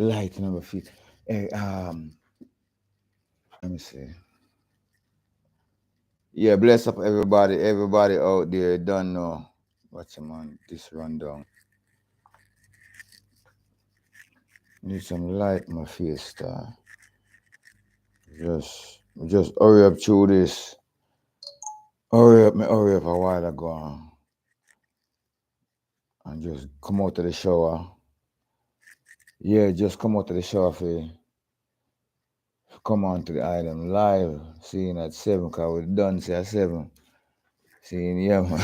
light in my feet. Hey, let me see. Yeah, bless up everybody out there. Don't know what's on this rundown. Need some light in my face, star. Just hurry up through this. Hurry up a while ago and just come out of the shower. Yeah, just come out of the shower for come on to the island live. Seeing at 7, because we're done say at 7. Seeing, yeah, man.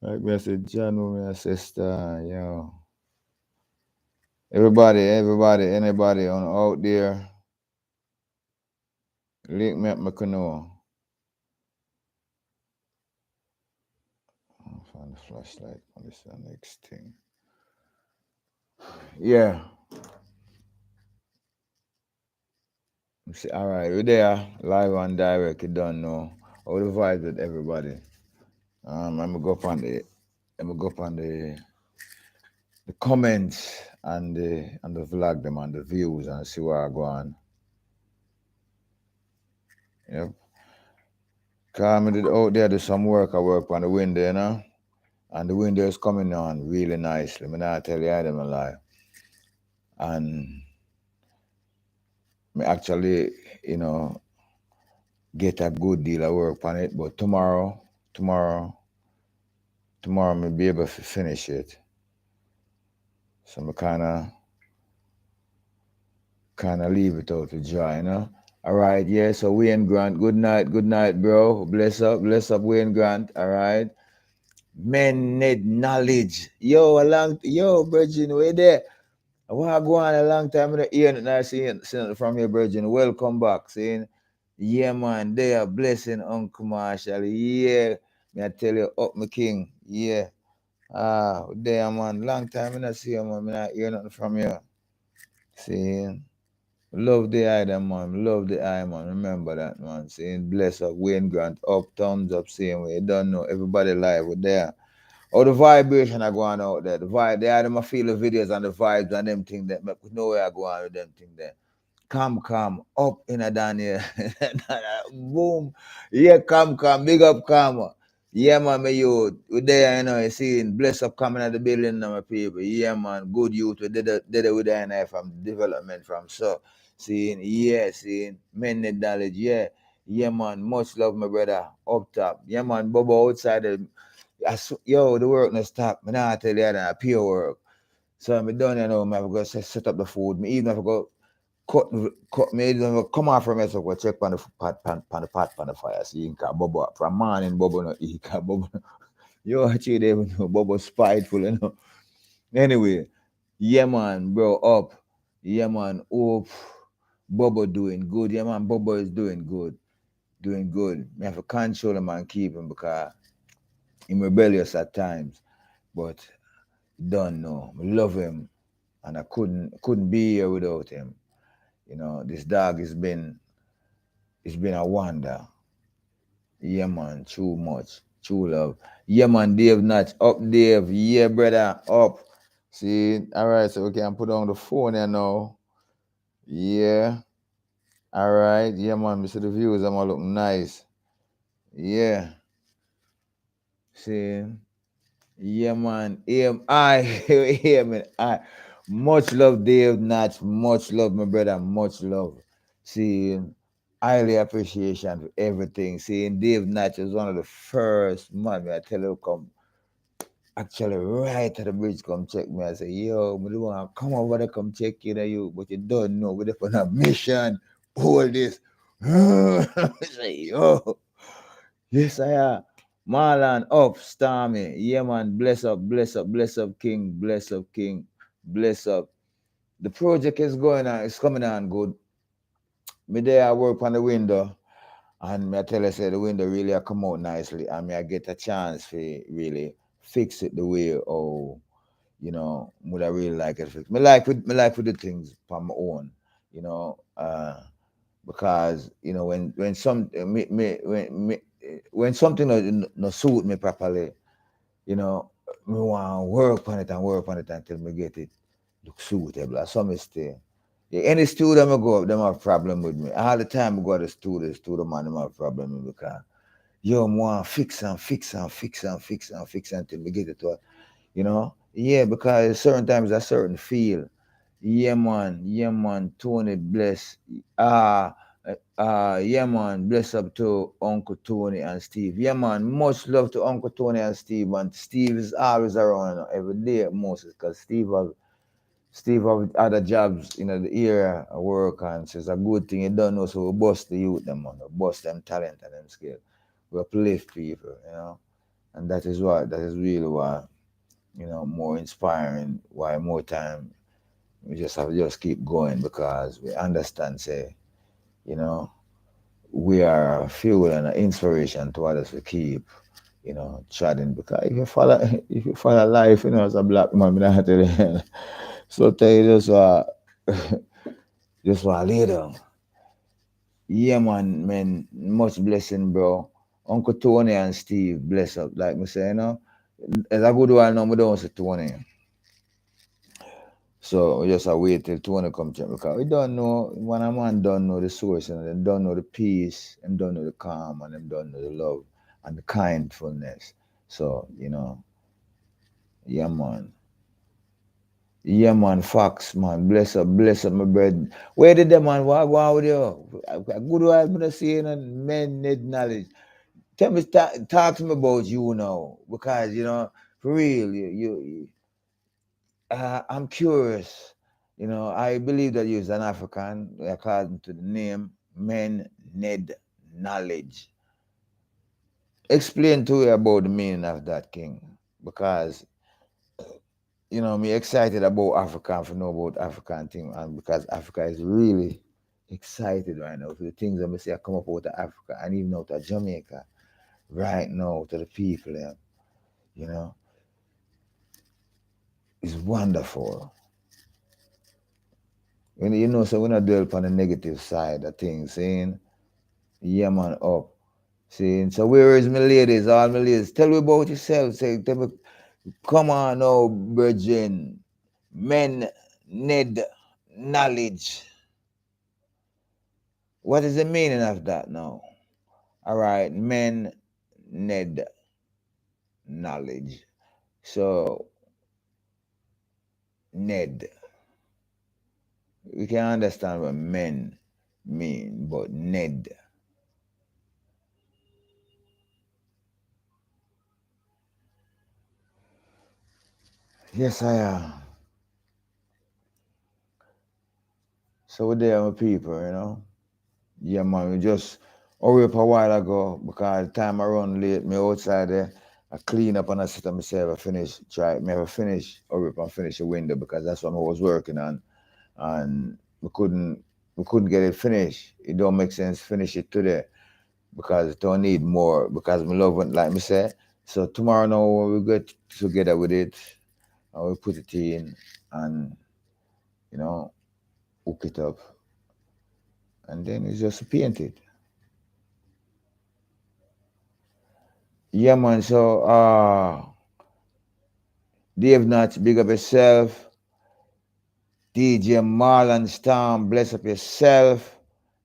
Like me, I said, John, my sister, yo. Anybody on out there, link me up my canoe. I'll find the flashlight. This is the next thing. Yeah. See, all right, we're there, live and direct. You don't know all the vibes with everybody. I'm gonna go up on the comments and the vlog them and the views and see where I go on. Yep. Cause I did out there do some work. I work on the window, you know, and the window is coming on really nicely. Me not tell you I them a lie. And me actually, you know, get a good deal of work on it. But tomorrow, me be able to finish it. So me kind of leave it out to dry, you know. All right, yeah. So Wayn Grant, good night, bro. Bless up, Wayn Grant. All right. Men need knowledge. Yo, Virgin, we there. I want to go on a long time. I hear it now, seeing from your Virgin. Welcome back. Saying, yeah, man, they are blessing Uncle Marshall. Yeah, me I tell you, up my king. Yeah. There, man. Long time I not see you, man. I not hear nothing from you. Saying, love the eye, them, man. Love the eye, man. Remember that, man. Saying, bless up, Wayn Grant. Up, thumbs up, saying, we don't know. Everybody live. We're there. Oh, the vibration are going out there. The vibe, they had them a feel the videos and the vibes and them things that make know where I go on with them things there. Come, up in a down here. Boom. Yeah, come, big up, come. Yeah, man, my youth. We there, you know, you seeing bless up coming at the building, now, my people. Yeah, man, good youth. We did it with the NI from development from so. Seeing men need knowledge, yeah. Yeah, man, much love, my brother. Up top. Yeah, man, Bubba outside the yo, the work no stop. Me nah tell you that pure work. So I'm done, you know, I have to go set up the food. Me even have to go cut me even have to come off from it, so go check on the pot on the fire. See, you can bubble up. From morning, bubble no eat, can bubble. Yo, actually, they even know bubble spiteful, you know. Anyway, yeah, man, bro, up. Yeah, man, up. Bubble doing good. Yeah, man, Bubble is doing good. Doing good. Me have to control him and keep him because he's rebellious at times. But don't know. I love him, and I couldn't be here without him. You know, this dog it's been a wonder. Yeah, man, too much, true love. Yeah, man, Dave Natch, up Dave. Yeah, brother, up. See, all right, so we can put on the phone here now. Yeah, all right. Yeah, man, see the views, I'm gonna look nice. Yeah, see. Yeah, man. Yeah, man. Much love, Dave Natch. Much love, my brother. Much love. See, highly appreciation for everything. Seeing Dave Natch is one of the first man, I tell you, come actually right to the bridge, come check me. I say, yo, we don't want to come over there, come check you, but you don't know. We're there for a mission. All this. I say, yo. Yes, I am. Marlon, up, Stormy. Yeah, man. Bless up, King. Bless up, King. Bless up. The project is going on. It's coming on good. Me there, I work on the window. And me I tell you, say the window really come out nicely. And me I get a chance to really fix it the way, would I really like it fixed. Me like with the things from my own, you know. Because when something no suit me properly, you know, me want to work on it and work on it until me get it. look suitable. Or some stay. Yeah, any student I go up, them have problem with me. All the time I go to the student man, them have problem with me because yo, I want fix and fix and fix and fix and fix until we get it to, you know? Yeah, because certain times a certain feel. Yeah, man, Tony bless. Ah, yeah, man, bless up to Uncle Tony and Steve. Yeah, man, much love to Uncle Tony and Steve. And Steve is always around every day, most because Steve have other jobs in the area I work on. So it's a good thing you don't know. So we bust the youth them, man. We bust them talent and them skill. We uplift people, you know. And that is really why, more inspiring, why more time we just have to just keep going because we understand, say, you know, we are a fuel and an inspiration to others to keep, chatting because if you follow life, as a black man, me not tell you. So tell you just what lay down. Yeah, man, much blessing, bro. Uncle Tony and Steve, bless up. Like me say, it's a good while now, we don't say Tony. So we just wait till Tony come check because we don't know, when a man don't know the source, they don't know the peace, and don't know the calm, and them don't know the love and the kindfulness. So, yeah, man. Yeah, man, facts, man. Bless up, my bread. Where did the man walk on with you? A good while, I'm not saying, men need knowledge. Tell me, talk to me about you now, because for real, I'm curious. I believe that you're an African, according to the name, men need knowledge. Explain to you about the meaning of that, King, because me excited about Africa and for know about African thing, and because Africa is really excited right now for the things that I say I come up out of Africa and even out of Jamaica right now to the people, you know, it's wonderful. So we're not dwell on the negative side of things, saying, yeah, man, up. Saying, so where is my ladies, all my ladies? Tell me about yourself. Say, tell me, come on now, virgin. Men need knowledge. What is the meaning of that now? All right, men need knowledge. So, need. We can understand what men mean, but need. Yes, I am. So we're there, my people. Yeah, man, we just hurry up a while ago because the time I run late, me outside there, I clean up and I sit and myself, I finish, hurry up and finish the window because that's what I was working on. And we couldn't get it finished. It don't make sense finish it today because it don't need more because my love went like me say. So tomorrow now when we get together with it and we put it in and you know, hook it up and then it's just painted. Yeah man, so Dave Nuts, big up yourself. DJ Marlon Storm, bless up yourself.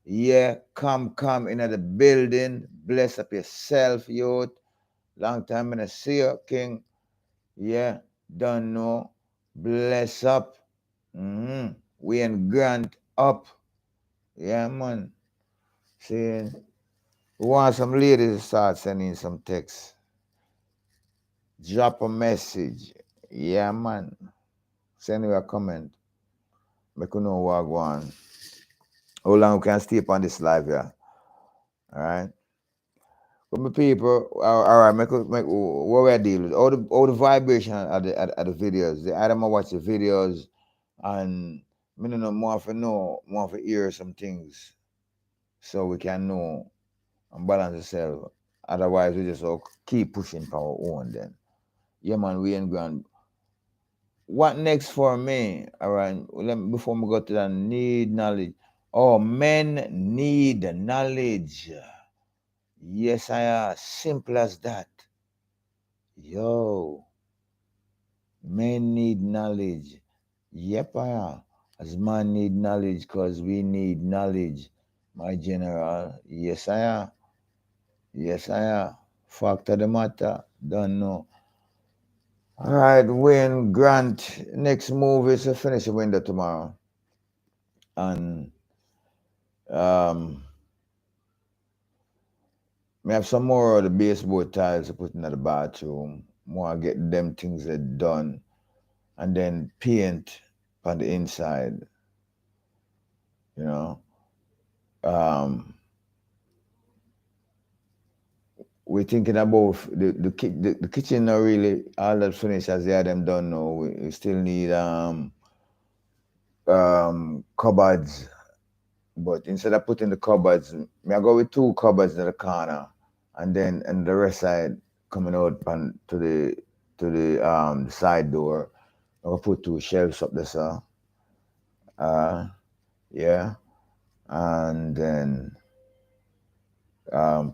Yeah, come into the building. Bless up yourself, youth. Long time in the see you, King. Yeah, don't know. Bless up. Wayn Grant up. Yeah, man. See, we want some ladies to start sending some text. Drop a message. Yeah, man. Send me a comment. Make you know what I go on. How long we can stay up on this live here. All right. But my people, all right, make what we deal with all the vibration of the videos. The item I watch the videos and me no know more for hear some things so we can know and balance ourselves. Otherwise we just all keep pushing for our own then. Yeah man, we ain't going. What next for me? All right, before we go to that, need knowledge. Oh, men need knowledge. Yes, I are. Simple as that. Yo, men need knowledge. Yep, I am. As man need knowledge, cause we need knowledge. My general. Yes, I am. Yes, I am. Fact of the matter. Don't know. All right, Wayne Grant. Next move is to finish the window tomorrow. And um we have some more of the baseboard tiles to put in the bathroom. More get them things that done. And then paint on the inside, you know. Um we're thinking about the kitchen not really all that finished as they them done now. We still need cupboards. But instead of putting the cupboards, I go with two cupboards in the corner, and then and the rest side coming out to the side door. I'll put two shelves up there, sir. Uh, yeah, and then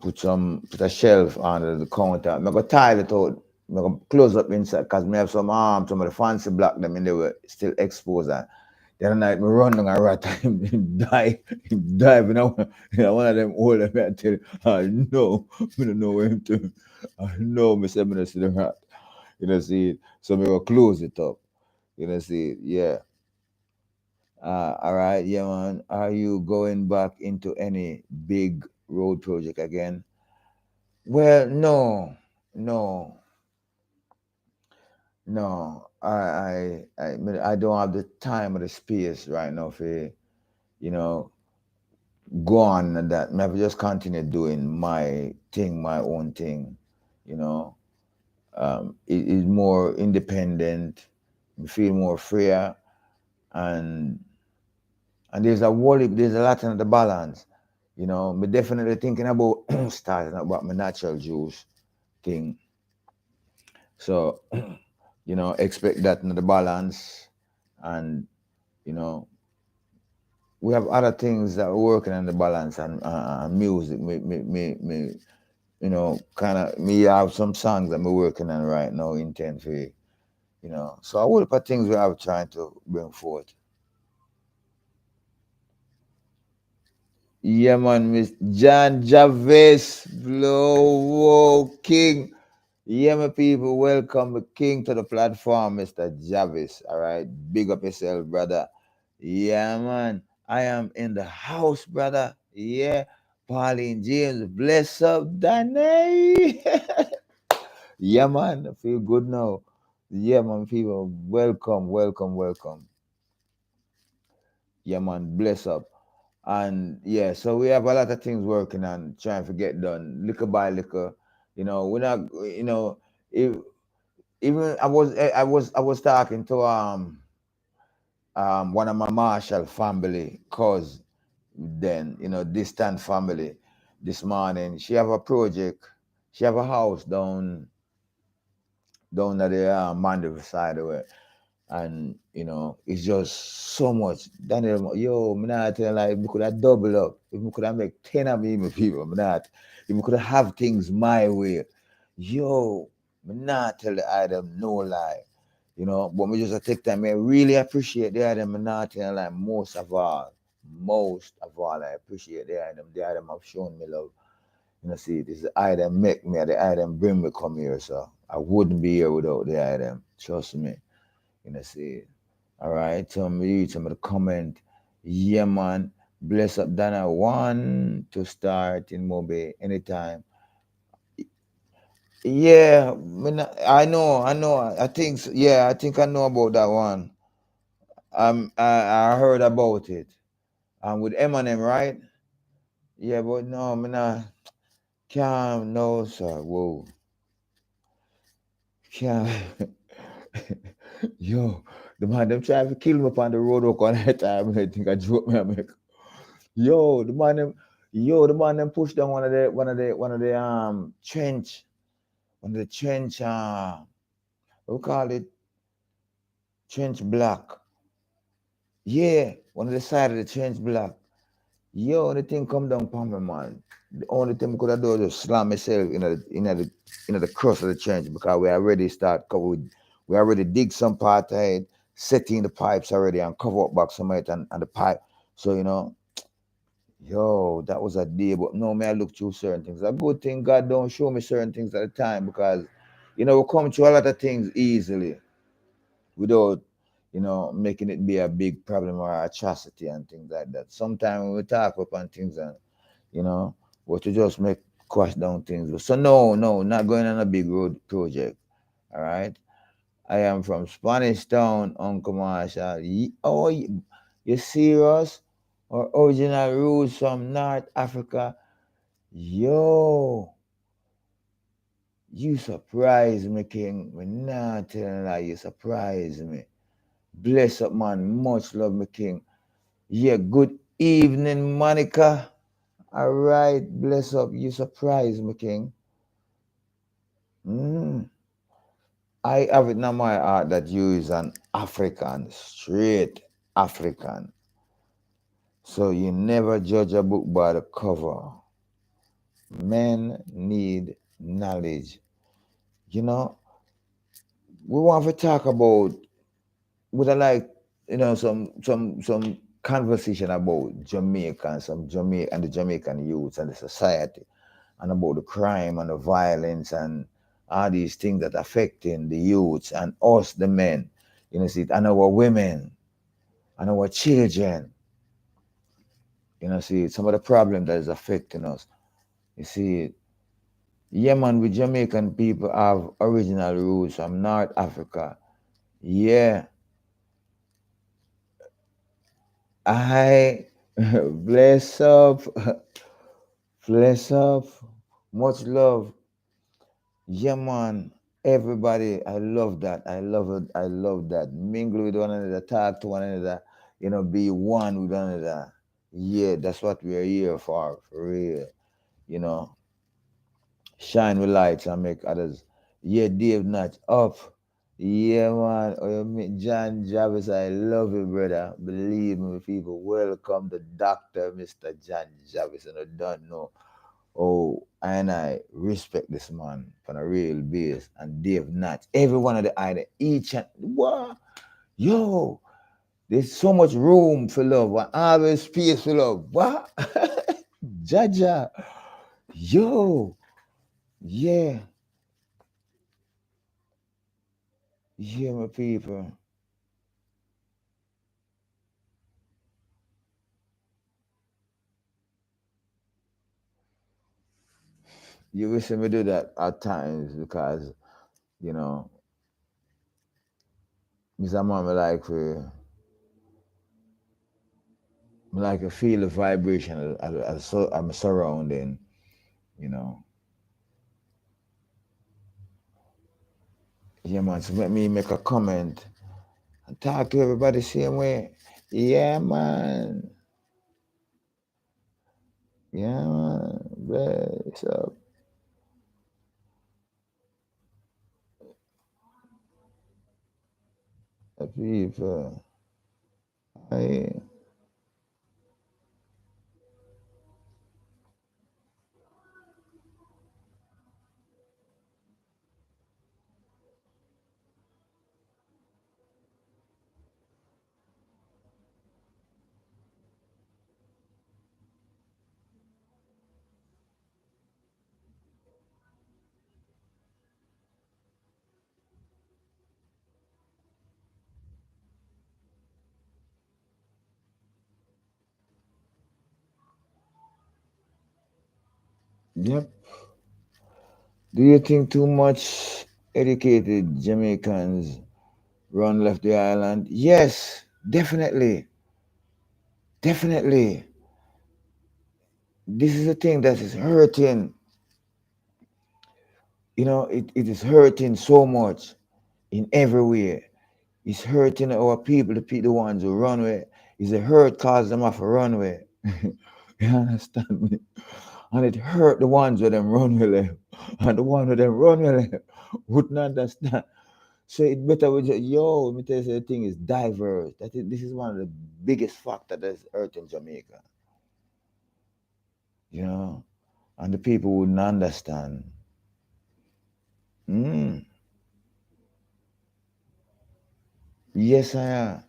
put a shelf under the counter. I'm gonna tile it out. I'm gonna close up inside because I have some of the fancy block them and they were still exposed. And the other night, me run down a rat and him dive one of them old men. I tell you, I know, I don't know where him to. I know, me say, me don't see the rat. You know, see it. So me go close it up. You know, see it. Yeah. All right, yeah, man. Are you going back into any big road project again? Well, no, no. I don't have the time or the space right now for you know go on and that. I just continue doing my thing, my own thing. You know, it is more independent. You feel more freer, and there's a lot in the balance. You know, me definitely thinking about starting about my natural juice thing. So, expect that in the balance, and you know, we have other things that are working on the balance and music. Kind of me have some songs that I'm working on right now, intent for So I would put things we have trying to bring forth. Yeah, man, Miss John Jarvis, Blow King. Yeah, my people, welcome the king to the platform, Mr. Jarvis. All right, big up yourself, brother. Yeah, man, I am in the house, brother. Yeah, Pauline James, bless up, Danny. Yeah, man, I feel good now. Yeah, man, people, welcome, welcome, welcome. Yeah, man, bless up. And yeah, so we have a lot of things working on, trying to get done, liquor by liquor. We're not, if even I was talking to one of my Marshall family cause then distant family this morning. She have a project. She have a house down at the Mandeville side of it, and it's just so much. Daniel, yo, me not tell like we could have double up. If we could have make 10 of me people, me not. If we could have things my way, yo, me not tell the item no lie. But me just take time. I really appreciate the item. Me not tell like most of all, I appreciate the item. The item have shown me love. See, this is the item make me, the item bring me come here, so I wouldn't be here without the item. Trust me. See. All right, some of the comment. Yeah, man. Bless up Dana. One to start in Mobe anytime. Yeah, I know. I think, yeah, I think I know about that one. I heard about it. With Eminem, right? Yeah, but no, me not. Can't, no, sir. Whoa. Can't. Yo, the man, them trying to kill me up on the road walk on that time. I think I joke me. I make. Yo, the man them push down one of the trench what we call it, trench block. Yeah, one of the side of the trench block. Yo, the thing come down upon me, man. The only thing we could have done was just slam myself in the crust of the trench because we already dig some part of it. setting the pipes already and cover up back some of it and the pipe. So, yo, that was a day. But no, may I look through certain things. A good thing God don't show me certain things at the time because, we come through a lot of things easily without, making it be a big problem or atrocity and things like that. Sometimes when we talk upon things and, but to just make crush down things. So no, not going on a big road project. All right. I am from Spanish Town, Uncle Marshall. Oh, you serious? Or original roots from North Africa? Yo, you surprise me, King. Me not telling lie, you surprise me. Bless up, man. Much love, me, King. Yeah, good evening, Monica. All right, bless up. You surprise me, King. Mm. I have it in my heart that you is an African, straight African. So you never judge a book by the cover. Men need knowledge. You know, we want to talk about would I like, some conversation about Jamaica and the Jamaican youths and the society and about the crime and the violence and all these things that affecting the youths and us the men, see, and our women and our children, see some of the problem that is affecting us. You see, yeah, man, we Jamaican people have original roots from North Africa. Yeah, I bless up, bless up, much love. Yeah, man, everybody, I love that. I love it. I love that. Mingle with one another, talk to one another, be one with one another. Yeah, that's what we're here for real. You know, shine with lights and make others. Yeah, Dave Natch up. Yeah, man. Oh, you meet John Jarvis. I love you, brother. Believe me, people. Welcome the doctor, Mr. John Jarvis. And I don't know. Oh, and I respect this man for a real base. And Dave Natch. Every one of the items, each and what? Yo, there's so much room for love. And always space for love. What? Jaja. Yo. Yeah. Yeah, my people. You wish me do that at times because, you know, Mr. Man, I like to feel the vibration I'm surrounding, you know. Yeah, man, so let me make a comment and talk to everybody the same way. Yeah, man. Yeah, man. Bless up, the people. Hey. Yep. Do you think too much educated Jamaicans run left the island? Yes, definitely. Definitely. This is a thing that is hurting. It is hurting so much in every way. It's hurting our people, the ones who run away. It's a hurt cause them off a runway. You understand me? And it hurt the ones where them run away left. And the one where them run away left wouldn't understand. So it better we just, let me tell you, the thing is diverse. This is one of the biggest factors that's hurting Jamaica. And the people wouldn't understand. Mm. Yes, I am.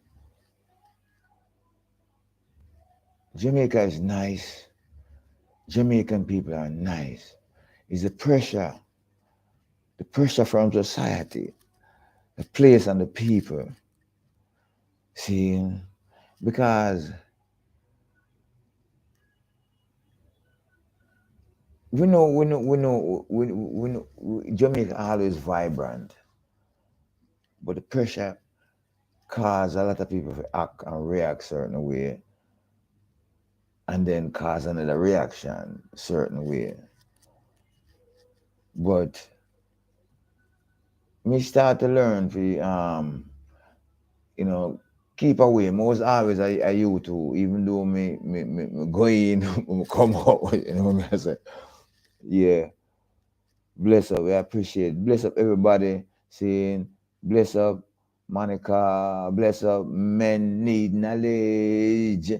Jamaica is nice. Jamaican people are nice. It's the pressure from society, the place and the people. See, because Jamaica always vibrant, but the pressure cause a lot of people to act and react certain way, and then cause another reaction certain way. But me start to learn to you know, keep away. Most always I you to, even though me go in, me come out, you know what I say? Yeah, bless up. We appreciate. Bless up everybody saying, bless up Monica, bless up men need knowledge.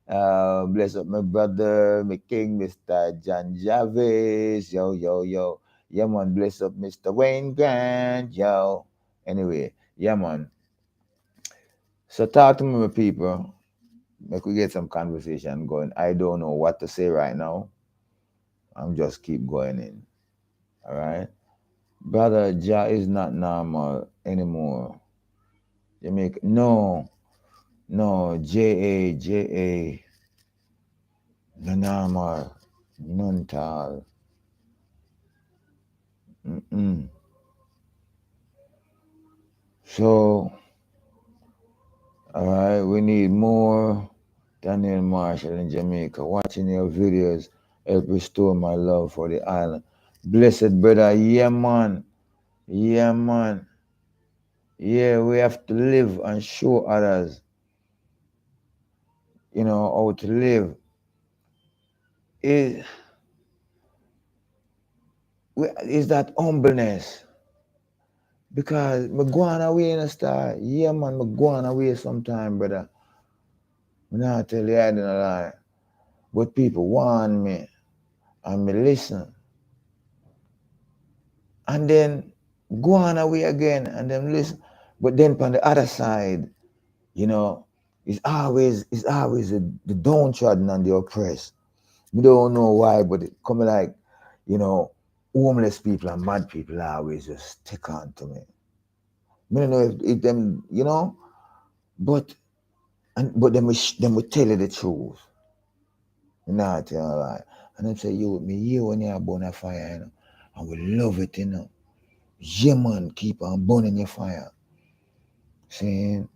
Bless up my brother, my king, Mr. John Jarvis. Yo, yo, yo. Yeah, man. Bless up Mr. Wayne Grant. Yo. Anyway, yeah, man. So talk to me, my people. Make we get some conversation going. I don't know what to say right now. I'm just keep going in. All right. Brother Ja is not normal anymore. Jamaica. No, no. J A. No normal. None tall. Mm-mm. So, all right, we need more Daniel Marshall in Jamaica. Watching your videos help restore my love for the island. Blessed brother, yeah, man. Yeah, man. Yeah, we have to live and show others, how to live. Is is that humbleness? Because me going away in a star. Yeah, man, me going away sometime, brother. Me not tell you I didn't lie. But people warn me and me listen. And then go on away again and then listen. But then on the other side, you know, it's always the downtrodden and the oppressed. We don't know why, but it coming like, you know, homeless people and mad people always just stick on to me. I don't know if them, but but them will tell you the truth. Not tell a lie. And them say, you me here when you're burn a fire, and we love it, Yeah, man, keep on burning your fire. Saying,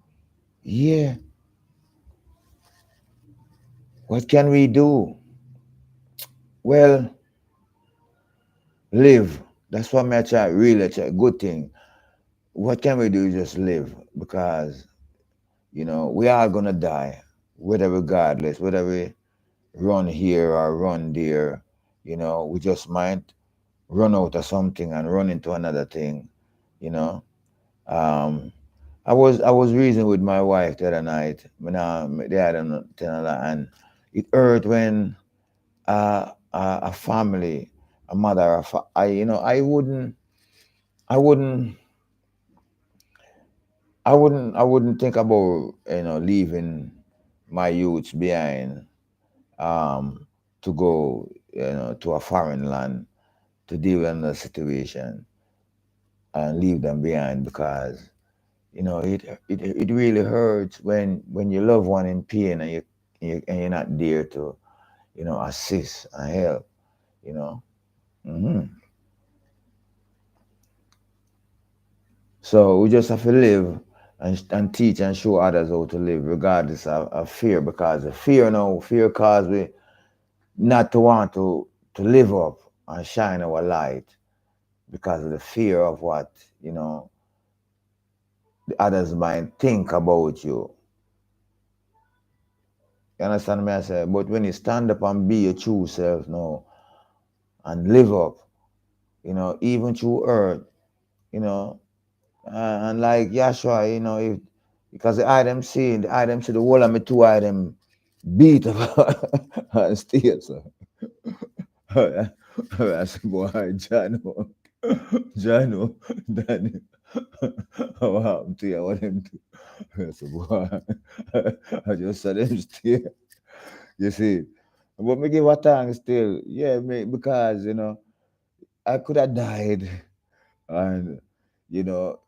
yeah, what can we do? Well, live. That's what I try, really try. Good thing. What can we do? Just live. Because, we are going to die, whether regardless, whether we run here or run there, we just might run out of something and run into another thing, you know. Um, I was reasoning with my wife the other night, when they had and it hurt when a family, a mother, I wouldn't, I wouldn't think about leaving my youths behind, to go to a foreign land to deal with another situation and leave them behind, because it really hurts when your loved one in pain, and you're not there to assist and help. You know. hmm So we just have to live and teach and show others how to live, regardless of fear, because the fear causes we not to want to live up and shine our light, because of the fear of what the others might think about you. You understand me? I say, but when you stand up and be your true self now and live up, even through hurt, you know, and like Yahshua, if because the whole of me two item beat up and stay, so I said, boy, Jano, Danny, how happened to you? What them do? I said, boy, I just said them still. You see. But me give a thanks still. Yeah, me, because, I could have died and, you know,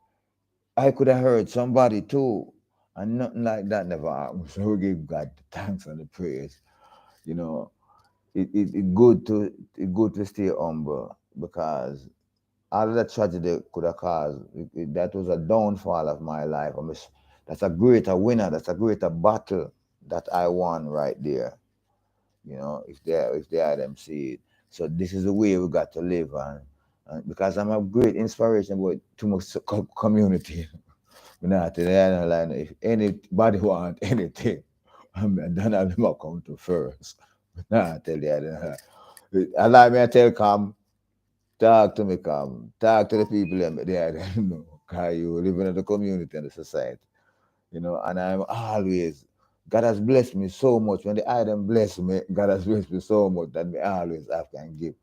I could have hurt somebody too. And nothing like that never happened. So we give God the thanks and the praise. You know, it good to stay humble because all of the tragedy could have caused that was a downfall of my life. That's a greater winner. That's a greater battle that I won right there. If they had them see it. So this is the way we got to live, and because I'm a great inspiration, but too much community. Not today, like if anybody want anything, then I'll never come to first. Nah, I tell you, allow me to tell come. Talk to me, come. Talk to the people there. Because you live in the community and the society, and I'm always, God has blessed me so much. When the item bless me, God has blessed me so much that me always have can give,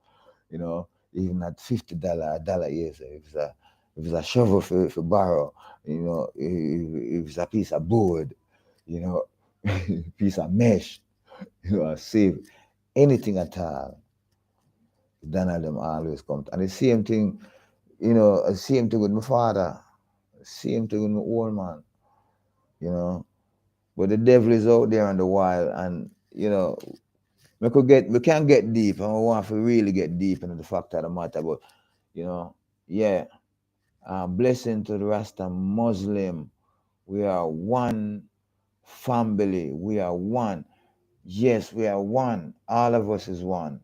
even at $50, a dollar, yes. If it's a shovel for borrow, if it's a piece of board, you know, piece of mesh, I save anything at all. None of them always come. And the same thing, same thing with my father, same thing with my old man, you know. But the devil is out there in the wild, and we can't get deep, and we want to really get deep into the fact of the matter. But yeah, blessing to the Rasta Muslim. We are one family. We are one. Yes, we are one. All of us is one.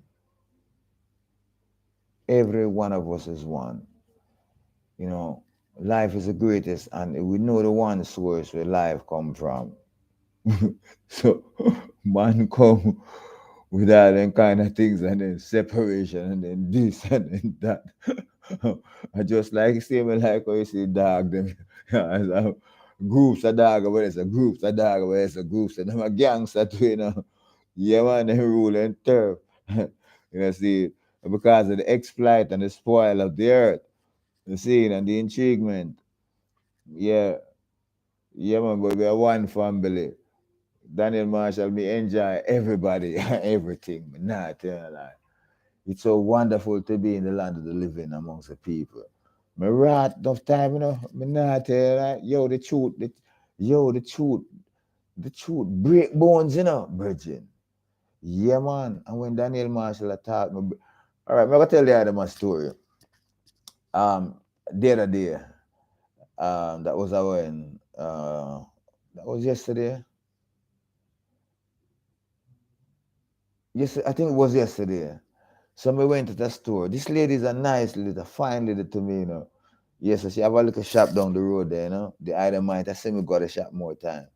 Every one of us is one. You know, life is the greatest, and we know the one source where life come from. So man come with all them kind of things, and then separation, and then this and then that. I just like same like how you see dog them. As groups of dog, where it's a groups of dog, where it's a groups, and them a gangster too, Yeah, man, they rule and turf. See, because of the exploit and the spoil of the earth, you see, and the intriguement. Yeah, yeah, man, but we are one family. Daniel Marshall, me enjoy everybody, everything. But not tell you lie. It's so wonderful to be in the land of the living amongst the people. Me rat enough time, me not tell you lie. The truth break bones, Virgin. Yeah, man. And when Daniel Marshall attacked me, all right, I'm gonna tell you my story. Um, the other day, that was when, that was yesterday. Yes, I think it was yesterday. So we went to the store. This lady is a nice lady, a fine lady to me. Yes, so she have a little shop down the road there. The item might I say me got a shop more time.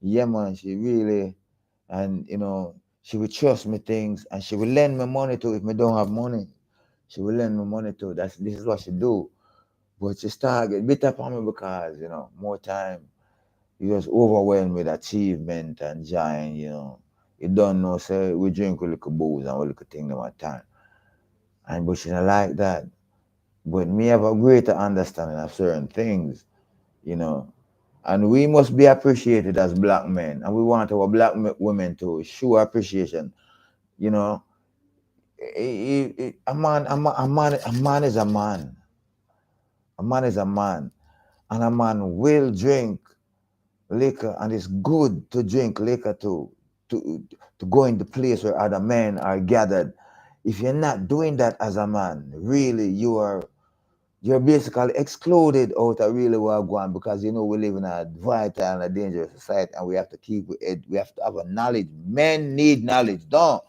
Yeah, man, she really, and she would trust me things, and she will lend me money too if me don't have money. She will lend me money too. This is what she do. But she start get bitter upon me because, more time. He was overwhelmed with achievement and joy. You don't know, say we drink a little booze and a little thing them at time. And but she not like that. But me have a greater understanding of certain things, you know. And we must be appreciated as black men. And we want our black women to show appreciation. You know, a man is a man. A man is a man. And a man will drink liquor, and it's good to drink liquor to to go in the place where other men are gathered. If you're not doing that as a man, really you're basically excluded out of really what going, because we live in a vital and a dangerous society, and we have to keep it. We have to have a knowledge. Men need knowledge, don't.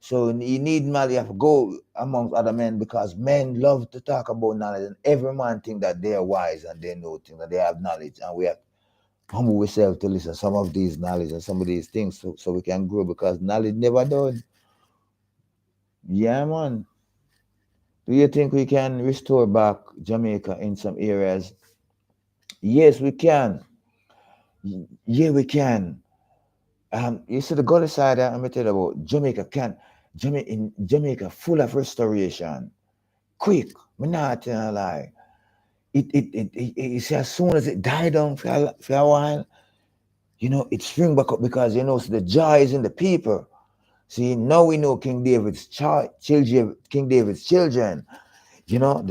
So you need knowledge. You have to go amongst other men, because men love to talk about knowledge, and every man think that they are wise and they know things, that they have knowledge, and we have to humble ourselves to listen some of these knowledge and some of these things, so we can grow, because knowledge never done. Yeah, man. Do you think we can restore back Jamaica in some areas? Yes, we can. Yeah, we can. You see the Gully side, I'm gonna tell you about Jamaica can. Jamaica full of restoration. Quick. Me not tell you a lie. You see, as soon as it died down for a while, You know, it spring back up because, you know, so the joy is in the people. See, now we know King David's children, King David's children, you know,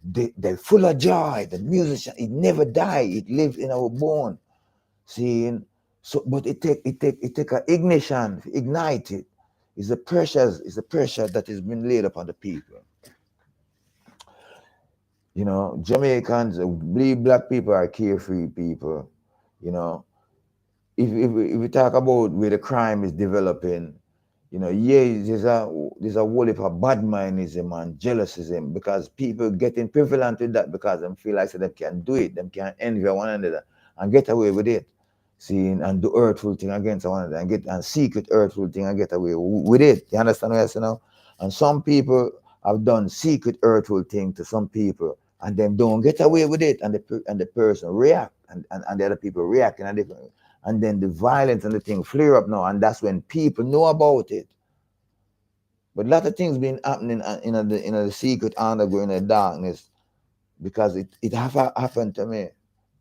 they're full of joy. The musician, it never die. It lives in our bone. See, so but it take an ignition, ignite it. It's the pressure that has been laid upon the people. You know, Jamaicans, black people are carefree people. You know, if we talk about where the crime is developing, you know, yeah, there's a whole heap of bad mindism and jealousism because people getting prevalent with that because they feel like they can do it, they can envy one another and get away with it. See, and do hurtful thing against one another and secret hurtful thing and get away with it. You understand what I say now? And some people have done secret hurtful thing to some people and them don't get away with it, and the person react and the other people react in a different, and then the violence and the thing flare up now, and that's when people know about it. But a lot of things been happening in the secret underground, in the darkness, because it have happened to me.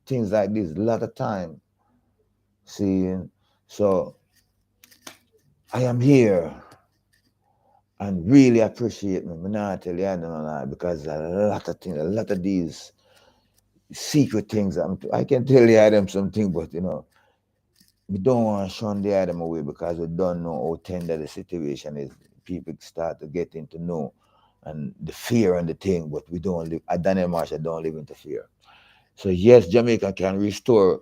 Things like this a lot of time. See, so I am here and really appreciate me. I'm not tell you I don't know, because a lot of things, a lot of these secret things. I can tell you them something, but you know, we don't want to shun the item away because we don't know how tender the situation is. People start to get into know and the fear and the thing, but we don't live. Daniel Marshall don't live into fear. So yes, Jamaica can restore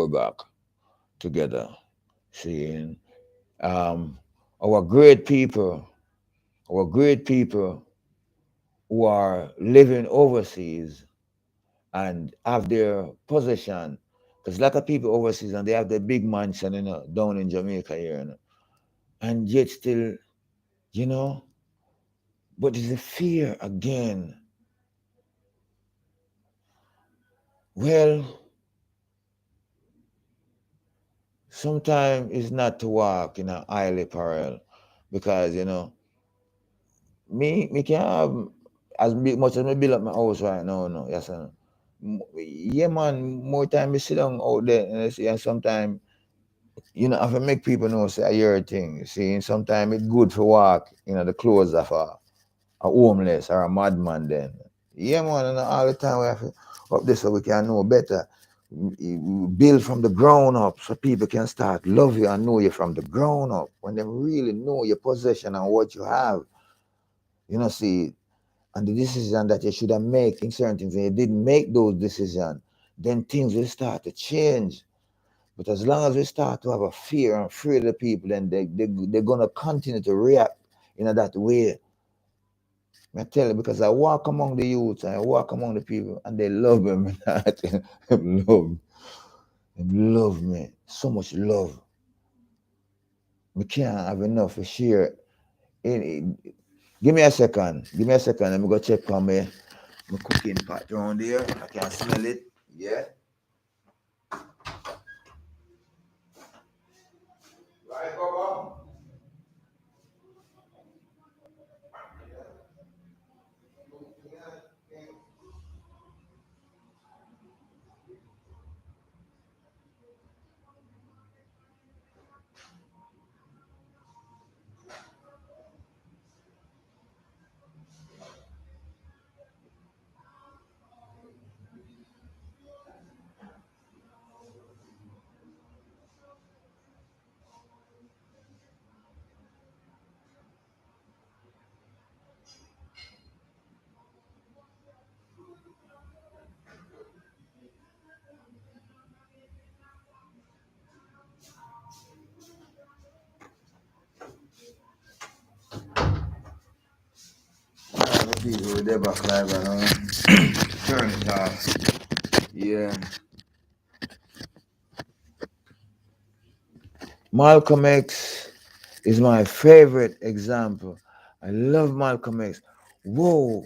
back together. Seeing our great people, our great people who are living overseas and have their possession. Because a lot of people overseas and they have their big mansion, you know, down in Jamaica here, you know, and yet still, you know, but there's a fear again. Well, sometimes it's not to walk in a highly apparel because, you know, me can have as much as me build up my house right now, no, yes, sir. Yeah, man, more time me sit down out there and sometimes, you know, I have to make people know, say, your thing, see, and sometimes it's good for walk, you know, the clothes of a homeless or a madman then. Yeah, man, and all the time we have to up this so we can know better. Build from the ground up so people can start love you and know you from the ground up. When they really know your possession and what you have, you know, see, and the decision that you should have made in certain things, and you didn't make those decisions, then things will start to change. But as long as we start to have a fear and afraid of the people, then they're going to continue to react in that way. I tell you, because I walk among the youths and I walk among the people, and they love me. They love me. So much love. We can't have enough to share. Give me a second. Give me a second. Let me go check on my cooking pot around there. I can smell it. Yeah. Right, Baba? The people with their back live and turn it off. Yeah. Malcolm X is my favorite example. I love Malcolm X. Whoa.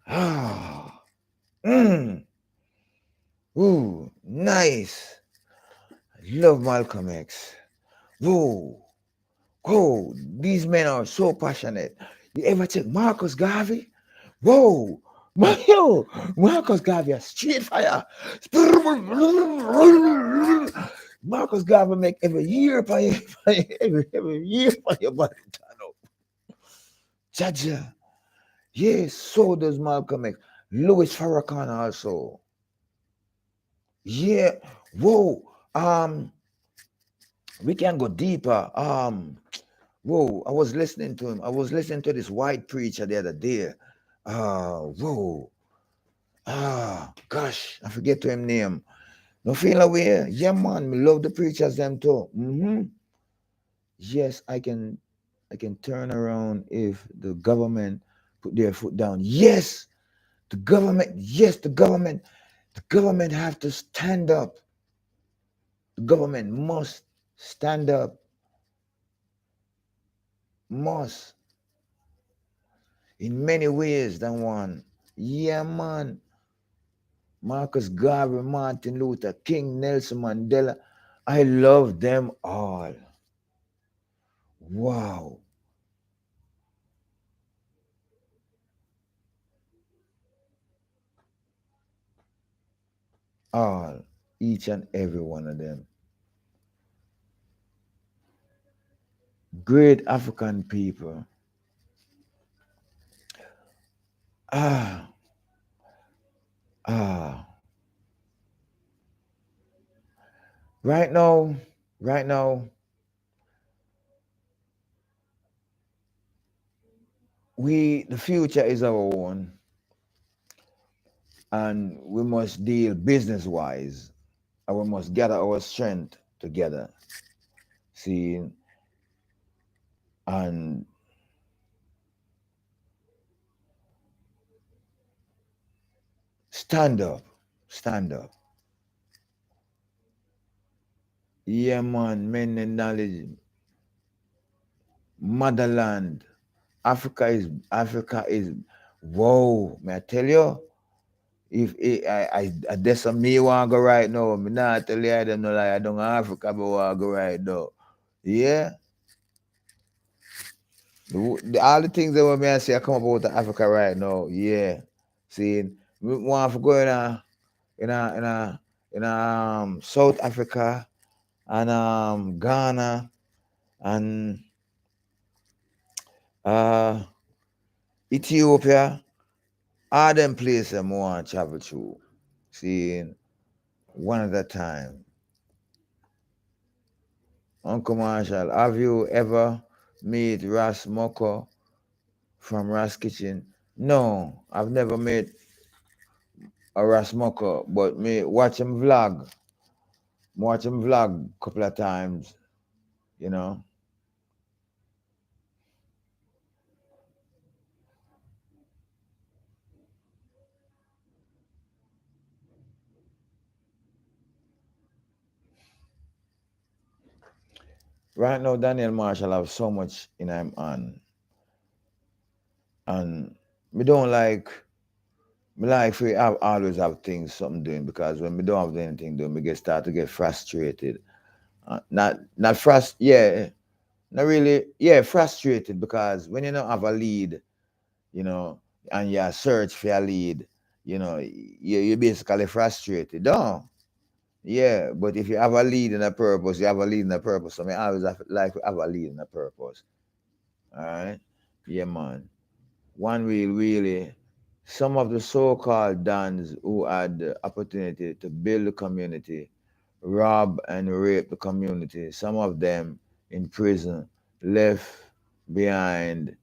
Ah. Mm. Ooh. Nice. I love Malcolm X. Whoa. Whoa. These men are so passionate. You ever check Marcus Garvey? Whoa. Yo, Marcus Garvey, straight fire. Marcus Garvey make every year for you, every year for your body turn up. Jaja. Yes, so does Malcolm X. Louis Farrakhan also. Yeah. Whoa. We can go deeper. Whoa. I was listening to him. I was listening to this white preacher the other day. Whoa. Gosh, I forget to him name. No feel away. Yeah, man. Me love the preachers them too. Yes, I can turn around if the government put their foot down. Yes, the government. Yes, the government. The government have to stand up. The government must stand up. Must in many ways than one. Yeah, man. Marcus Garvey, Martin Luther King, Nelson Mandela. I love them all. Wow. All. Each and every one of them. Great African people. Ah. Ah. Right now, right now, the future is our own, and we must deal business wise, and we must gather our strength together. See, and stand up, stand up. Yeah, man, men and knowledge, motherland. Africa is. Whoa, may I tell you? If there's some me want go right now, me not tell you them no lie. I don't Africa, but want go right now. Yeah, all the things that me I say I come about Africa right now. Yeah, see, we want to go in a in a South Africa and Ghana and uh Ethiopia. All them places I want to travel to. See, one at a time. Uncle Marshall, have you ever met Ras Moko from Ras Kitchen? No, I've never met a Ras Moko, but me watch him vlog. Watch him vlog a couple of times, you know. Right now, Daniel Marshall have so much in him on, and me don't like. Me like we have always have things something doing because when we don't have anything doing, we start to get frustrated. Not yeah, not really, yeah, frustrated because when you don't have a lead, you know, and you search for a lead, you're basically frustrated. Don't. Yeah, but if you have a lead and a purpose, you have a lead and a purpose. I mean, I always like to have a lead and a purpose. All right? Yeah, man. One will really, some of the so-called dons who had the opportunity to build the community, rob and rape the community, some of them in prison, left behind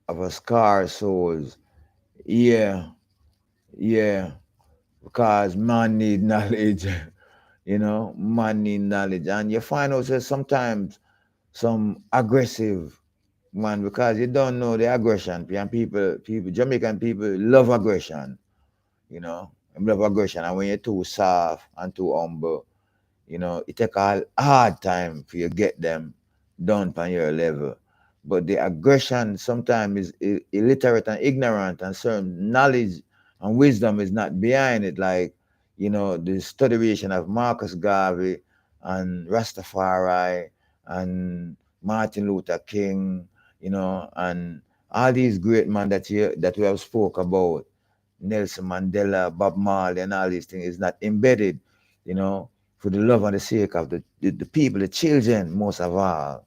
of a scar souls. Yeah, yeah, because man need knowledge, man need knowledge. And you find out that sometimes some aggressive man because you don't know the aggression. And people, Jamaican people love aggression, love aggression. And when you're too soft and too humble, it take a hard time for you get them done on your level. But the aggression sometimes is illiterate and ignorant, and certain knowledge and wisdom is not behind it. Like, the studiation of Marcus Garvey and Rastafari and Martin Luther King, and All these great men that we have spoke about, Nelson Mandela, Bob Marley, and all these things is not embedded, you know, for the love and the sake of the people, the children, most of all,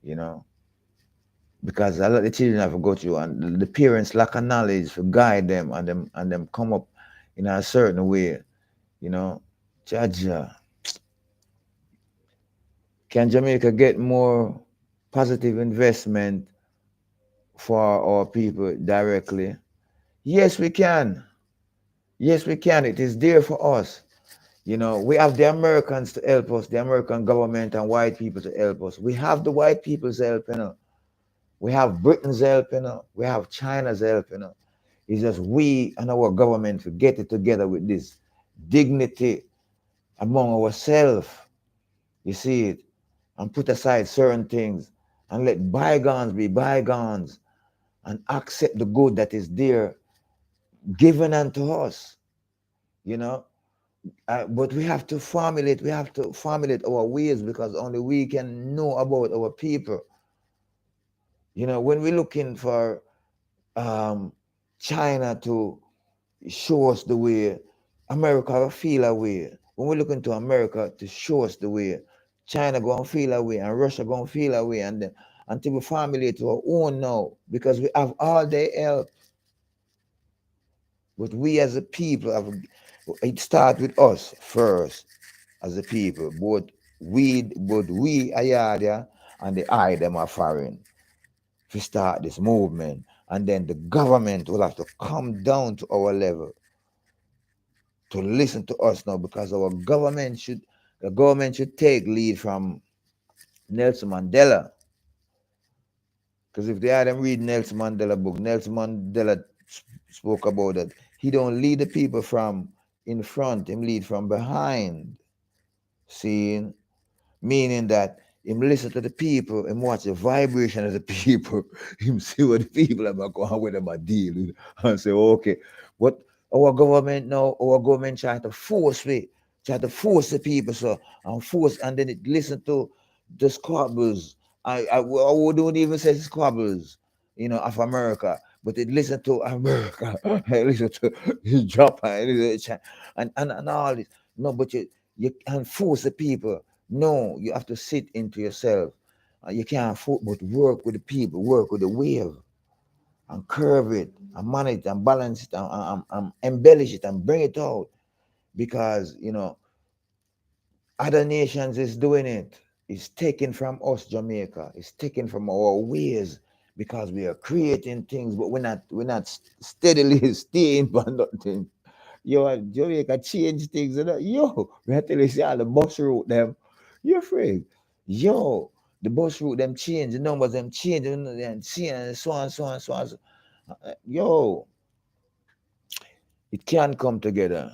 you know, because a lot of the children have to go through, and the parents lack of knowledge to guide them and them come up in a certain way, you know. Jaja, can Jamaica get more positive investment for our people directly? Yes, we can. Yes, we can. It is there for us. You know, we have the Americans to help us, the American government and white people to help us. We have the white people's help, you know. We have Britain's help, you know. We have China's help, you know. It's just we and our government to get it together with this dignity among ourselves. You see it, and put aside certain things and let bygones be bygones and accept the good that is there given unto us, you know. But we have to formulate our ways because only we can know about our people. You know, when we're looking for um, China to show us the way, America will feel a way. When we're looking to America to show us the way, China gonna feel a way and Russia gonna feel a way, and then until we formulate our own now, because we have all their help. But we as a people have, it starts with us first as a people. Both we Ayadia and the I them are foreign to start this movement. And then the government will have to come down to our level to listen to us now, because the government should take lead from Nelson Mandela. Because if they had them read Nelson Mandela book, Nelson Mandela spoke about that. He don't lead the people from in front, him lead from behind. Seeing, meaning that him listen to the people, him watch the vibration of the people, him see what the people are going with them a deal with, and say, okay, what our government try to force the people, so and force, and then it listen to the squabbles. I don't even say squabbles, you know, of America, but it listen to America, it listen to Japan, and all this. No, but you can't force the people. No, you have to sit into yourself. You can't afford but work with the people, work with the wave, and curve it, and manage it, and balance it, and embellish it, and bring it out. Because, you know, other nations is doing it. It's taken from us, Jamaica. It's taken from our ways, because we are creating things, but we're not steadily staying for nothing. Yo, Jamaica change things. You know? Yo, we have to tell you, see all the bus route them. You're afraid. Yo, the bus route them change, the numbers them change, and see, and so on, so on, so on. Yo, it can come together.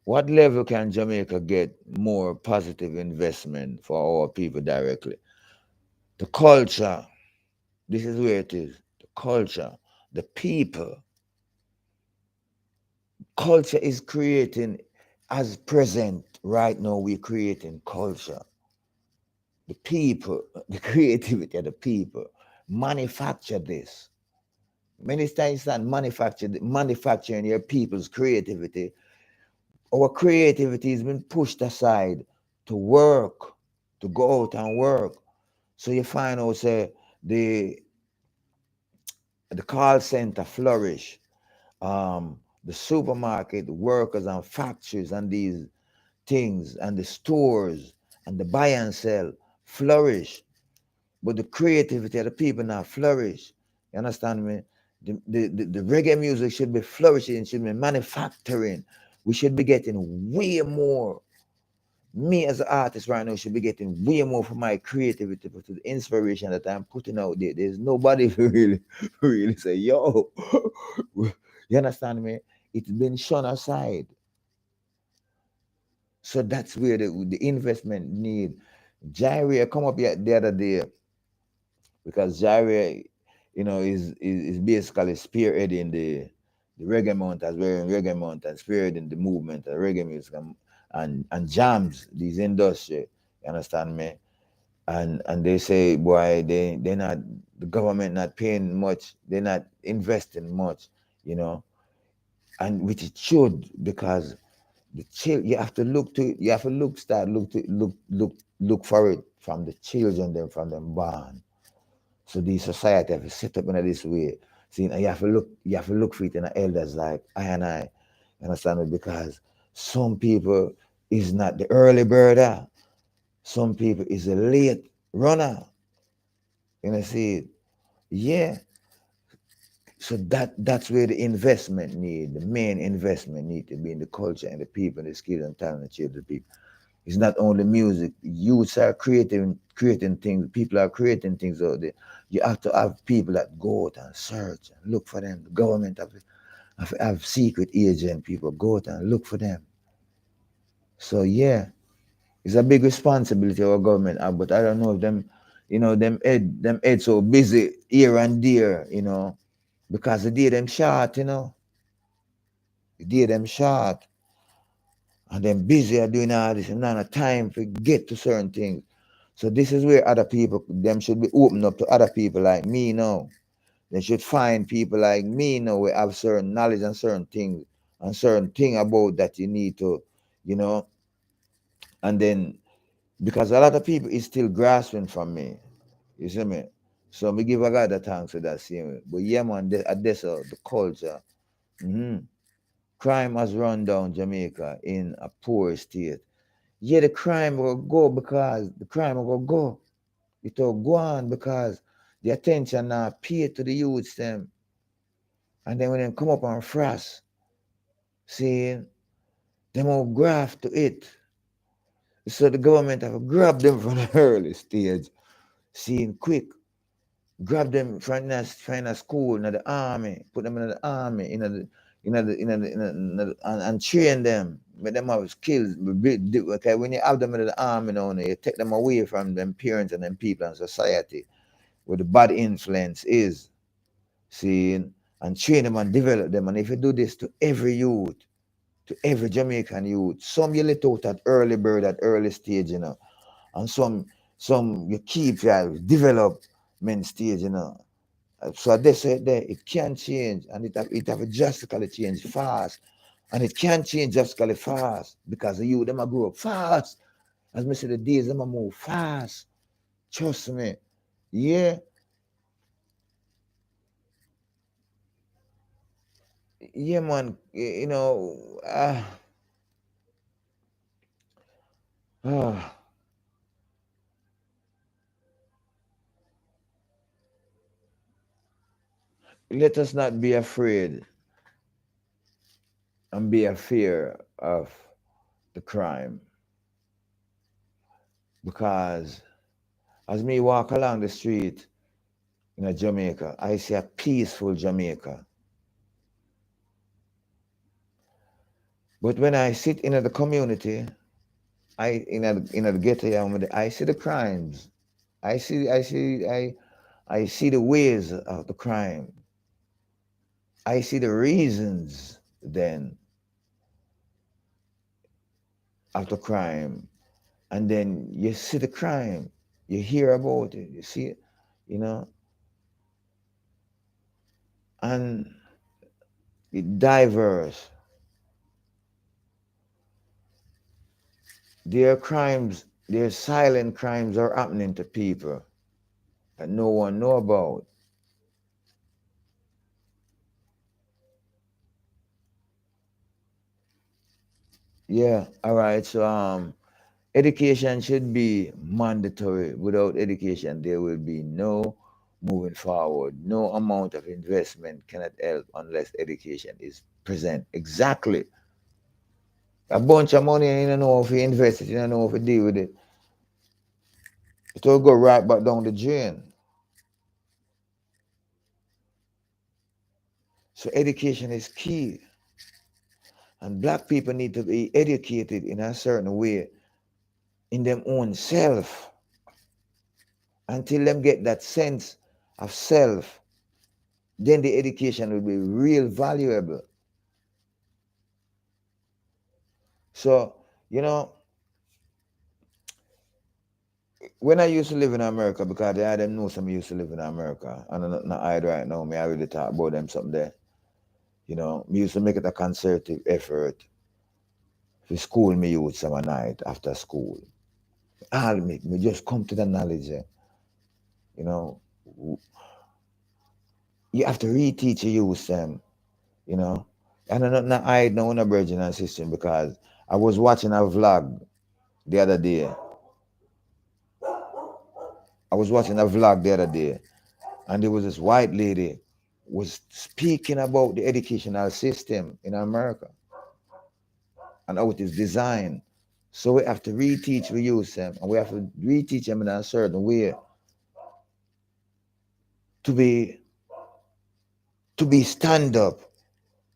What level can Jamaica get more positive investment for our people directly? The culture. This is where it is. The culture. The people. Culture is creating, as present right now, we're creating culture. The people, the creativity of the people, manufacture this. Many times not manufacturing your people's creativity. Our creativity has been pushed aside to work, to go out and work. So you find out, say, the call center flourish, the supermarket workers and factories and these things and the stores and the buy and sell flourish, but the creativity of the people now flourish. You understand me? The reggae music should be flourishing, should be manufacturing. We should be getting way more. Me as an artist right now should be getting way more from my creativity, but to the inspiration that I'm putting out there. There's nobody who really say, yo, you understand me? It's been shun aside. So that's where the investment need. Jairi come up here the other day, because Jairi, you know, is basically spearheading the reggae mount, as we're in reggae mount, and spearheading the movement of reggae music, and jams these industry. You understand me? And they say, boy, they're not, the government not paying much, they're not investing much, you know, and which it should, because the child, you have to look to it, you have to look for it from the children, them from them born. So the society have to set up in this way. See, and you have to look for it in the elders like I and I. You understand me? Because some people is not the early birder. Some people is a late runner. You know, see, yeah. So that's where the investment need, the main investment need to be in the culture and the people, the skills and talent of the people. It's not only music. Youths are creating things. People are creating things out there. You have to have people that go out and search and look for them. The government have secret agent people go out and look for them. So yeah, it's a big responsibility our government have, but I don't know if them, them head so busy here and there, because the day them short, the day them short, and them busy at doing all this and not have time to get to certain things. So this is where other people, them should be open up to other people like me now. They should find people like me now who have certain knowledge and certain thing about that you need to, you know, and then because a lot of people is still grasping from me. You see me? So me give a God the thanks for that same way. But yeah man, the culture. hmm Crime has run down Jamaica in a poor state. Yeah, the crime will go because the crime will go. It will go on because the attention now paid to the youths them. And then when they come up and frost, saying they will graft to it. So the government have grabbed them from the early stage, seeing quick, grab them from the school, in the army, put them in the army, and train them, make them have skills. Okay, when you have them in the army now, you take them away from them parents and them people and society where the bad influence is, seeing, and train them and develop them. And if you do this to every youth, to every Jamaican youth, some you let out at early bird, at early stage, and some you keep your development stage, So they said there it can change, and it have drastically change fast. And it can change drastically fast because the youth them a grow up fast. As me say, the days them a move fast. Trust me. Yeah. Yeah, man. Ah, let us not be afraid and be a fear of the crime, because as me walk along the street in a Jamaica, I see a peaceful Jamaica. But when I sit in the community, in a ghetto, I see the crimes. I see the ways of the crime. I see the reasons then of the crime. And then you see the crime, you hear about it, you see it, you know, and it diverse. There are crimes, there silent crimes are happening to people that no one know about. Yeah, all right. So education should be mandatory. Without education, there will be no moving forward. No amount of investment cannot help unless education is present. Exactly. A bunch of money and you don't know if you invest it, you don't know if you deal with it. It will go right back down the drain. So education is key. And black people need to be educated in a certain way in their own self until them get that sense of self. Then the education will be real valuable. So, you know, when I used to live in America, because they had them know some used to live in America, and I'm not hide right now, me I really talk about them something there. You know, me used to make it a concerted effort to school me youth some night after school. All me just come to the knowledge, you know. You have to reteach your youth them, you know. And I'm not hide no one virgin and sister because I was watching a vlog the other day. I was watching a vlog the other day, and there was this white lady was speaking about the educational system in America and how it is designed. So we have to reteach we use them, and we have to reteach them in a certain way to be stand up,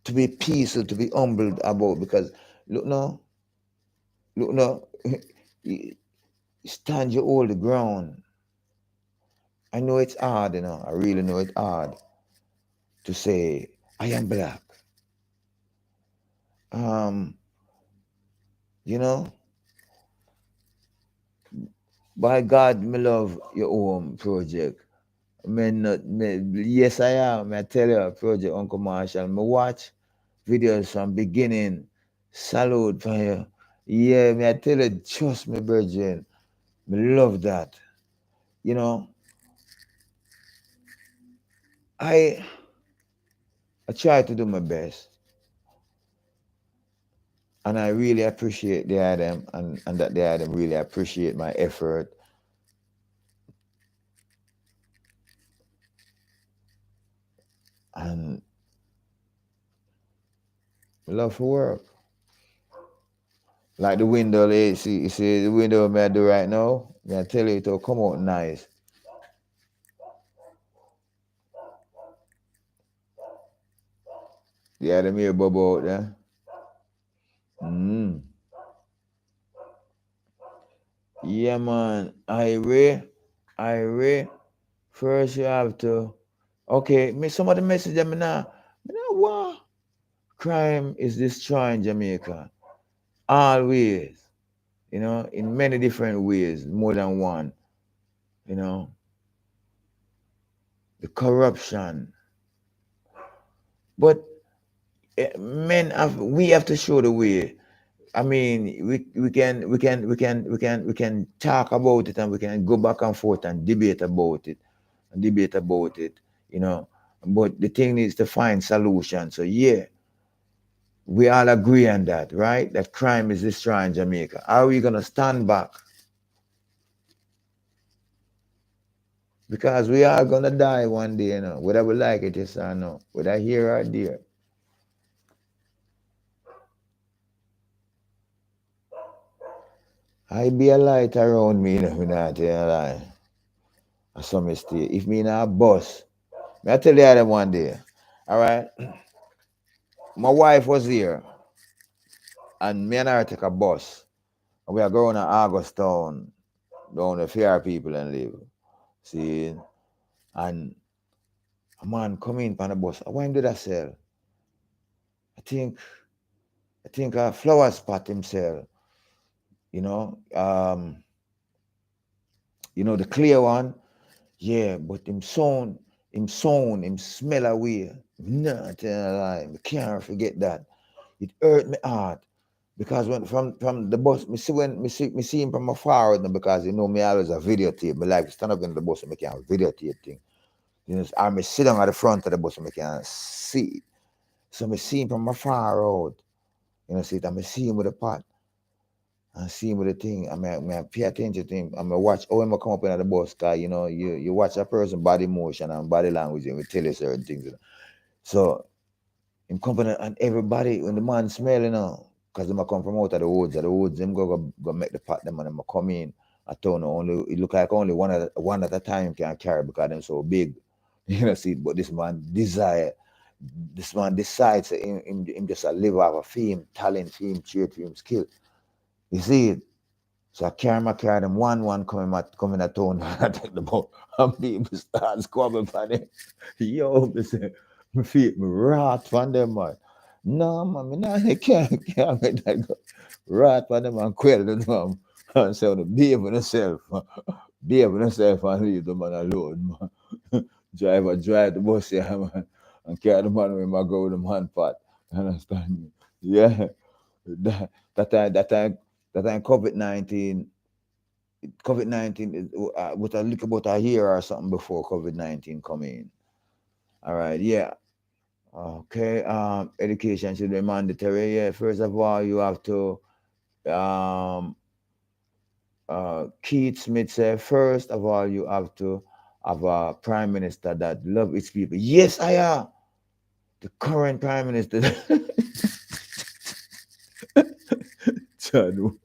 to be peaceful, to be humbled about. Because look now, stand your hold the ground. I know it's hard, you know. I really know it's hard to say I am black. You know, by God, me love your own project. Yes, I am. I tell you, Project Uncle Marshall. Me watch videos from beginning. Salute for you. Yeah, me I tell you, trust me, Virgin. Me love that. You know, I try to do my best, and I really appreciate the Adam, and that the Adam really appreciate my effort. And love for work. Like the window, you see the window me I do right now. Me I tell you it'll come out nice. The Adam here bubble out there. Yeah, man. I first you have to. Okay, me some of the message that me now. Me now what? Crime is destroying Jamaica. Always. You know, in many different ways, more than one. You know, the corruption. But we have to show the way. I mean, we can talk about it, and we can go back and forth and debate about it, you know. But the thing is to find solutions. So yeah, we all agree on that, right? That crime is destroying Jamaica. Are we gonna stand back? Because we are gonna die one day, you know, whether we like it yes or no, whether here or there. I be a light around me, you know, me not tell you a lie. I saw me stay. If me not a bus, I tell you that one day. All right. My wife was here, and me and her take a bus. And we are going to Augustown, down the fair people and live. See, and a man come in on the bus. Why did I sell? I think a flower spot himself. You know, the clear one. Yeah, but him smell away. Nah, tell you a lie. I can't forget that. It hurt me hard. Because when from the bus, me see him from afar now, because me always a videotape. Me like stand up in the bus and me can videotape thing. You know, I me sit down at the front of the bus and me can see. So me see him from afar out. You know, see it, and me see him with the pot. And see him with the thing. I pay attention to him. I watch how him come up in the bus, cause you watch a person body motion and body language and we tell you certain things. So him company and everybody when the man smell, because them come from out of the woods, them go make the pot them and them come in. I told you only it look like only one at a time can carry because them so big. You know, see, but this man decides him just a live off of fame, talent, fame, trade, fame, skill. You see it? So I carry them one coming at town and I take the boat and people start squabbling for them. Yo, me say, me feel me rot from them, man. No, man, me nah, I can't make that go. Rot from them and quell them, man. And say, the behave with yourself. Dave, when I say if I leave the man alone, man. Drive the bus here, man. And carry the man with my go with the man pot. Understand me? Yeah. That time COVID-19 is with a little about a year or something before COVID-19 come in. All right, yeah. Okay. Education should be mandatory. Yeah. First of all, you have to um Keith Smith said, first of all, you have to have a prime minister that love its people. Yes, I am. The current prime minister. John,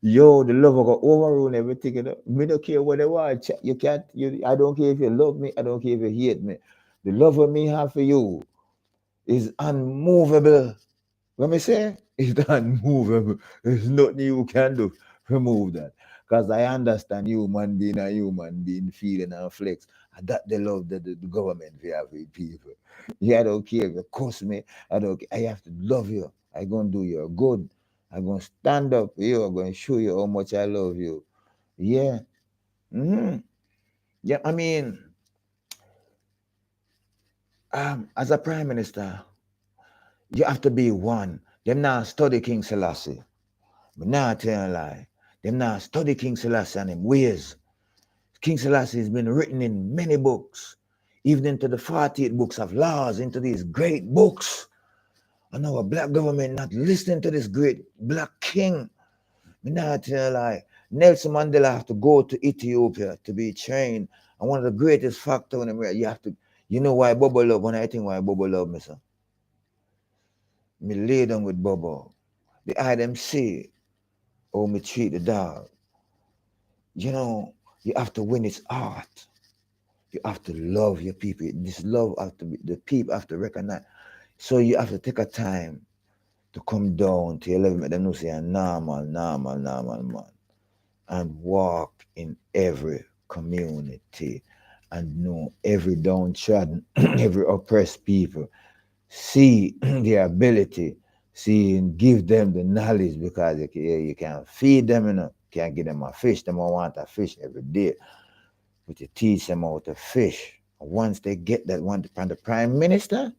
yo, the love will overrule everything. You know? Me don't care what they want. You can't. I don't care if you love me. I don't care if you hate me. The love of me have for you is unmovable. What me say? It's unmovable. There's nothing you can do to remove that. Because I understand human being a human being feeling and flex. And that the love that the government we have with people. Yeah, I don't care if you curse me. I don't care. I have to love you. I'm going to do you good. I'm going to stand up for you. I'm going to show you how much I love you. Yeah. hmm Yeah, I mean, as a prime minister, you have to be one. Them now study King Selassie. But now I tell you a lie. Them now study King Selassie and him ways. King Selassie has been written in many books, even into the 48 books of laws, into these great books. And our black government not listening to this great black king. But now I tell you a lie. Nelson Mandela have to go to Ethiopia to be trained. And one of the greatest factors in America, you have to, you know why Bobo love, when I think why Bobo love me, sir. Me lay down with Bobo. The eye them see how me treat the dog. You know, you have to win its heart. You have to love your people. This love have to be, the people have to recognize. So you have to take a time to come down to your level, make them know say a normal man. And walk in every community and know every downtrodden, every oppressed people. See their ability, see and give them the knowledge because you can feed them, you know, can't give them a fish, they don't want a fish every day. But you teach them how to fish. Once they get that one from the prime minister,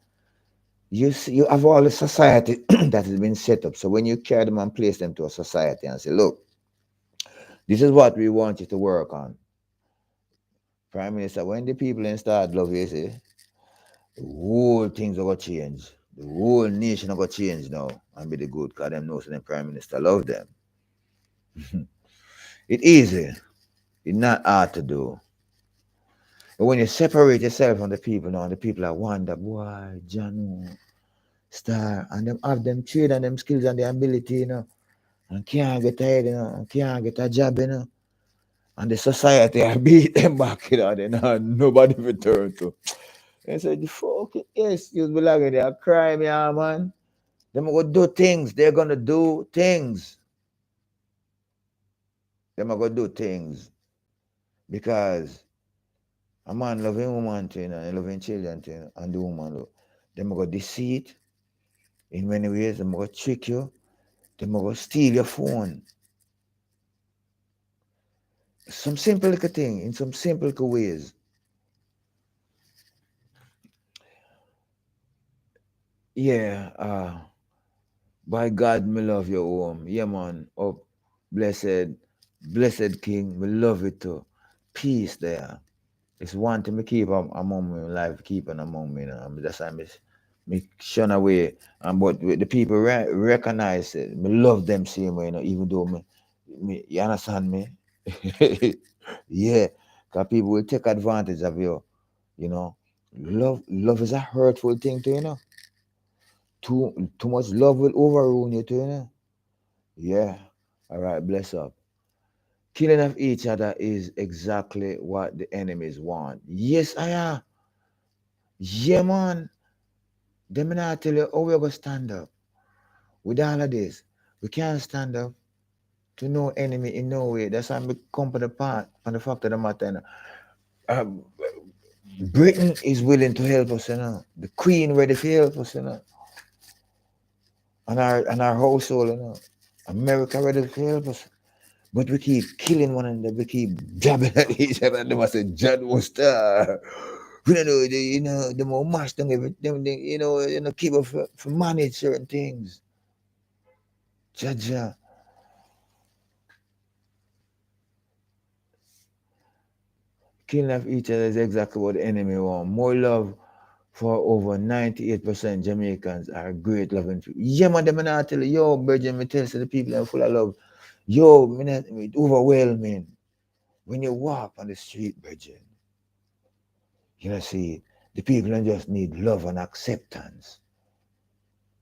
you see, you have all the society that has been set up. So when you carry them and place them to a society and say, look, this is what we want you to work on. Prime Minister, when the people in start love you, see, the whole things are going to change. The whole nation are going to change now and be the good because them know so the Prime Minister love them. It's easy. It's not hard to do. But when you separate yourself from the people now, and the people are wonder, boy, Janu, Star, and them have them trade and them skills and their ability, you know, and can't get ahead, you know, and can't get a job, you know. And the society I beat them back, you know, then nobody return to. And said, the fucking excuse me like they cry me, yeah, man. Them gonna do things. They're gonna do things. Them gonna do things. Because a man loving woman thing and loving children thing and the woman love. Them gonna deceive in many ways. Them gonna trick you. Them gonna steal your phone. Some simple little thing in some simple little ways. Yeah, by God, me love your home. Yeah, man. Oh, blessed King, we love it too. Peace there. It's one thing me keep among me, life keeping among me. You know? That's why me shun away. But the people recognize it. Me love them same way, you know, even though me you understand me? Yeah. Because people will take advantage of you, you know. Love is a hurtful thing too, you know. Too much love will overrule you too, you know. Yeah. All right, bless up. Killing of each other is exactly what the enemies want. Yes, I am. Yeah, man. Them not tell you how we're going to stand up. With all of this, we can't stand up to no enemy in no way. That's why we come to the part, on the fact of the matter. Uh, Britain is willing to help us, you know. The Queen ready to help us, you know. And our household, you know. America ready to help us. But we keep killing one another. We keep jabbing at each other. And they must say, John was there. We don't know, the more mash down everything, keep up for manage certain things. Jaja. Killing of each other is exactly what the enemy want. More love for over 98% Jamaicans are great loving people. Yeah, man, them not tell you, yo, Virgin, me tell you, the people are full of love. Yo, it overwhelming. When you walk on the street, Virgin, see, the people just need love and acceptance.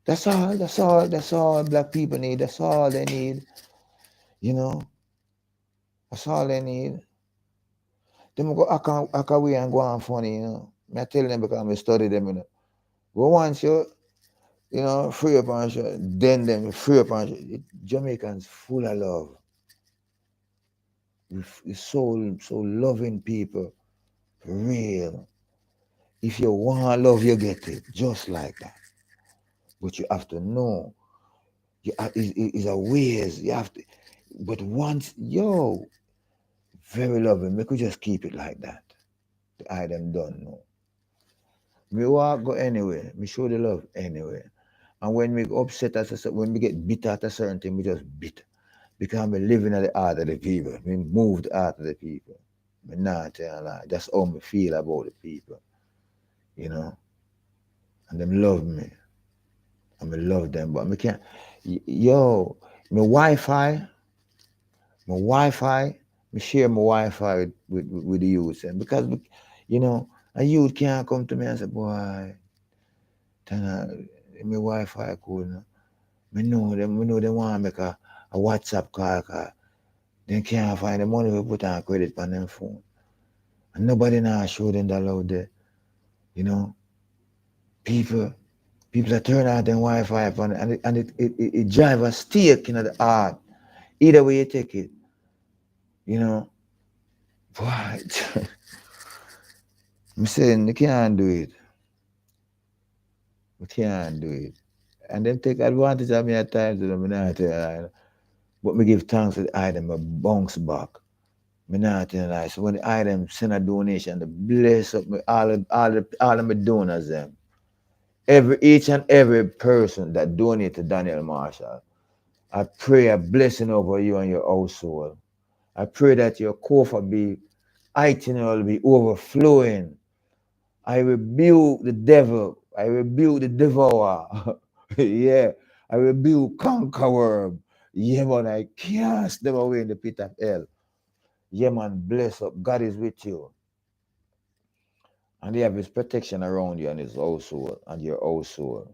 That's all black people need. That's all they need. That's all they need. Them go act away and go on funny. I tell them because I study them, But once you free up and then them free up and Jamaicans full of love. We're so loving people. For real. If you want love, you get it. Just like that. But you have to know. It's a ways. You have to. But once, very loving. We could just keep it like that. The item done, no. We walk go anywhere. We show the love anywhere. And when we upset when we get bitter at a certain thing, we just bitter. Because we living at the heart of the people. We move the heart of the people. We not tell a lie. That's how we feel about the people. And them love me. And I love them. But I can't. My Wi-Fi, me share my Wi-Fi with the youth. And because, a youth can't come to me and say, boy, my Wi-Fi cool. Me know they want to make a WhatsApp call. They can't find the money we put on credit on them phone. And nobody now show them that out there. People that turn out them Wi-Fi and it drive a stake in the heart. Either way you take it. Boy, I'm saying you can't do it. We can't do it. And them take advantage of me at times, but me give thanks to the item, I bounce back. Me not tell lie. So when the item send a donation, the bless up me all of my donors them. Each and every person that donate to Daniel Marshall, I pray a blessing over you and your household. I pray that your coffer be itinerary be overflowing. I rebuke the devil. I rebuke the devourer. Yeah. I rebuke conqueror. Yeah, man, I cast them away in the pit of hell. Yeah, man, bless up. God is with you. And he have his protection around you and his household and your household.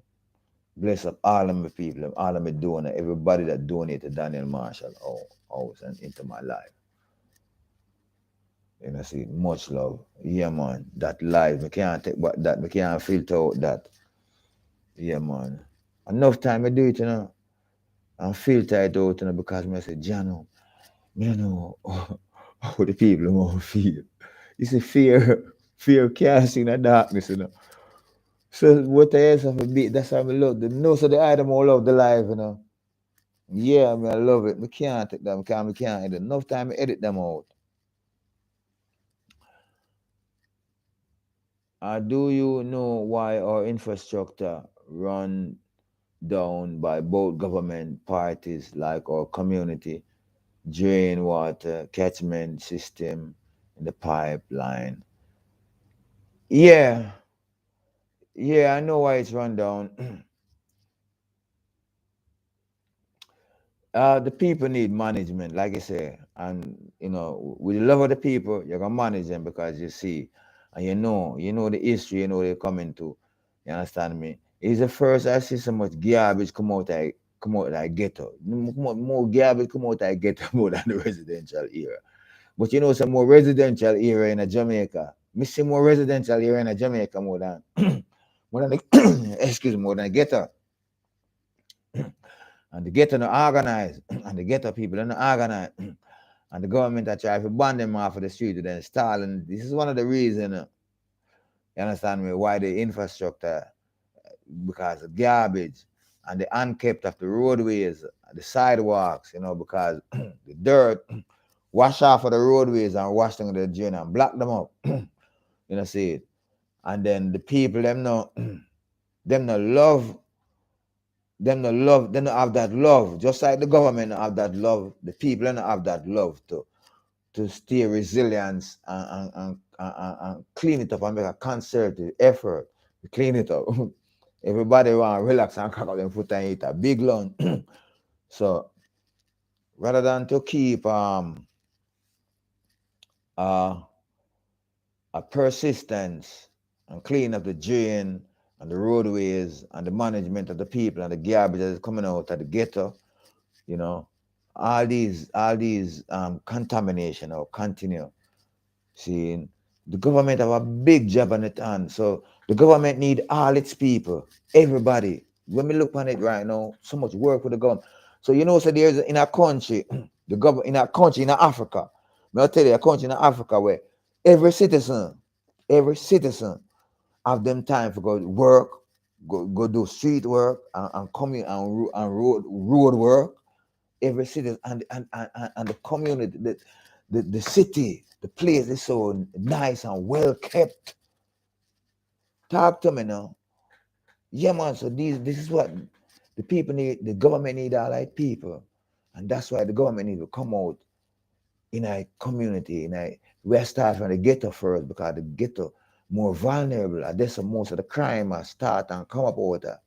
Bless up all of my people, all of my donors, everybody that donated Daniel Marshall house and into my life. See, much love. Yeah, man. That life, we can't take back that. We can't filter out that. Yeah, man. Enough time I do it, and filter it out, because I say, Jano, I know how the people want to feel. You see, fear casting the darkness. So what I else have a bit, that's how I love them. No, so the item all love the life. Yeah, I love it. We can't take them, we can't edit. Enough time I edit them out. Do you know why our infrastructure run down by both government parties like our community, drain water, catchment system in the pipeline? Yeah, I know why it's run down. The people need management, like I say, and with the love of the people, you're gonna manage them because you see, and you know the history, they're coming to. You understand me? It's the first I see so much garbage come out of ghetto. More garbage come out of ghetto more than the residential area. But some more residential area in Jamaica. Me see more residential area in Jamaica more than more than ghetto. And the ghetto no organized, and the ghetto people are not organized, and the government are trying to ban them off of the street with install. And this is one of the reasons, you understand me, why the infrastructure, because of garbage and the unkept of the roadways, the sidewalks, you know, because the dirt wash off of the roadways and wash them in the drain and block them up. You know, see it. And then the people, them no love, them no have that love. Just like the government don't have that love, the people don't have that love to stay resilience and clean it up and make a concerted effort to clean it up. Everybody want to relax and cock up them foot and eat a big lunch. So rather than to keep uh, a persistence and clean up the drain and the roadways and the management of the people and the garbage that is coming out of the ghetto, you know, all these contamination or continue. See, the government have a big job on it hand. So the government need all its people, everybody. When we look on it right now, so much work for the government. So you know, so there's in a country, the government in a country in Africa. I'll tell you, a country in Africa where every citizen have them time for go work, go do street work and come in and road work. Every citizen and the community, the city, the place is so nice and well kept. Talk to me now. Yeah, man. So this is what the people need. The government need all like people, and that's why the government need to come out in a community. We start from the ghetto first because the ghetto more vulnerable. And that's most of the crime start and come up out there.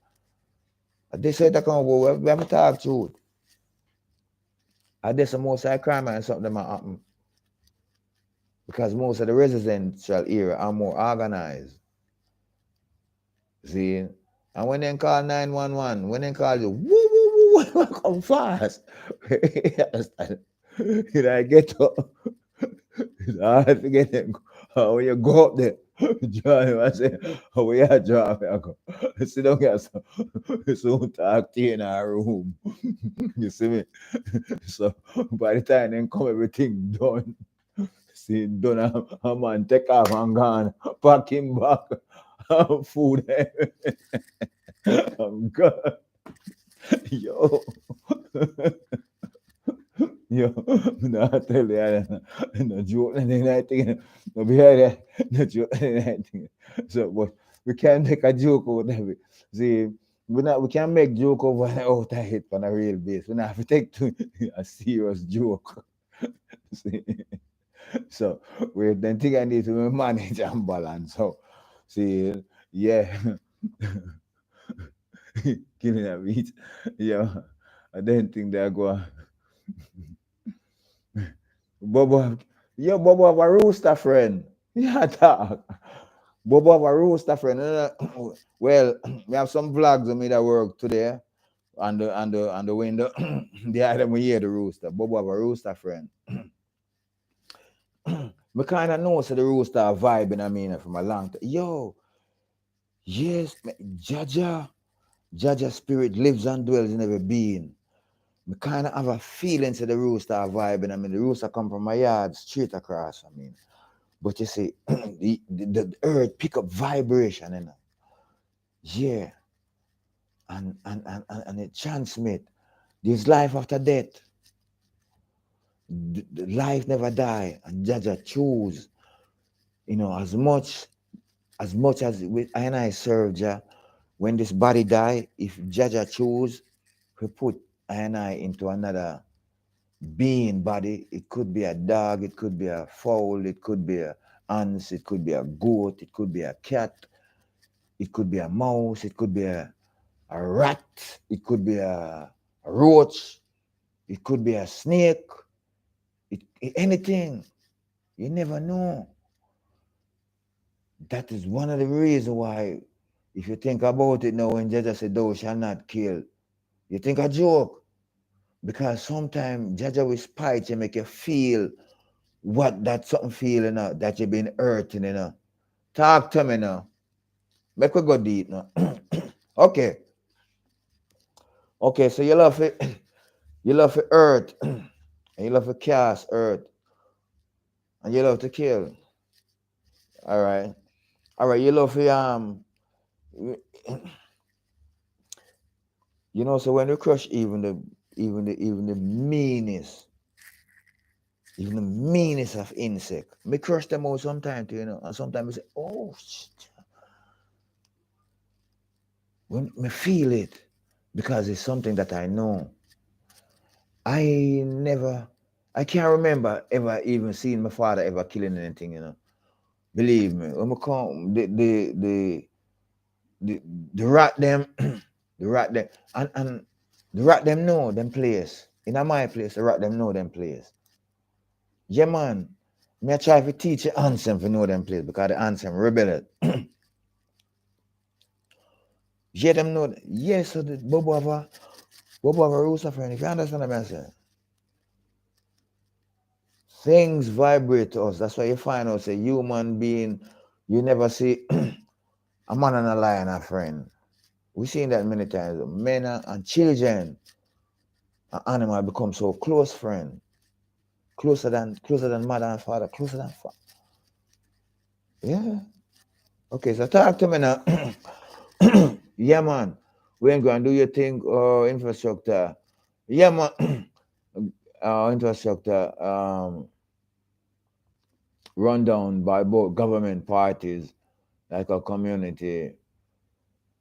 They say that come up. We have to talk truth. And that's most of the crime and something that might happen because most of the residential area are more organized. See, and when they call 911, when they call you, woo, woo, woo, come fast. You know, I get up. It's hard to get them. When you go up there, John, I say, oh, yeah, John, I go. Sit down here, so talk to you in our room. You see me? So by the time they come, everything done. See, done, a man take off and gone, pack him back, food. I'm good. Yo. Yo, no, I tell you, no joke and anything, no behind that, no joke and anything. So, but we can't make a joke out of it. See, we can't make joke over out of it on a real base. We not have to take to a serious joke. See, so we then think I need to manage and balance. So, see, yeah, killing a beat, yeah. I don't think they're going. Bobo, yo, Bobo have a rooster friend. Yeah, dog. Bobo have a rooster friend. Well, we have some vlogs of me that work today on the window. The item we hear the rooster. Bobo have a rooster friend. Me kind of know so the rooster vibing. I mean, from a long time. Yo, yes, Jaja spirit lives and dwells in every being. Me kind of have a feeling to the rooster vibing. I mean, the rooster come from my yard straight across. I mean. But you see, the earth pick up vibration, you know. Yeah. And it transmit. There's life after death. The life never die. And Jaja choose, you know, as much as I and I serve Jah, when this body die, if Jaja choose, we put I and I into another being body. It could be a dog, it could be a fowl, it could be a ants, it could be a goat, it could be a cat, it could be a mouse, it could be a rat, it could be a roach, it could be a snake, anything. You never know. That is one of the reasons why, if you think about it now, when Jaja said, thou shall not kill, you think a joke. Because sometimes Jaja will spite you, make you feel what that something feel, you know, that you've been hurting, you know. Talk to me now. Make we go deep now. Okay. Okay, so you love it. You love the earth. And you love to cast earth. And you love to kill. All right. All right. You You know, so when we crush even the meanest of insect, me crush them out sometimes, you know, and sometimes we say, oh, when me feel it, because it's something that I know. I can't remember ever even seeing my father ever killing anything, you know. Believe me, when we come, the, the rat them, the rat them, and the rat them know them place. In my place, the rat them know them place. Yeah, man. Me I try to teach the Ansem to know them place because the Ansem rebelled. Yeah, them know. Yes, so the Bobo have a rooster friend. If you understand what I'm saying. Things vibrate to us. That's why you find out, say, human being, you never see a man and a lion a friend. We've seen that many times. Men and children, an animal become so close friend. Closer than mother and father, closer than father. Yeah. Okay, so talk to me now. Yeah, man. We ain't gonna do your thing, infrastructure. Yeah, man. Infrastructure run down by both government parties, like a community.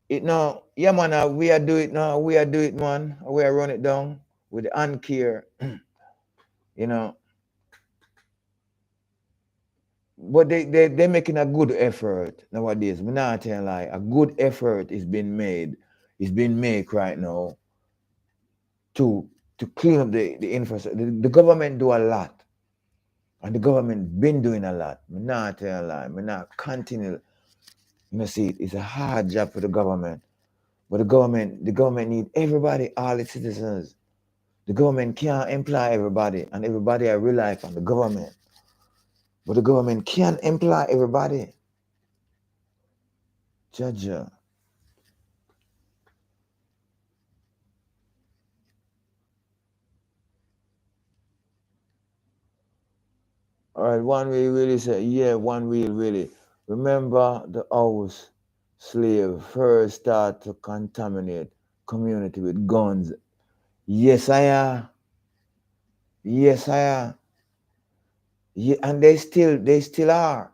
It now, yeah, man. We are do it now. We are do it, man. We are run it down with the uncare, you know. But they making a good effort nowadays. Me not telling lie. A good effort is being made. Is being made right now to clean up the infrastructure. The government do a lot. And the government been doing a lot. Me not tell a lie. Me not continue. You know, see, it's a hard job for the government. But the government need everybody, all its citizens. The government can't employ everybody, and everybody are rely on the government. But the government can't employ everybody. Judge. All right, one will really say, yeah, one will really. Remember the house slave first start to contaminate community with guns. Yes, I am. Yes, I am. Yeah, and they still are.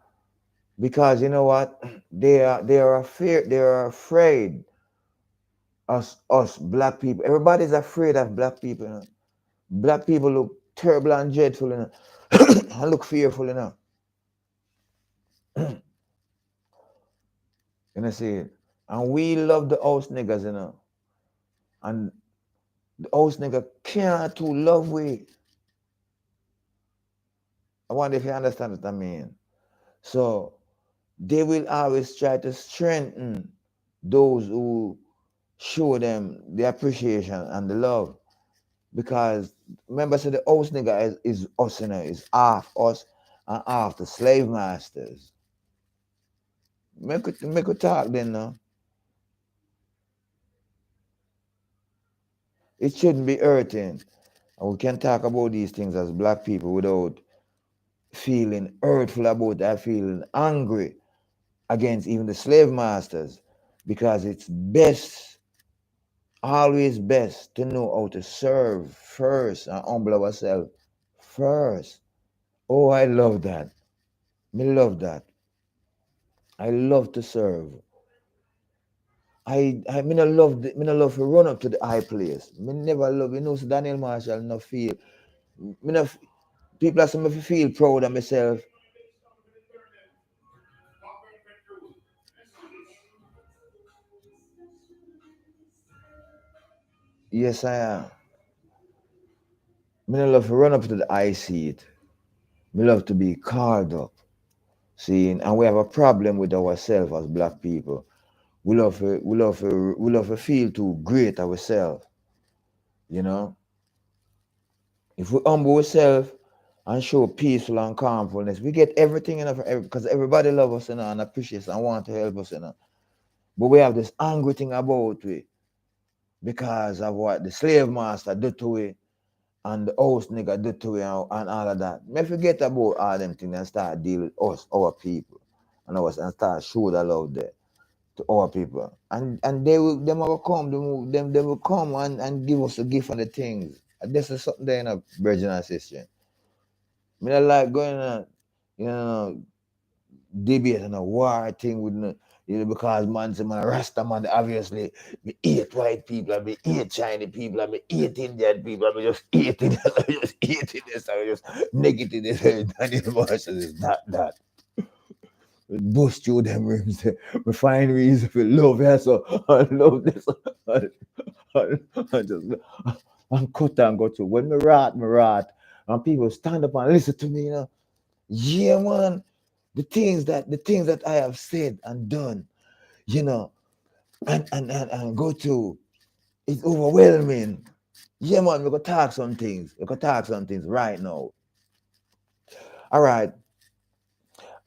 Because you know what? They are afraid us black people. Everybody's afraid of black people. You know? Black people look terrible and dreadful, you know? And look fearful, you know. You know, see, and we love the house niggas, you know. And the house nigga can't to love we. I wonder if you understand what I mean. So they will always try to strengthen those who show them the appreciation and the love. Because remember, so the house nigga is us, you know, is half us and half the slave masters. Make a talk then now. It shouldn't be hurting. And we can talk about these things as black people without feeling hurtful about that, feeling angry against even the slave masters. Because it's best, always best to know how to serve first and humble ourselves first. Oh, I love that. Me love that. I love to serve. Me not love to run up to the high place. Me never love, you know, so Daniel Marshall not feel. Me not, people are some feel proud of myself. Yes, I am. Me not love to run up to the high seat. Me love to be called up. See, and we have a problem with ourselves as black people. We love to feel too great ourselves. You know, if we humble ourselves and show peaceful and calmfulness, we get everything enough because everybody love us, you know, and appreciates and want to help us, you know. But we have this angry thing about we because of what the slave master do to we and the host nigga do to we and all of that. Me forget about all them things and start deal with us, our people, and start show the love there. to our people. And them will come, them will come and give us a gift and the things. And this is something there in a virgin and sister. I mean, I like going on, you know, debate and a war thing with because man, say man, Rasta man, obviously, me hate white people, I me hate Chinese people, I me hate Indian people, I me just hating this, I just hating this, I just negative this, and emotions is not that. Bust through them rooms, we find reason for love, yeah, so I love this, I just, I'm cut and go through. When me rat, and people stand up and listen to me, yeah, man, the things that I have said and done, you know, and go to, it's overwhelming. Yeah, man, we go talk some things. We go talk some things right now. All right,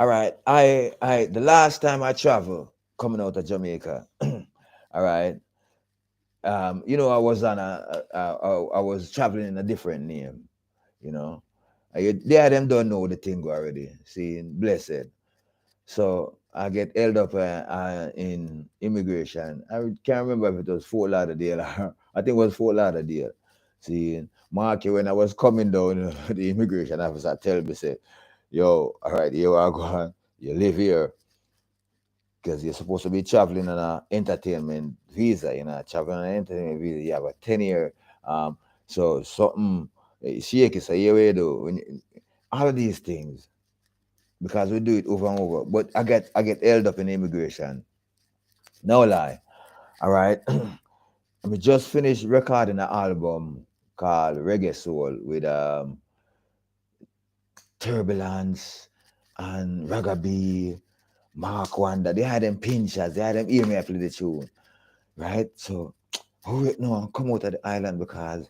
all right. The last time I traveled coming out of Jamaica, all right. I was on I was traveling in a different name. You know, they them don't know the thing already. Seeing blessed. So I get held up in immigration. I can't remember if it was Fort Lauderdale or I think it was Fort Lauderdale. See, Marky, when I was coming down, the immigration officer tell me, say, yo, all right, here I go. You live here because you're supposed to be traveling on an entertainment visa, traveling on an entertainment visa. You have a 10-year. So something, shake is a year way though. All of these things because we do it over and over. But I get held up in immigration. No lie. All right. I just finished recording an album called Reggae Soul with Turbulance and Ragabee, Mark Wanda. They had them pinchers. They had them hear me play the tune. Right? So hurry up now and come out of the island because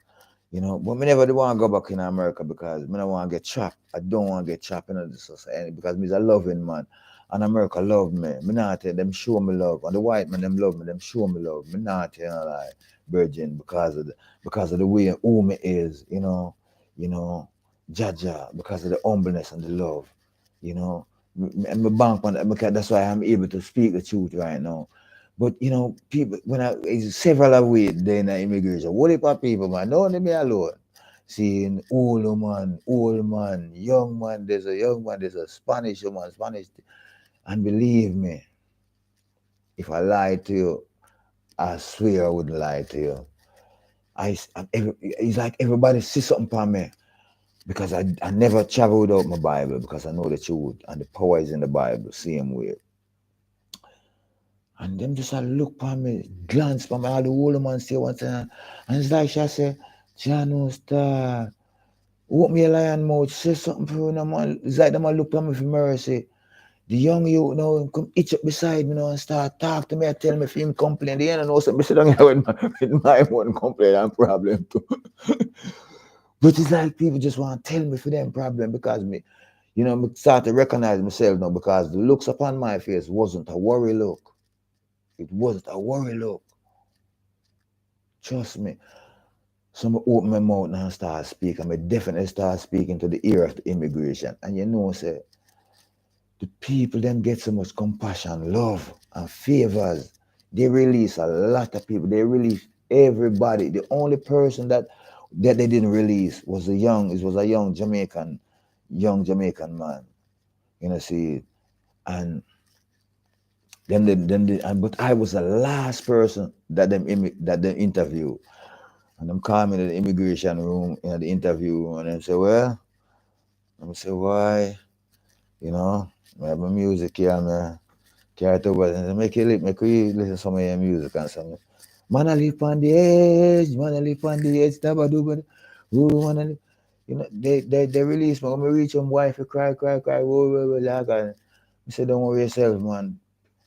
but me never do want to go back in America because me don't want to get trapped. I don't want to get trapped in the society because me's a loving man. And America love me. Me not tell them show me love. And the white man them love me, them show me love. Me not tell no lie, virgin, because of the way who me is, Jaja, because of the humbleness and the love, you know. Me bank on that because that's why I'm able to speak the truth right now. But people when it's several of we there in the immigration, what about people, man? Don't leave me alone. Seeing old man, young man, there's a young man, there's a Spanish woman, Spanish. And believe me, if I lie to you, I swear I wouldn't lie to you. It's like everybody see something upon me because I never travel without my Bible because I know the truth and the power is in the Bible, same way. And them just a look upon me, glance upon me, all the old man say one time. And it's like she say, Jano Star, open me a lion mouth, say something for you, man. It's like them a look upon me for mercy. The young youth now come itch up beside me now and start talk to me and tell me if him complain. The end know something sit down here with my one complaint and problem too. But it's like people just want to tell me for them problem because me start to recognize myself now because the looks upon my face wasn't a worry look. It wasn't a worry look. Trust me. So I open my mouth now and start speaking. I definitely start speaking to the ear of the immigration. And say, the people them get so much compassion, love, and favors. They release a lot of people. They release everybody. The only person that they didn't release was a young Jamaican man. See, and but I was the last person that they interviewed. And them call me to the immigration room in the interview and them say, well, I'm say why, I have my music here, man. Carry it over and make you listen to some of your music and something. Man, I live on the edge, STABA DOOP. Oh, man, they release me. When I reach home, wife, cry, like, and I say, don't worry yourself, man.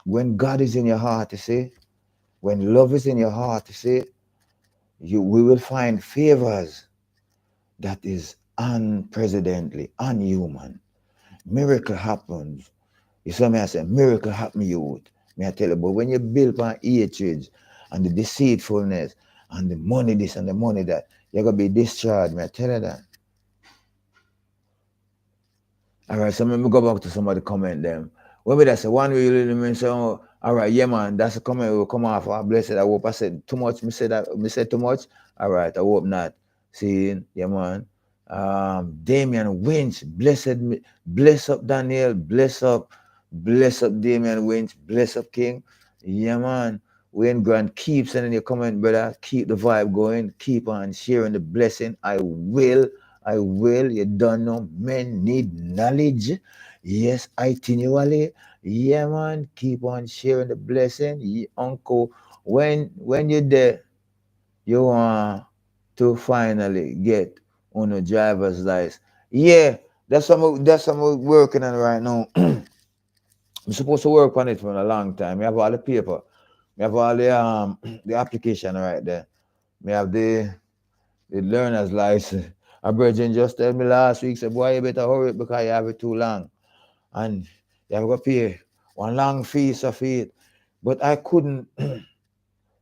When God is in your heart, you see, when love is in your heart, you see, we will find favors that is unprecedentedly, unhuman. Miracle happens. You saw me, I say, miracle happen, youth. May I tell you, but when you build on hatred and the deceitfulness and the money this and the money that, you're going to be discharged. May I tell you that? All right, so let me go back to somebody comment them. When we say one way you live in, so All right, yeah, man. That's a comment will come off. I bless it. I hope I said too much. Me said that. Me said too much. All right. I hope not. See, yeah, man. Damian Winch, bless up Daniel, bless up Damian Winch, bless up King. Yeah, man. Wayne Grant, keep sending your comment, brother. Keep the vibe going. Keep on sharing the blessing. I will. I will. You don't know. Men need knowledge. Yes, itinerary. Yeah, man. Keep on sharing the blessing. Uncle, when you're there, you want to finally get on a driver's license. Yeah, that's what we're working on right now. I'm supposed to work on it for a long time. We have all the paper. We have all the the application right there. We have the learner's license. A virgin just told me last week, said, boy, you better hurry it because you have it too long. And you have to pay one long fees of it. But I couldn't.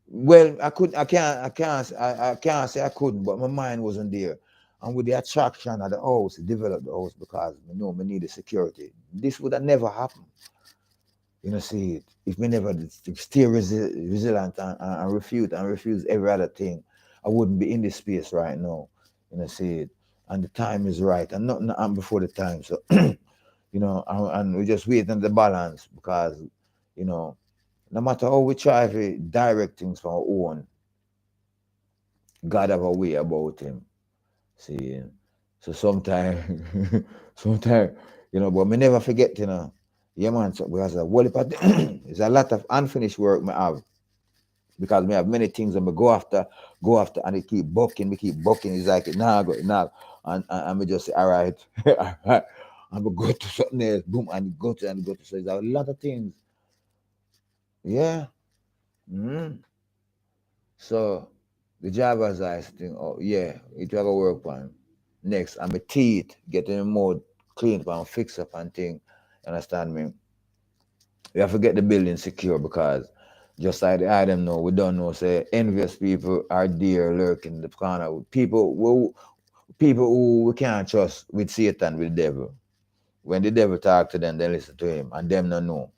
Well, I couldn't. I can't say I couldn't. But my mind wasn't there. And with the attraction of the house, develop the house because I know I needed security. This would have never happened. You know, see, if me never stay resilient and refuse every other thing, I wouldn't be in this space right now. You know, see, and the time is right, and nothing happened before the time. So, you know, and we just wait on the balance because, you know, no matter how we try to direct things from our own, God have a way about him. See, so sometimes, sometimes, you know, but me never forget, you know, yeah, man, so because there's a lot of unfinished work me have because me have many things that me go after, and it keep bucking. It's like, nah, go, nah, and me just say, all right, all right, and we go to something else, boom, and go to, so there's a lot of things, yeah. Mm. So the driver's license thing, oh yeah, it will go work on. Next, and my teeth getting more clean up and fix up and thing. You understand me? We have to get the building secure because just like the item know, we don't know, say envious people are there lurking in the corner. People who we can't trust with Satan, with the devil. When the devil talk to them, they listen to him and them don't know.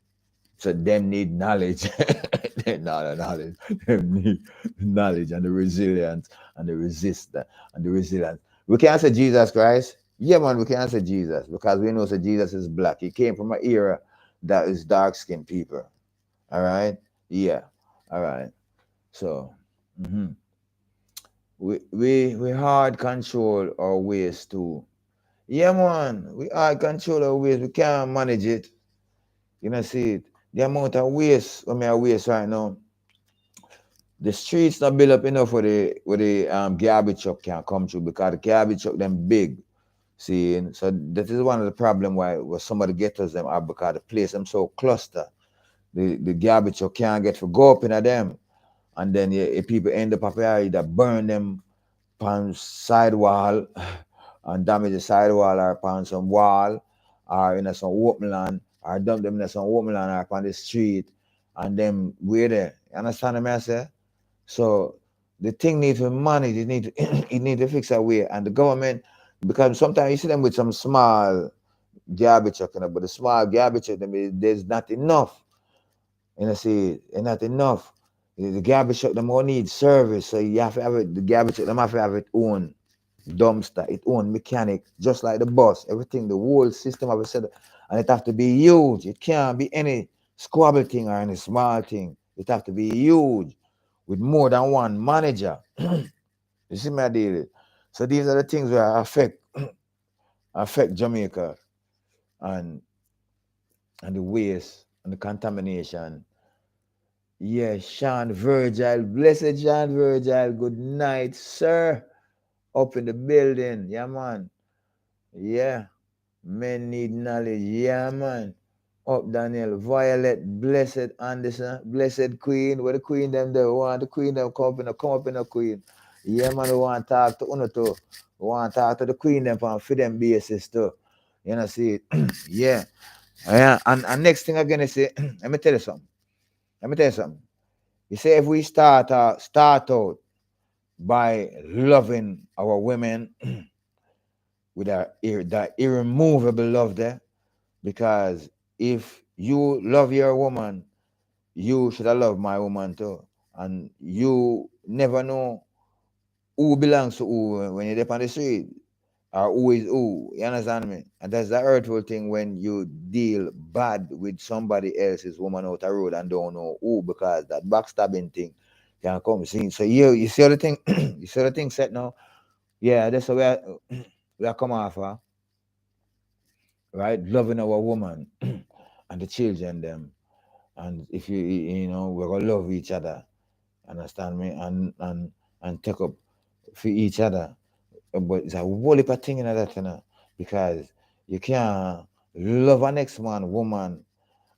So them need knowledge. They not the knowledge. Them need knowledge and the resilience and the resistance and the resilience. We can't say Jesus Christ. Yeah, man, we can't say Jesus because we know that Jesus is black. He came from an era that is dark skinned people. All right? Yeah. All right. So we hard control our ways too. Yeah, man. We hard control our ways. We can't manage it. You know, see it. The amount of waste when we are waste right now, the streets not built up enough where the garbage truck can come through because the garbage truck them big. See, so that is one of the problem why some of the ghettos them are because the place them so cluster. The garbage truck can't get for go up in them. And then people end up either burn them upon sidewall and damage the sidewall or upon some wall or in some open land or dump them in some open land or upon the street and then where there. You understand what I say? So the thing needs to manage, it need to it need to fix a way. And the government, because sometimes you see them with some small garbage truck, you know, but the small garbage truck, there's not enough. You know, see, it's not enough. The garbage truck, them all need service. So you have to have it, the garbage truck, them have to have its own dumpster, its own mechanic, just like the bus, everything, the whole system of a set. And it have to be huge. It can't be any squabble thing or any small thing. It have to be huge with more than one manager. You see my deal? So these are the things that affect Jamaica and the waste and the contamination. Yeah, Sean Virgil, blessed Sean Virgil, good night, sir. Up in the building, yeah, man. Yeah, men need knowledge, yeah, man. Up Daniel, Violet, blessed Anderson, blessed Queen. Where the Queen them there? We want the Queen them come up in the Queen. Yeah, man, we want to talk to Uno too. We want to talk to the Queen them for them basis too. You know, see, yeah. Yeah, and next thing I'm gonna say, let me tell you something. Let me tell you something. You say if we start out by loving our women with that irremovable love there, because if you love your woman, you should have loved my woman too. And you never know who belongs to who when you're up on the street, or who is who. You understand me? And that's the hurtful thing when you deal bad with somebody else's woman out the road and don't know who, because that backstabbing thing can come. See, so you see the thing, you see the thing set now. Yeah, that's where we are come off, right? Loving our woman and the children them, and if you know we're gonna love each other, understand me, and take up for each other. But it's a whole heap of thing in that, because you can't love an next man, woman,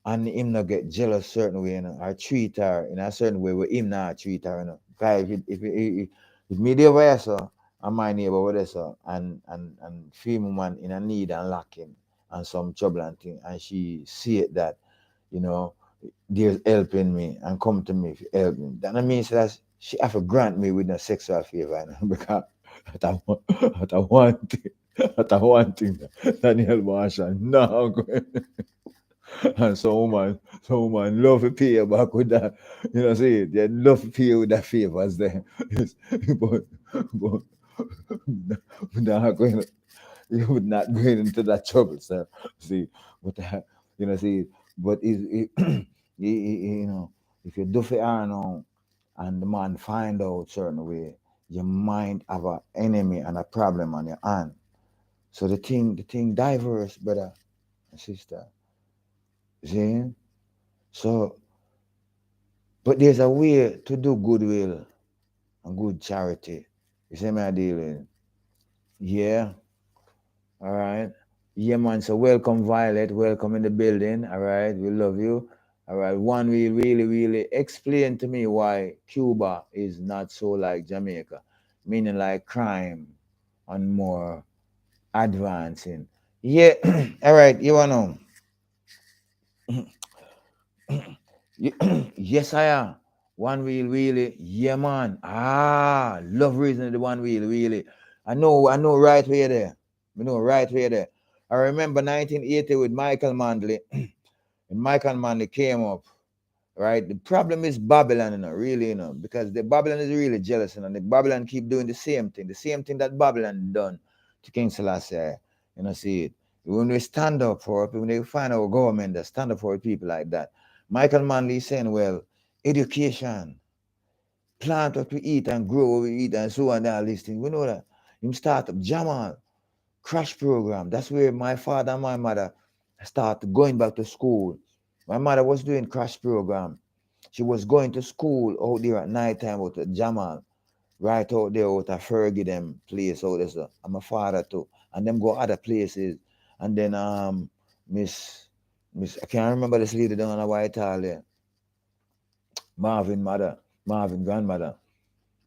and him not get jealous certain way, or treat her in a certain way where him not treat her, Because if me there where so, and my neighbor over there so, and female man in a need and lacking and some trouble and thing, and she see it that, you know, there's helping me and come to me for help me. That means that she have to grant me with a sexual favor, because at a one thing, at a one thing, Daniel Marshall, no, and some woman love to pay you back with that, see, they love to pay you with that favors there, but, but, not going, you would not going into that trouble, sir. See, but see, but if you do for her now, and the man find out certain way, you might have an enemy and a problem on your hand. So the thing diverse, brother and sister. See? So, but there's a way to do goodwill and good charity. You see me dealing? Yeah. All right. Yeah, man. So welcome, Violet. Welcome in the building. All right. We love you. All right. One will really, really explain to me why Cuba is not so like Jamaica, meaning like crime and more advancing. Yeah. All right. You want to? Yes, I am. One wheel, really. Yeah, man. Love reason the one wheel, really. I know right where there. I know right where there. I remember 1980 with Michael Manley. And Michael Manley came up, right? The problem is Babylon, really, because the Babylon is really jealous, The Babylon keep doing the same thing that Babylon done to King Selassie, see it. When we stand up for it, when they find our government that stand up for people like that, Michael Manley is saying, well, education, plant what we eat and grow what we eat and so on and all these things. We know that. Him start up Jamal, crash program. That's where my father and my mother started going back to school. My mother was doing crash program. She was going to school out there at night time out at Jamal, right out there out at Fergie them place out there. So, and my father too. And them go other places. And then Miss I can't remember this lady down on Whitehall there. Marvin mother, Marvin grandmother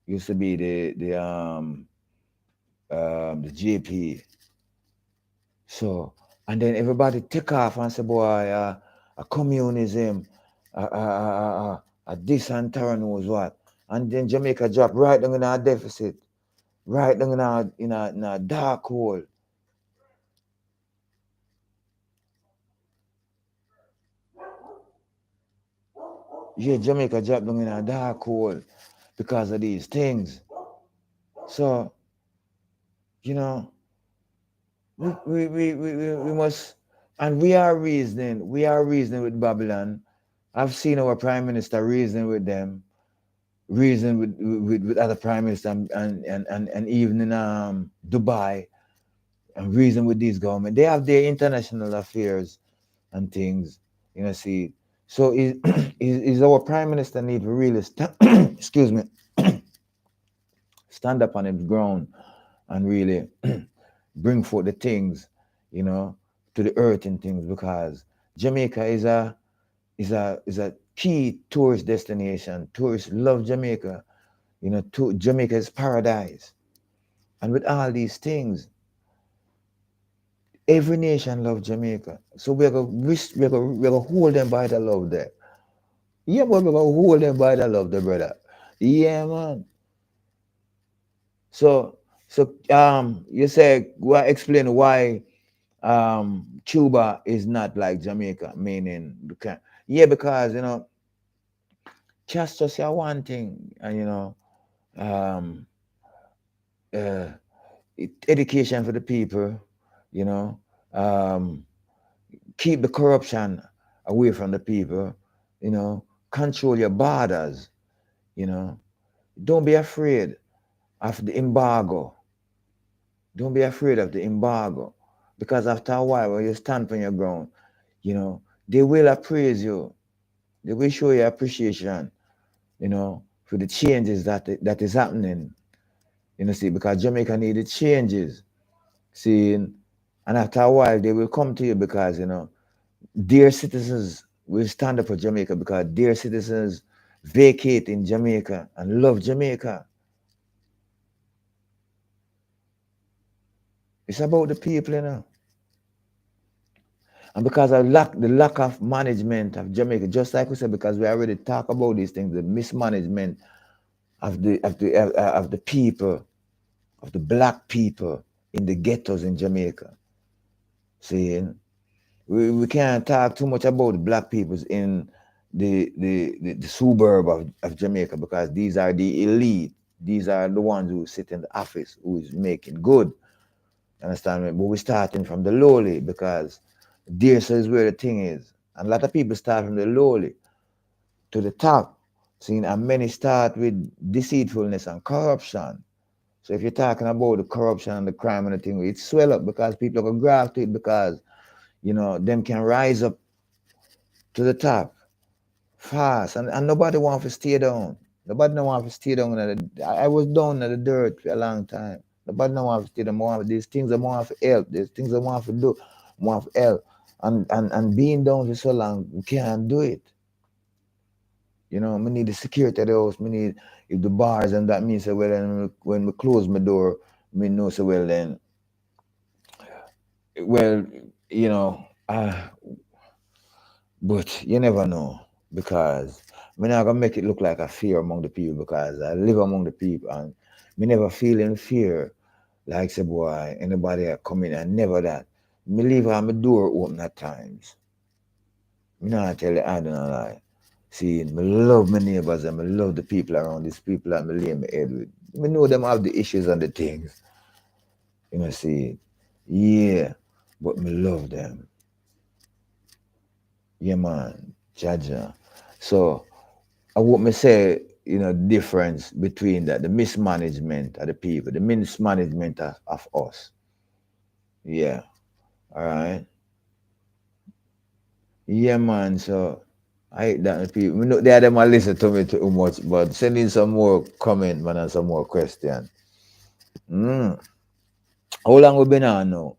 used to be the GP. So, and then everybody take off and say, boy, a communism, a this and Tara knows what. And then Jamaica drop right down in our deficit, right down in our dark hole. Yeah, Jamaica drop down in a dark hole because of these things. So, you know, we must, and we are reasoning with Babylon. I've seen our prime minister reasoning with them, reason with other prime ministers and even in Dubai, and reason with these government. They have their international affairs and things, see. So is our prime minister need to really excuse me, stand up on his ground and really bring forth the things, to the earth and things, because Jamaica is a key tourist destination. Tourists love Jamaica. Jamaica is paradise. And with all these things, every nation loves Jamaica. So we're gonna hold them by the love there. Yeah, but we're gonna hold them by the love there, brother. Yeah, man. So you say explain why Cuba is not like Jamaica, meaning yeah, because just say one thing, and um, uh, education for the people, you know, um, keep the corruption away from the people, control your borders, you know, don't be afraid of the embargo. Don't be afraid of the embargo, because after a while, when you stand on your ground, they will appraise you. They will show you appreciation, for the changes that is happening. See, because Jamaica needed changes. See, and after a while, they will come to you because, their citizens will stand up for Jamaica because their citizens vacate in Jamaica and love Jamaica. It's about the people. And because of the lack of management of Jamaica, just like we said, because we already talk about these things, the mismanagement of the people, of the black people in the ghettos in Jamaica. See, we can't talk too much about the black peoples in the suburb of Jamaica, because these are the elite. These are the ones who sit in the office, who is making good. Understand me? But we're starting from the lowly, because this is where the thing is. And a lot of people start from the lowly to the top. See, and many start with deceitfulness and corruption. So if you're talking about the corruption and the crime and the thing, it swell up because people can graft it, because them can rise up to the top fast, and nobody want to stay down. Nobody no want to stay down. I was down in the dirt for a long time. Nobody no want to stay down. These things I want to help. These things I want to do. Want to help. And being down for so long, we can't do it. We need the security of the house. We need, if the bars, and that means well, then when we close my door, we know so well then. Well, but you never know, because I'm not gonna make it look like a fear among the people, because I live among the people and me never feel in fear like say boy anybody come in, and never that. Me leave my door open at times. Me not tell you I don't lie. See, me love my neighbors and me love the people around, these people that me lay my head with. Me know them have the issues and the things. See. Yeah, but me love them. Yeah man, Jaja. So I would me say, difference between that, the mismanagement of the people, the mismanagement of us. Yeah. All right. Yeah, man. So I hate that the people. We know they are them a listen to me too much, but send in some more comment, man, and some more question. Mm. How long we been on now?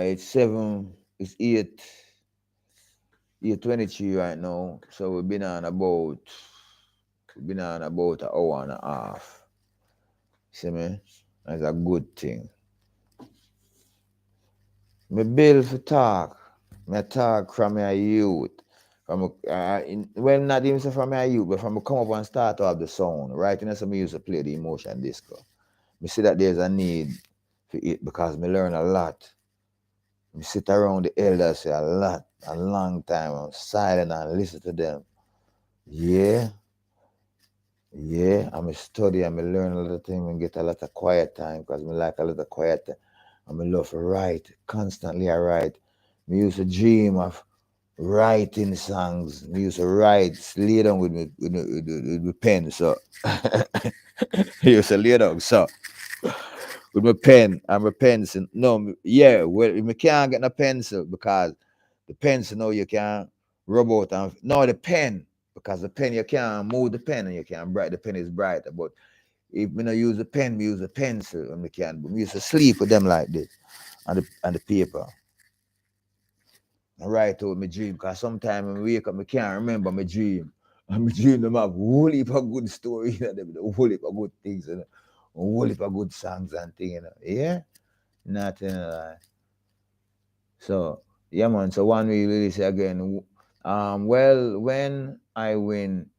It's 8:23 right now. So we've been on about an hour and a half. See me? That's a good thing. Me build for talk. Me talk from my youth. Well, not even say from my youth, but from me come up and start to have the sound. Right? So me used to play the emotion disco. Me see that there's a need for it, because me learn a lot. Me sit around the elders a long time. I'm silent and listen to them. Yeah. Yeah, I'm a study, I'm a learn a lot of things and get a lot of quiet time, because I like a lot of quiet time. I'm a love to write. Constantly I write. Me used to dream of writing songs. Me used to write, lay down with my pen. So I used to lay down so with my pen and my pencil. No, yeah, well me can't get no pencil, because the pencil now you can rub out, and no the pen, because the pen you can't move the pen and you can bright, the pen is brighter. But if me not use a pen, me use a pencil, and me can. But me used to sleep with them like this, and the paper. I write out my dream, because sometimes when I wake up, I can't remember my dream. And my dream them have a whole heap of good stories, them, a whole heap of good things, a whole heap of good songs and things. Yeah, nothing. So yeah, man. So one we really say again. Well, when I win,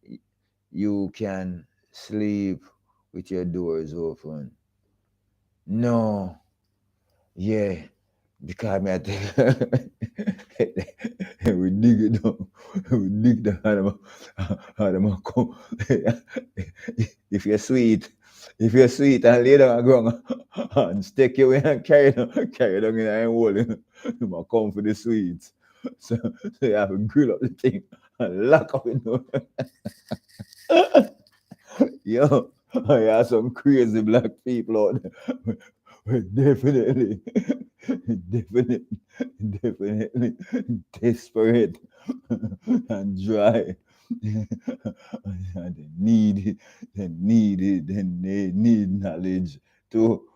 you can sleep with your doors open. No, yeah, because me I think we dig it down. Dig the animal come. If you're sweet and lay down on the ground and stick your way and carry down in a hole, you might come for the sweets. So you have to grill up the thing and lock up it. Yo, I have some crazy black people out there. Definitely, definitely desperate and dry. And they need knowledge too.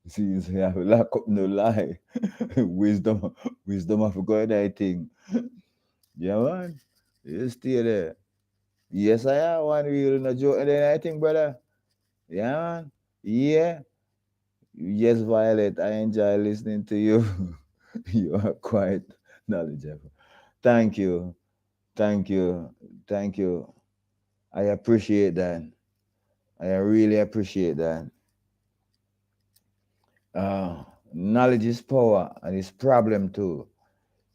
Since you have lack up no lie. wisdom of God, I think. Yeah, man. You stay there. Yes, I have one real no joke. And then I think, brother. Yeah, man. Yeah. Yes, Violet. I enjoy listening to you. You are quite knowledgeable. Thank you. Thank you. Thank you. I appreciate that. I really appreciate that. Knowledge is power and it's problem too.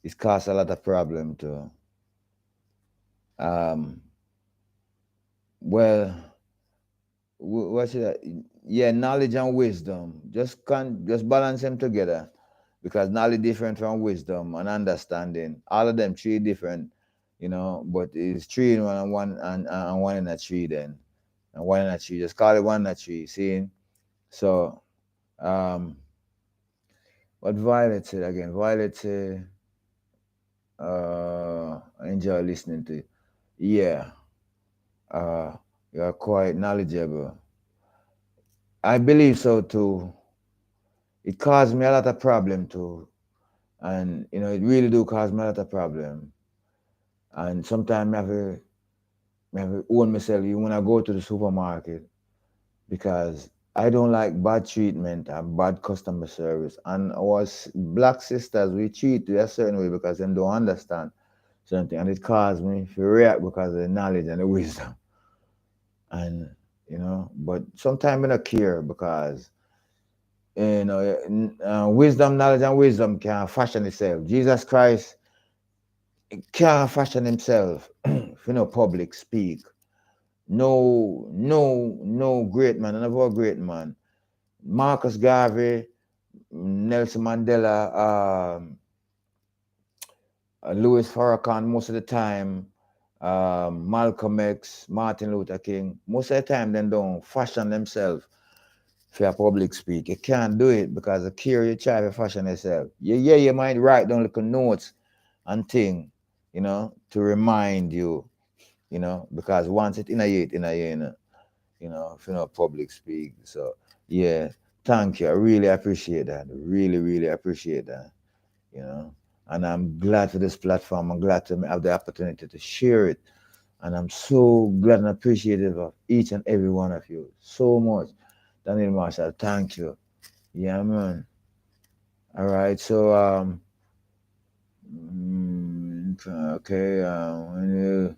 It's caused a lot of problem too. Um, well, what should I? Yeah, knowledge and wisdom. Just balance them together, because knowledge different from wisdom and understanding. All of them three different, but it's three in one and one in a tree then, and one in a tree. Just call it one in a tree. See, so what Violet said again? Violet said, I enjoy listening to you. Yeah, you're quite knowledgeable. I believe so too. It caused me a lot of problem too. And it really do cause me a lot of problem. And sometimes I have to own myself. You when I go to the supermarket, because I don't like bad treatment and bad customer service. And our black sisters, we treat a certain way because they don't understand something. And it caused me to react because of the knowledge and the wisdom. And but sometimes I don't care, because wisdom, knowledge, and wisdom can fashion itself. Jesus Christ can't fashion himself. Public speak. No great man, another great man. Marcus Garvey, Nelson Mandela, Louis Farrakhan, most of the time, Malcolm X, Martin Luther King, most of the time they don't fashion themselves for a public speak. You can't do it because the care you try to fashion yourself. You might write down little notes and thing, to remind you, because once it's in a year, if public speak. So yeah, thank you. I really appreciate that. Really, really appreciate that. And I'm glad for this platform. I'm glad to have the opportunity to share it. And I'm so glad and appreciative of each and every one of you so much. Daniel Marshall, thank you. Yeah, man. All right. So okay. All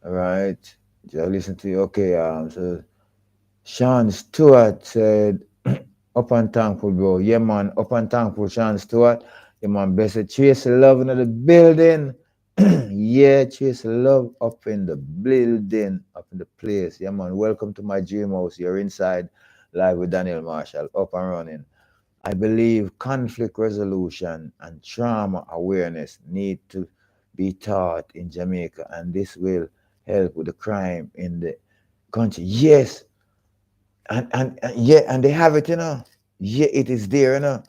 right. Just listen to you. Okay. So Sean Stewart said, up and thankful, bro. Yeah, man. Up and thankful, Sean Stewart. Yeah, man. Blessed Trace Love in the building. Yeah, Trace Love up in the building, up in the place. Yeah, man. Welcome to my dream house. You're inside, live with Daniel Marshall, up and running. I believe conflict resolution and trauma awareness need to be taught in Jamaica, and this will help with the crime in the country. Yes, and yeah, and they have it, Yeah, it is there,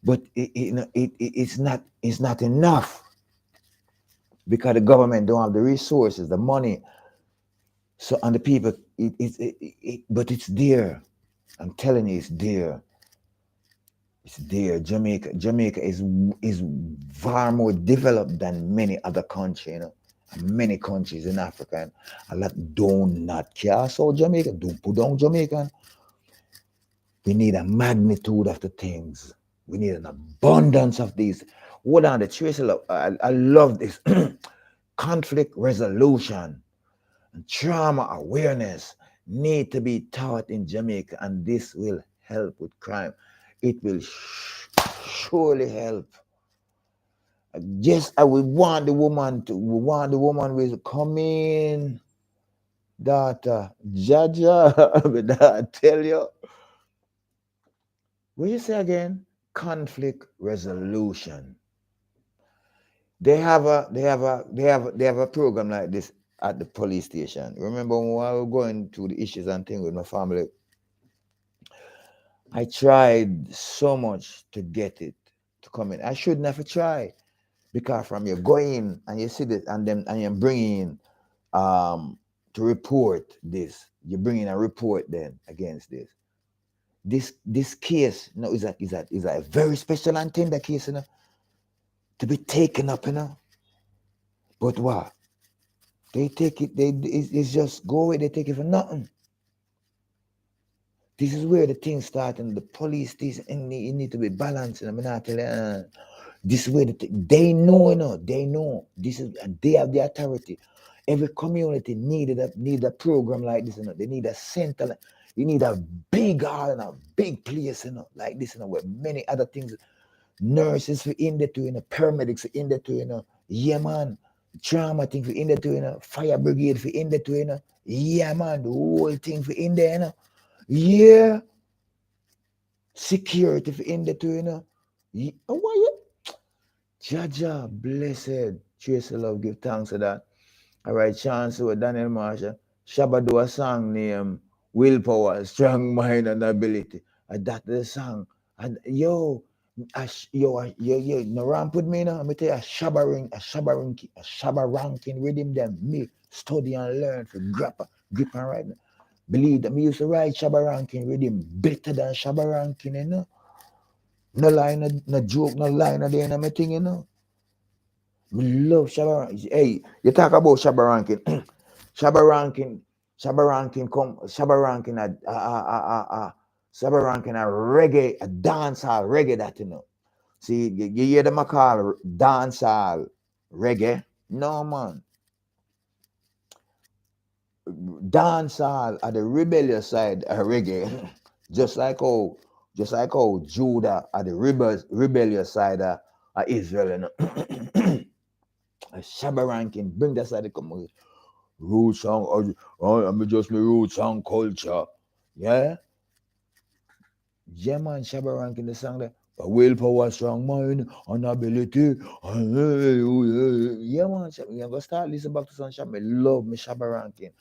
but it's not enough, because the government don't have the resources, the money. So and the people, but it's there. I'm telling you, it's there. It's there. Jamaica is far more developed than many other countries, Many countries in Africa, and a lot do not care. So Jamaica, don't put down Jamaican. We need a magnitude of the things. We need an abundance of these. Hold on, the trace. I love this. Conflict resolution and trauma awareness need to be taught in Jamaica, and this will help with crime. It will surely help. Yes, I we want the woman to come in, daughter. Jaja, but I tell you, what you say again? Conflict resolution. They have a program like this at the police station. Remember when I was going through the issues and things with my family, I tried so much to get it to come in. I shouldn't have tried because from you going and you see this and you're bringing to report this, you're bringing a report then against this. This case, you know, is a very special and tender case, you know, to be taken up, you know. But what? They take it, it's just go away, they take it for nothing. This is where the things start and the police, this, and it need to be balanced. And I'm not telling you, this is where they know, you know, they know. This is, they have the authority. Every community need a program like this, you know. They need a center. You need a big hall and a big place, you know, like this, you know, where many other things, nurses for in there too, you know, paramedics for in there too, you know. Yeah, man. Trauma thing for in there too, you know. Fire brigade for in there too, you know. Yeah, man. The whole thing for in there, you know. Yeah. Security for in there too, you know. Yeah. Why you? Jaja, blessed. Trace the love, give thanks for that. All right, chance with Daniel Marshall. Shabba do a song named Willpower, Strong Mind and Ability. And that's the song. And no ramp with me now. I'm tell you a shabba ranking rhythm them. Me study and learn for grip and right now. Believe that me used to write shabba ranking rhythm better than shabba ranking, you know. No line, no joke, no line at the end of my thing, you know. We love Shabba Ranking. Hey, you talk about Shabba Ranking. Shabba Ranking, Shabba Ranking Shabba Ranking a reggae, a dancehall reggae that you know. See, you hear them a call dancehall reggae? No man. Dancehall at the rebellious side of reggae. just like how Judah at the rebellious side of Israel, you know. Shabba Ranking, bring that side of come root song, I'm just my root song culture. Yeah? Yeah, man, Shabba Ranking the song there. A willpower, strong mind, and ability. Yeah, man, you're going to start listening back to some Shabba. I love me Shabba Ranking.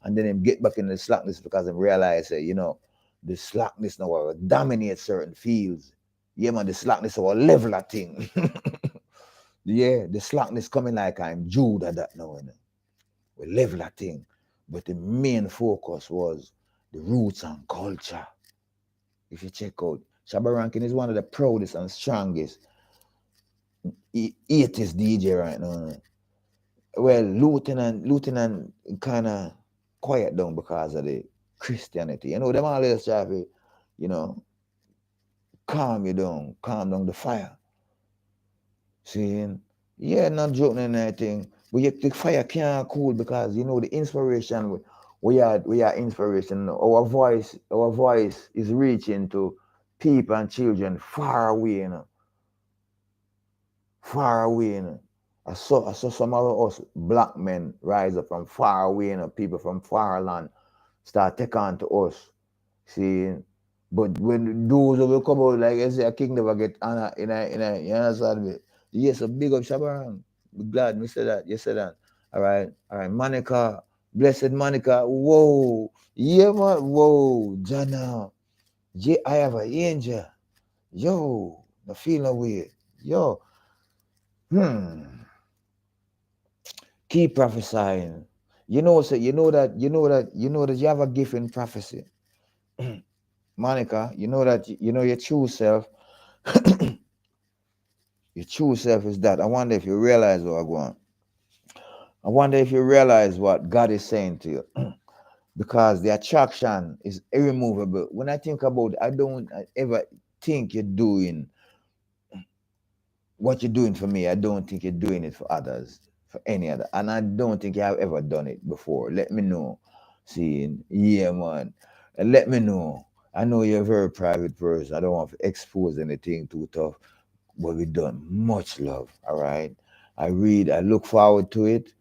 And then him get back in the slackness because I realize, you know, the slackness now will dominate certain fields. Yeah, man, the slackness will level a thing. Yeah, the slackness coming like I'm Judah that now, you know. We level that thing. But the main focus was the roots and culture. If you check out, Shabba Rankin is one of the proudest and strongest 80s DJ right now. Well, Lieutenant kind of quiet down because of the Christianity. You know, them always try to, you know, calm down the fire. Seeing, yeah, not joking and anything, but the fire can't cool because you know the inspiration. We are inspiration. Our voice is reaching to people and children far away, you know, far away. You know. I saw some of us black men rise up from far away, you know, people from far land start take on to us. See, but when those will come out, like I say, a king never get honor you understand me? Yes, a big up Shabaran. Be glad me say that. You say that. All right, Monica, blessed Monica. Whoa, yeah, man, whoa, Jana. Yeah, I have an angel. Yo, I feel no way. Yo, keep prophesying. You know, so you know that you have a gift in prophecy. Monica, you know that you know your true self. Your true self is that. I wonder if you realize what I want. I wonder if you realize what God is saying to you. Because the attraction is irremovable. When I think about it, I don't ever think you're doing what you're doing for me. I don't think you're doing it for others, for any other. And I don't think you have ever done it before. Let me know. See, yeah, man. And let me know. I know you're a very private person. I don't want to expose anything too tough. but we done much love. All right. I look forward to it.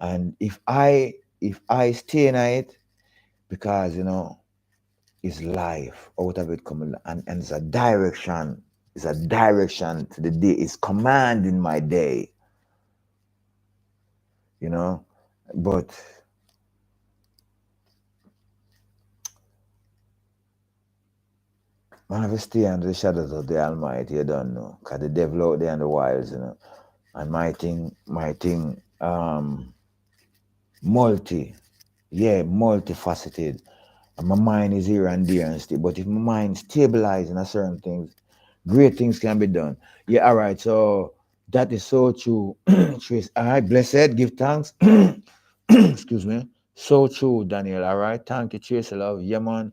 And if I stay in it, because it's life out of it coming, and it's a direction. It's a direction to the day. It's commanding my day. But man, if you stay under the shadows of the Almighty, you don't know. Because the devil out there in the wilds, And my thing, multifaceted. And my mind is here and there and still. But if my mind stabilizes in a certain things, great things can be done. Yeah, all right. So that is so true. Trace. All right, blessed, give thanks. Excuse me. So true, Daniel. All right. Thank you, Trace. Love. Yeah, man.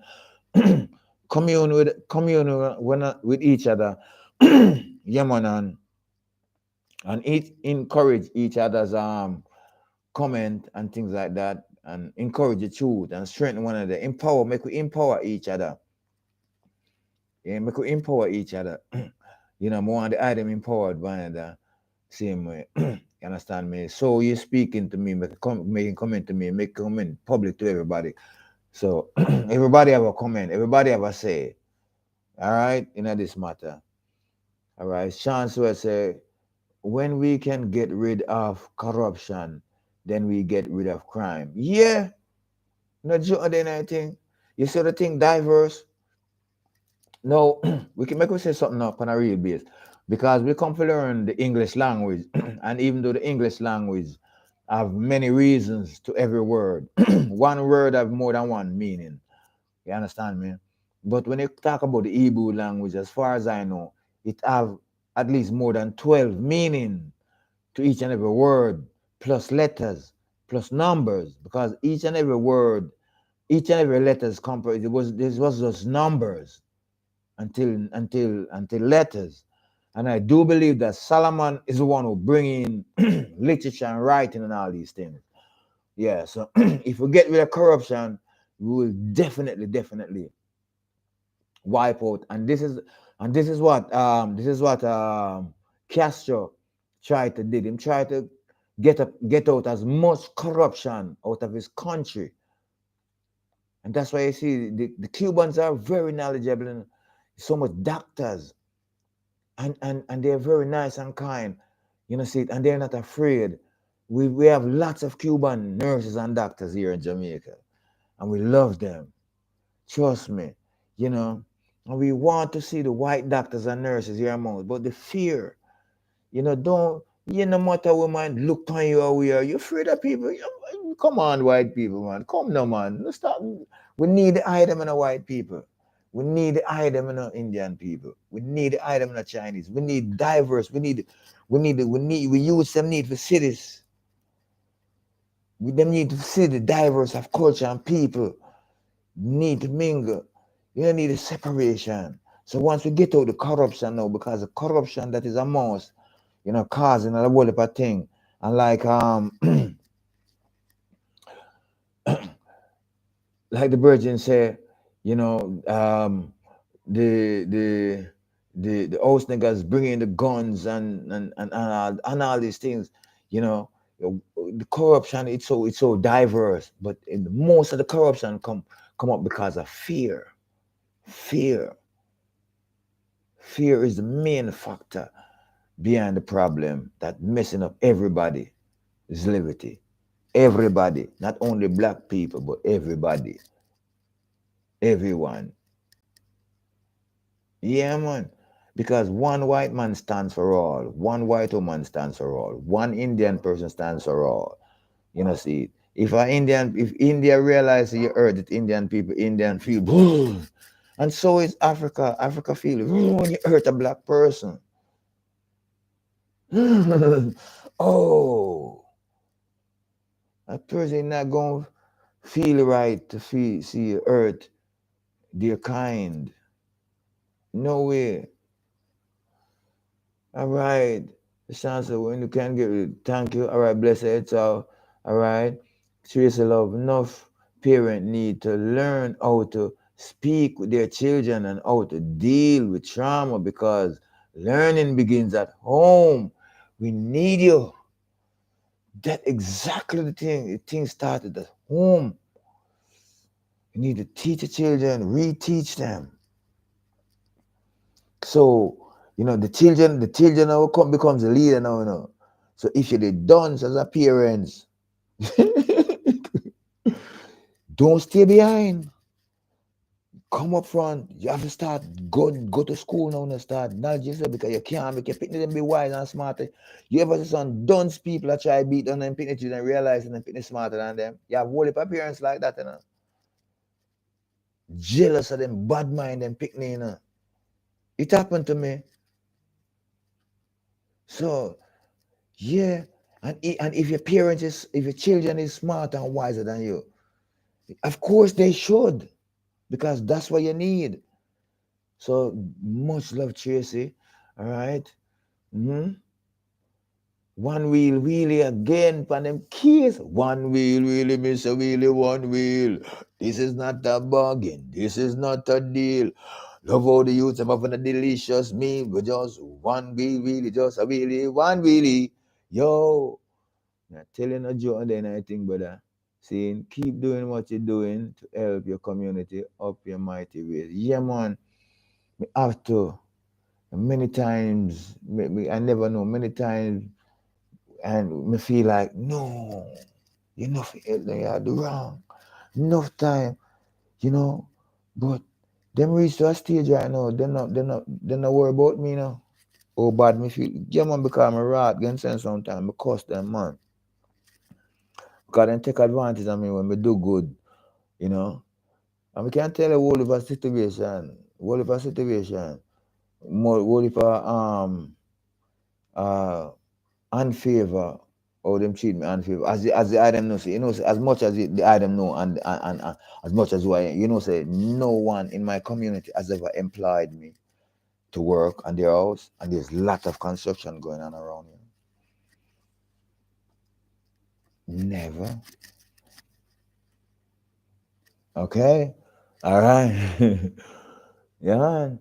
commune with each other. Yeah, man, and encourage each other's comment and things like that, and encourage the truth and strengthen one another. Make we empower each other. Yeah, make we empower each other. More on the item empowered one another. Same way. You understand me? So you're speaking to me, making comment to me, make comment public to everybody. So everybody have a comment, everybody have a say. All right, in this matter. All right. Chance will say, when we can get rid of corruption, then we get rid of crime. Yeah, not joking anything. You see the thing diverse. No, we can make we say something up on a real base. Because we come to learn the English language, and even though the English language have many reasons to every word, one word have more than one meaning. You understand me? But when you talk about the Hebrew language, as far as I know, it have at least more than 12 meaning to each and every word, plus letters, plus numbers, because each and every word, each and every letter is composed. This was just numbers until letters. And I do believe that Solomon is the one who bring in literature and writing and all these things. Yeah, so if we get rid of corruption, we will definitely wipe out. And this is what Castro tried to do. Him try to get out as much corruption out of his country. And that's why you see the Cubans are very knowledgeable and so much doctors. And they're very nice and kind. See, and they're not afraid. We have lots of Cuban nurses and doctors here in Jamaica. And we love them. Trust me. And we want to see the white doctors and nurses here among, but the fear, don't, no matter what man look on you or we are, you're afraid of people. Come on, white people, man. Come now, man. Let's stop. We need the item in the white people. We need the item in the Indian people. We need the item in the Chinese. We need diverse. We use them need for cities. We them need to see the diverse of culture and people. Need to mingle. You don't need a separation. So once we get out the corruption now, because the corruption that is among us, causing a whole heap of thing. And like like the Virgin say, the house niggas bringing the guns and all these things, the corruption it's so diverse, but most of the corruption come up because of fear. Fear is the main factor behind the problem that messing up everybody's liberty. Everybody, not only black people, but everybody, everyone. Yeah, man. Because one white man stands for all, one white woman stands for all, one Indian person stands for all. See, if India realizes you heard that Indian people, Indian feel, and so is Africa. Africa feel when you hurt a black person. Oh, that person not gonna feel right to see you hurt their kind. No way. All right. Chance when you can get it. Thank you. All right, blessed. So, all right. Seriously, love. Enough parents need to learn how to speak with their children and how to deal with trauma, because Learning begins at home. We need you. That exactly the thing. The thing started at home. You need to teach the children, reteach them. So, the children now becomes a leader now. So if you're the dons as a parents, don't stay behind. Come up front. You have to start go to school now and start knowledge yourself because you can't make your picnic them be wise and smarter. You ever see some dunce people that try beat on them picnic and realize them picnic smarter than them? You have whole heap of parents like that. Jealous of them, bad mind them picnic. It happened to me. So yeah, and if if your children is smarter and wiser than you, of course they should, because that's what you need. So much love, Tracy. All right. Mm-hmm. One wheel, wheelie again, for them keys. One wheel, wheelie, Mr. Wheelie, one wheel. This is not a bargain. This is not a deal. Love how the youths have having a delicious meal, but just one wheel, wheelie, just a wheelie, one wheelie. Yo, not telling a joke and then I think, brother. Saying, keep doing what you're doing to help your community up your mighty ways. Yeah, man. Me have to. Many times, I never know, many times, and me feel like, no, you know, you are the wrong. Enough time, you know, but them reach to a stage right now, they're not worried about me now. Oh, bad me feel. Yeah, man, because I'm a rat, get sense sometimes, because them, man. Because they take advantage of me when we do good, you know. And we can't tell a whole of a situation, whole of a, uh, unfavor or them treat me unfavor as the item know say as much as the item know and as much as who I am, say no one in my community has ever employed me to work on their house, and there's a lot of construction going on around here. Never. Okay. All right. Yeah, man.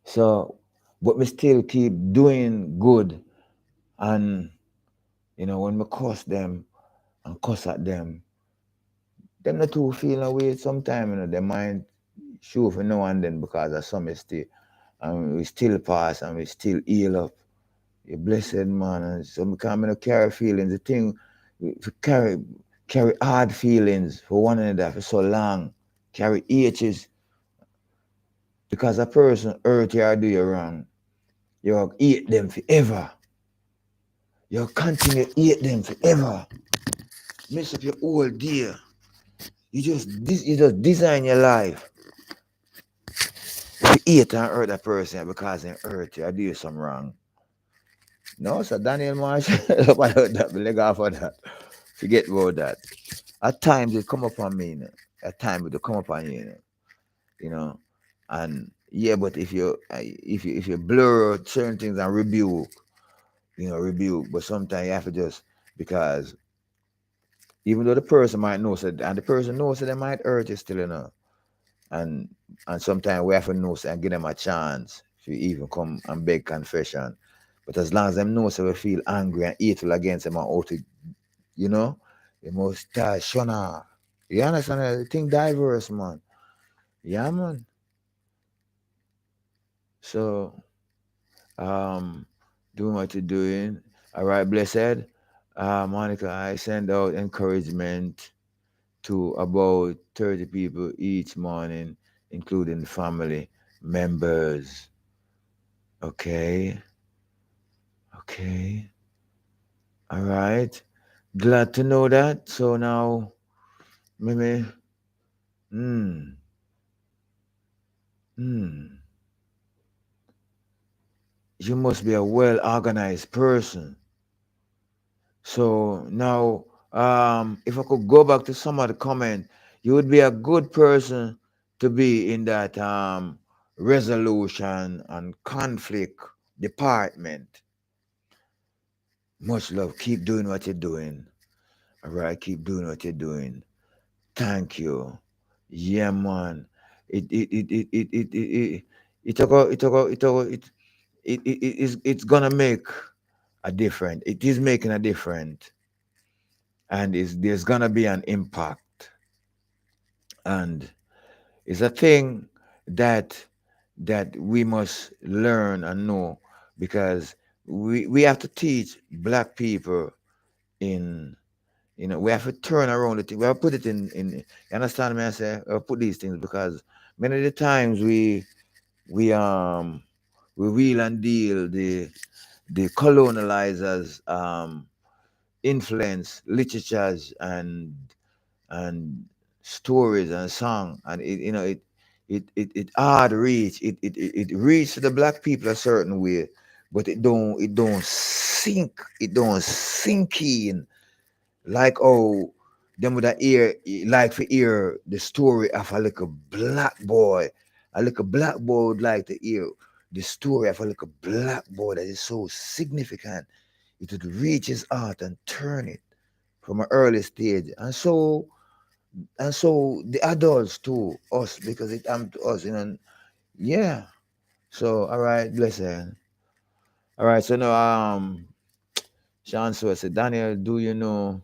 So but we still keep doing good, and when we curse them and cuss at them not too feel away sometime, they mind show for now and then because of some mistake. And we still pass and we still heal up. You blessed man. And so we can't carry feelings. The thing we carry hard feelings for one another for so long. Carry H's because a person hurt you or do you wrong. You hate them forever. You continue to hate them forever. Mess up your whole day. You just design your life to hate and hurt that person because they hurt you or do you something wrong. No, so Daniel Marsh, about that, leg off of that. Forget about that. At times it come upon me, at times it will come upon you, you know. And yeah, but if you blur certain things and rebuke, but sometimes you have to just because even though the person might know, so and the person knows that they might hurt you still, and sometimes we have to know and give them a chance to even come and beg confession. But as long as them know, so we feel angry and hateful against them and out to, you must shona. You understand? I think diverse, man. Yeah, man. So, um, doing what you're doing. All right, blessed. Monica, I send out encouragement to about 30 people each morning, including family members. Okay. Okay. All right. Glad to know that. So now, maybe, hmm, hmm, you must be a well organized person. So now, if I could go back to some of the comment, you would be a good person to be in that resolution and conflict department. Much love. Keep doing what you're doing. All right, keep doing what you're doing. Thank you. Yeah, man. It it's gonna make a difference. It is making a difference, and there's gonna be an impact, and it's a thing that we must learn and know, because we have to teach black people in, we have to turn around the thing. We have to put it in you understand me? I say put these things, because many of the times we wheel and deal the colonizers influence literatures and stories and song, and it hard reach, it reach the black people a certain way, but it don't sink in, like, oh, them would hear, like to hear the story of a little black boy would like to hear the story of a little black boy that is so significant. It would reach his heart and turn it from an early stage, and so the adults too, us, because it happened to us, yeah. So all right, blessing. All right, so now Sean so said, Daniel, do you know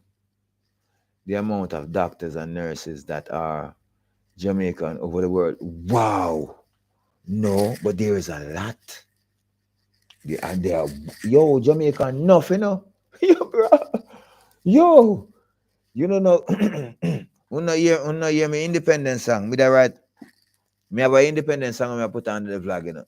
the amount of doctors and nurses that are Jamaican over the world? Wow. No, but there is a lot. And they are, yo, Jamaican enough. Yo, bro. Yo. You don't know. Una hear me independent song. Me that right. Me have an independent song me I put on the vlog.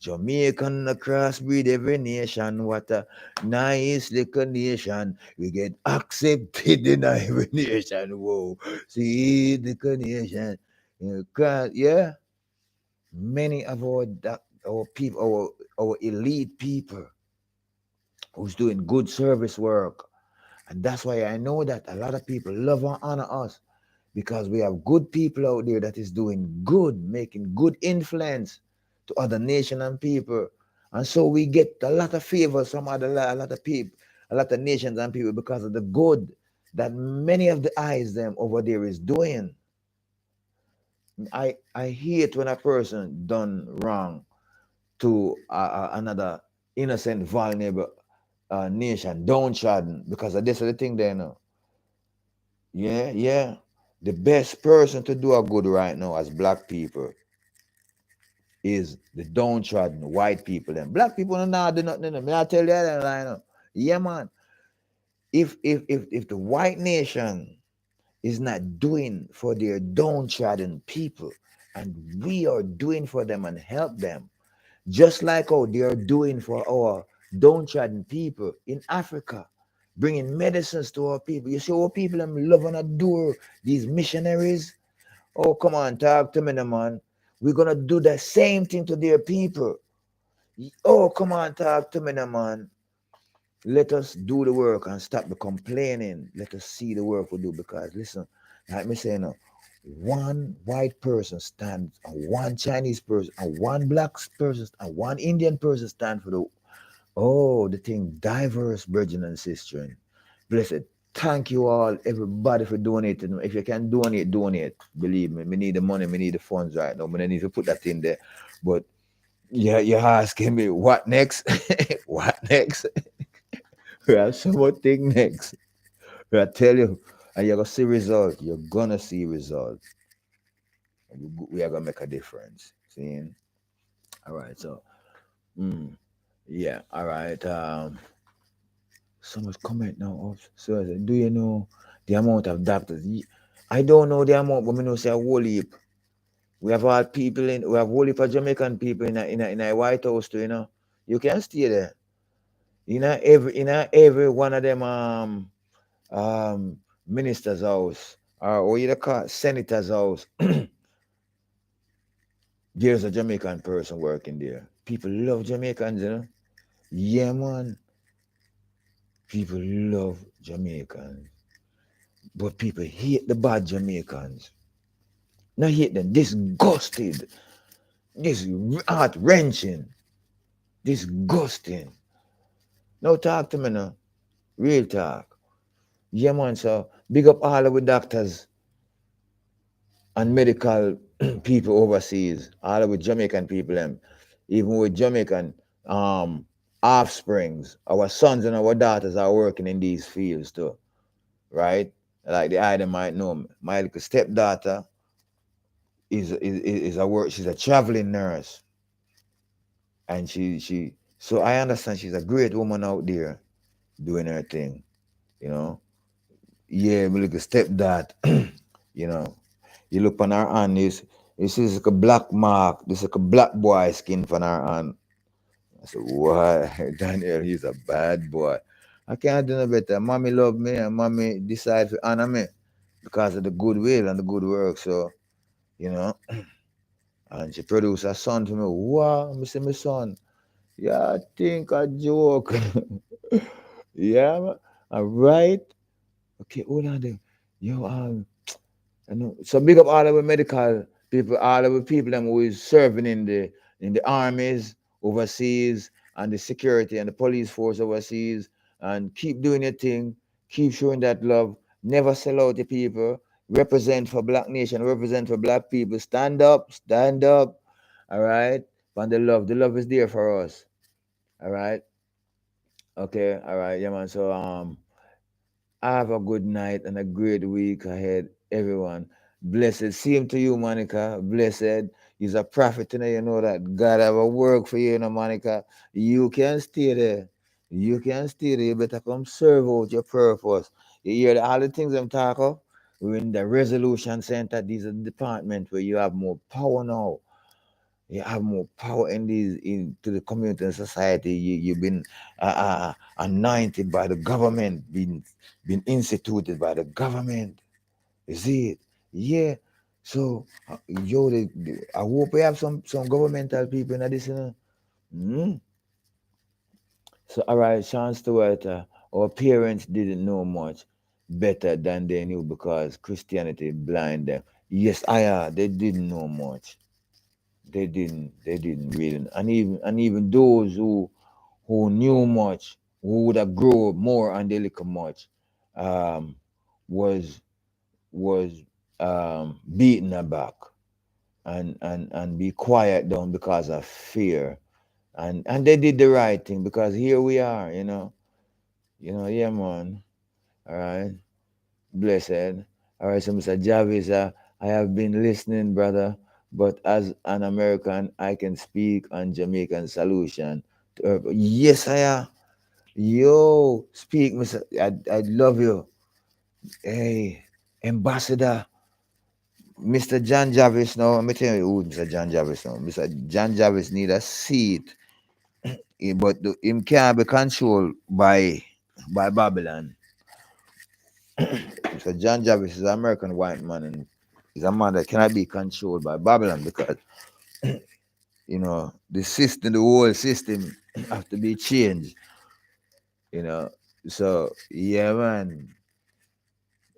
Jamaican across breed every nation. What a nice little nation. We get accepted in every nation. Whoa. See, little nation. Yeah. Many of our people, our elite people who's doing good service work. And that's why I know that a lot of people love and honor us, because we have good people out there that is doing good, making good influence to other nation and people. And so we get a lot of favors from a lot of people, a lot of nations and people, because of the good that many of the eyes them over there is doing. I hate when a person done wrong to another innocent, vulnerable nation, downtrodden, because of this other thing there now. Yeah, yeah. The best person to do a good right now as black people is the downtrodden white people. Them black people don't know do nothing. Me I tell you that right now. Yeah, man. If the white nation is not doing for their downtrodden people, and we are doing for them and help them, just like how they are doing for our downtrodden people in Africa, bringing medicines to our people. You see our people them love and adore these missionaries. Oh, come on, talk to me, now, man. We're gonna do the same thing to their people. Oh, come on, talk to me, now, man. Let us do the work and stop the complaining. Let us see the work we do. Because listen, like me saying now, one white person stands, and one Chinese person, and one black person, and one Indian person stand for the thing diverse, brethren and sisters. Blessed. Thank you all, everybody, for donating. If you can donate, donate. Believe me, we need the money, we need the funds right now. But I need to put that in there. But yeah, you're asking me what next? What next? We have some more thing next. I tell you, and you're gonna see result. You're gonna see result. We are gonna make a difference. See? All right. So, mm, yeah. All right. So much comment now. So, do you know the amount of doctors? I don't know the amount, but I know say a whole heap. We have all people in. We have whole heap of Jamaican people in a White House too. You can stay there. Every one of them minister's house, or what you call it, senator's house, there's a Jamaican person working there. People love Jamaicans. Yeah, man. People love Jamaicans. But people hate the bad Jamaicans. Not hate them, disgusted. This heart wrenching. Disgusting. Now talk to me now. Real talk. Yeah, man. So big up all of the doctors and medical people overseas, all of with Jamaican people, them, even with Jamaican um offsprings, our sons and our daughters are working in these fields too, right? Like the item might know me. My little stepdaughter is a work. She's a traveling nurse, and she. So I understand she's a great woman out there doing her thing. You know, yeah, my little stepdad. You know, you look on her hand. This is like a black mark. This is like a black boy skin on her hand. I said, why? Daniel, he's a bad boy. I can't do no better. Mommy love me and mommy decide to honor me because of the goodwill and the good work. So, you know, and she produced a son to me. Wow, me say my son. Yeah, I think a joke. Yeah, man. All right. Okay, hold on there. Yo, I know. So big up all of the medical people, all of the people them who is serving in the armies overseas and the security and the police force overseas, and keep doing your thing, keep showing that love, never sell out the people, represent for Black Nation, represent for Black people, stand up, all right. And the love is there for us, all right. Okay, all right, yeah, man. So have a good night and a great week ahead, everyone. Blessed. Same to you, Monica. Blessed. He's a prophet today. You know that God have a work for you, you know, Monica. You can stay there. You can stay there. You better come serve out your purpose. You hear all the things I'm talking of? We're in the resolution center. These are the departments where you have more power now. You have more power in these into the community and society. You've been anointed by the government, been instituted by the government. You see it? Yeah. So yo, I hope we have some governmental people in this. You know? Mm. So all right, Sean Stewart, our parents didn't know much better than they knew because Christianity blind them. Yes, they didn't know much. They didn't really, and even those who knew much, who would have grown more and they little much, um was was beaten aback and be quiet down because of fear, and they did the right thing because here we are, yeah, man. All right. Blessed. All right, so Mr. Jarvis, I have been listening, brother, but as an American, I can speak on Jamaican solution. Yes, I am. Yo, speak, Mr. I love you. Hey, Ambassador, Mr. John Jarvis. Now, let me tell you who Mr. John Jarvis now. Mr. John Jarvis need a seat, but him can't be controlled by Babylon. So John Jarvis is an American white man, and he's a man that cannot be controlled by Babylon because the system, the whole system, have to be changed. You know, so yeah, man,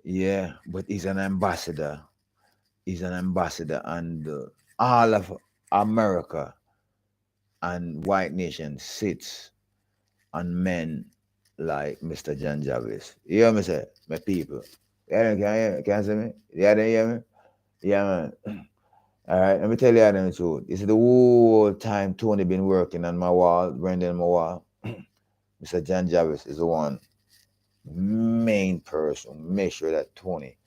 yeah. But he's an ambassador. He's an ambassador, and all of America and white nation sits on men like Mr. John Jarvis. You hear me say, my people? Yeah, can you see me? Yeah, they hear me? Yeah, man. All right, let me tell you the truth. This is the whole time Tony been working on my wall, Brendan my wall. Mr. John Jarvis is the one main person. Make sure that Tony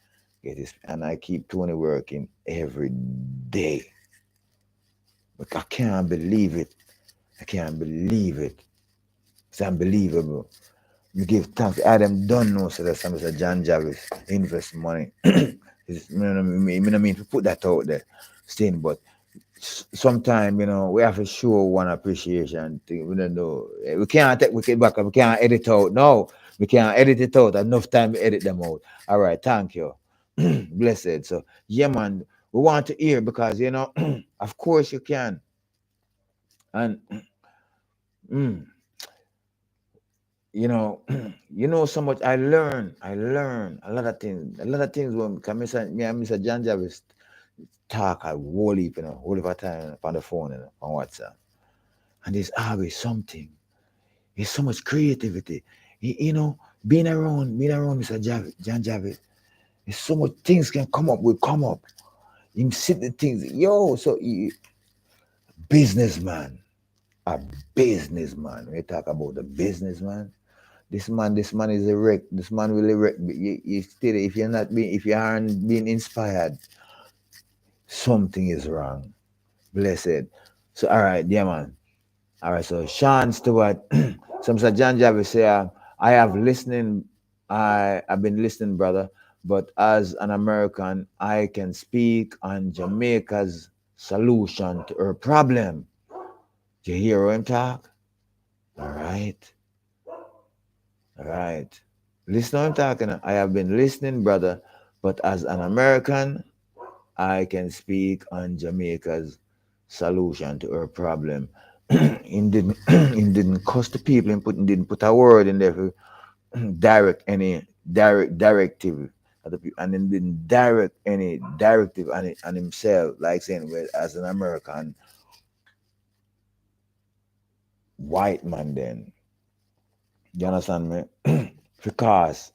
get this, and I keep Tony working every day. But I can't believe it. I can't believe it. It's unbelievable. You give thanks. Adam don't know so that Mr. John Jarvis invest money. Me no mean to put that out there, still, but sometimes we have to show one appreciation thing. We don't know. We can't take it back. We can't edit out. No, we can't edit it out. Enough time to edit them out. All right, thank you. Blessed. So yeah, man, we want to hear because of course you can. And mm, you know, so much. I learn a lot of things. A lot of things when me and Mr. John Jarvis talk a whole heap, whole heap of time on the phone and on WhatsApp. And there's always something. There's so much creativity. Being around Mr. John Jarvis, there's so much things can come up, will come up. Him see the things. Yo, so businessman. A businessman. We talk about the businessman. This man is a wreck. This man will wreck. You still, if you're not being, if you aren't being inspired, something is wrong. Blessed. So, all right, yeah, man. All right, so Sean Stewart, some Sir John Jarvis say, I have listening, I've been listening, brother, but as an American, I can speak on Jamaica's solution to her problem. Do you hear him talk? All right, all right. Listen to him talking. I have been listening, brother, but as an American, I can speak on Jamaica's solution to her problem. He didn't he didn't cuss the people and didn't put a word in there for direct directive and then didn't direct any directive on himself, like saying, well, as an American white man, then you understand me? Because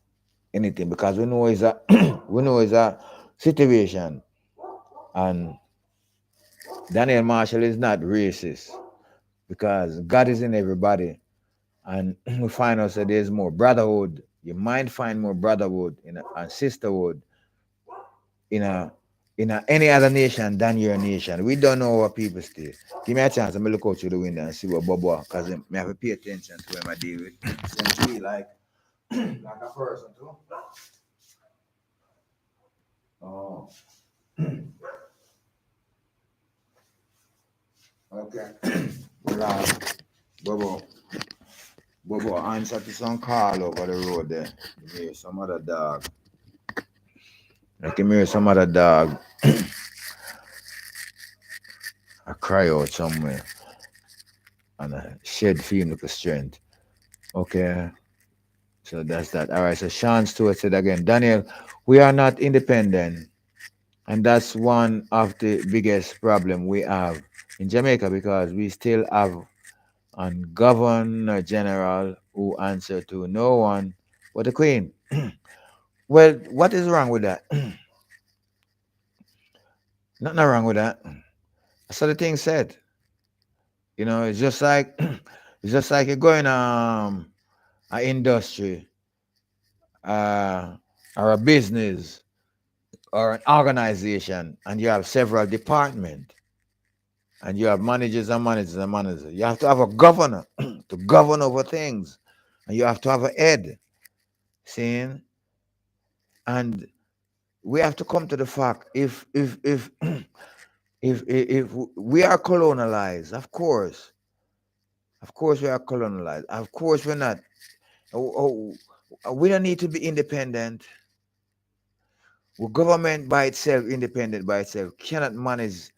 anything, because we know it's a we know it's a situation, and Daniel Marshall is not racist because God is in everybody. And we find out that there's more brotherhood. You might find more brotherhood and sisterhood in any other nation than your nation. We don't know what people stay. Give me a chance. I'm gonna look out through the window and see what Bobo, because I have to pay attention to him I deal with. Seems to be like a person too. Oh, okay. Well, Bobo, answer to some call over the road there. Give me some other dog. Give me some other dog. I cry out somewhere and I shed feeling of strength. Okay, so that's that. All right, so Sean Stewart said again, Daniel, we are not independent, and that's one of the biggest problem we have in Jamaica because we still have a governor general who answer to no one but the Queen. Well, what is wrong with that? Nothing wrong with that. That's what the thing said. You know, it's just like it's just like you're going an industry or a business or an organization and you have several departments and you have managers and managers and managers. You have to have a governor to govern over things, and you have to have a head. Seeing, and we have to come to the fact if we are colonized, of course we are colonized. Of course we're not. We don't need to be independent. Well, government by itself, independent by itself, cannot manage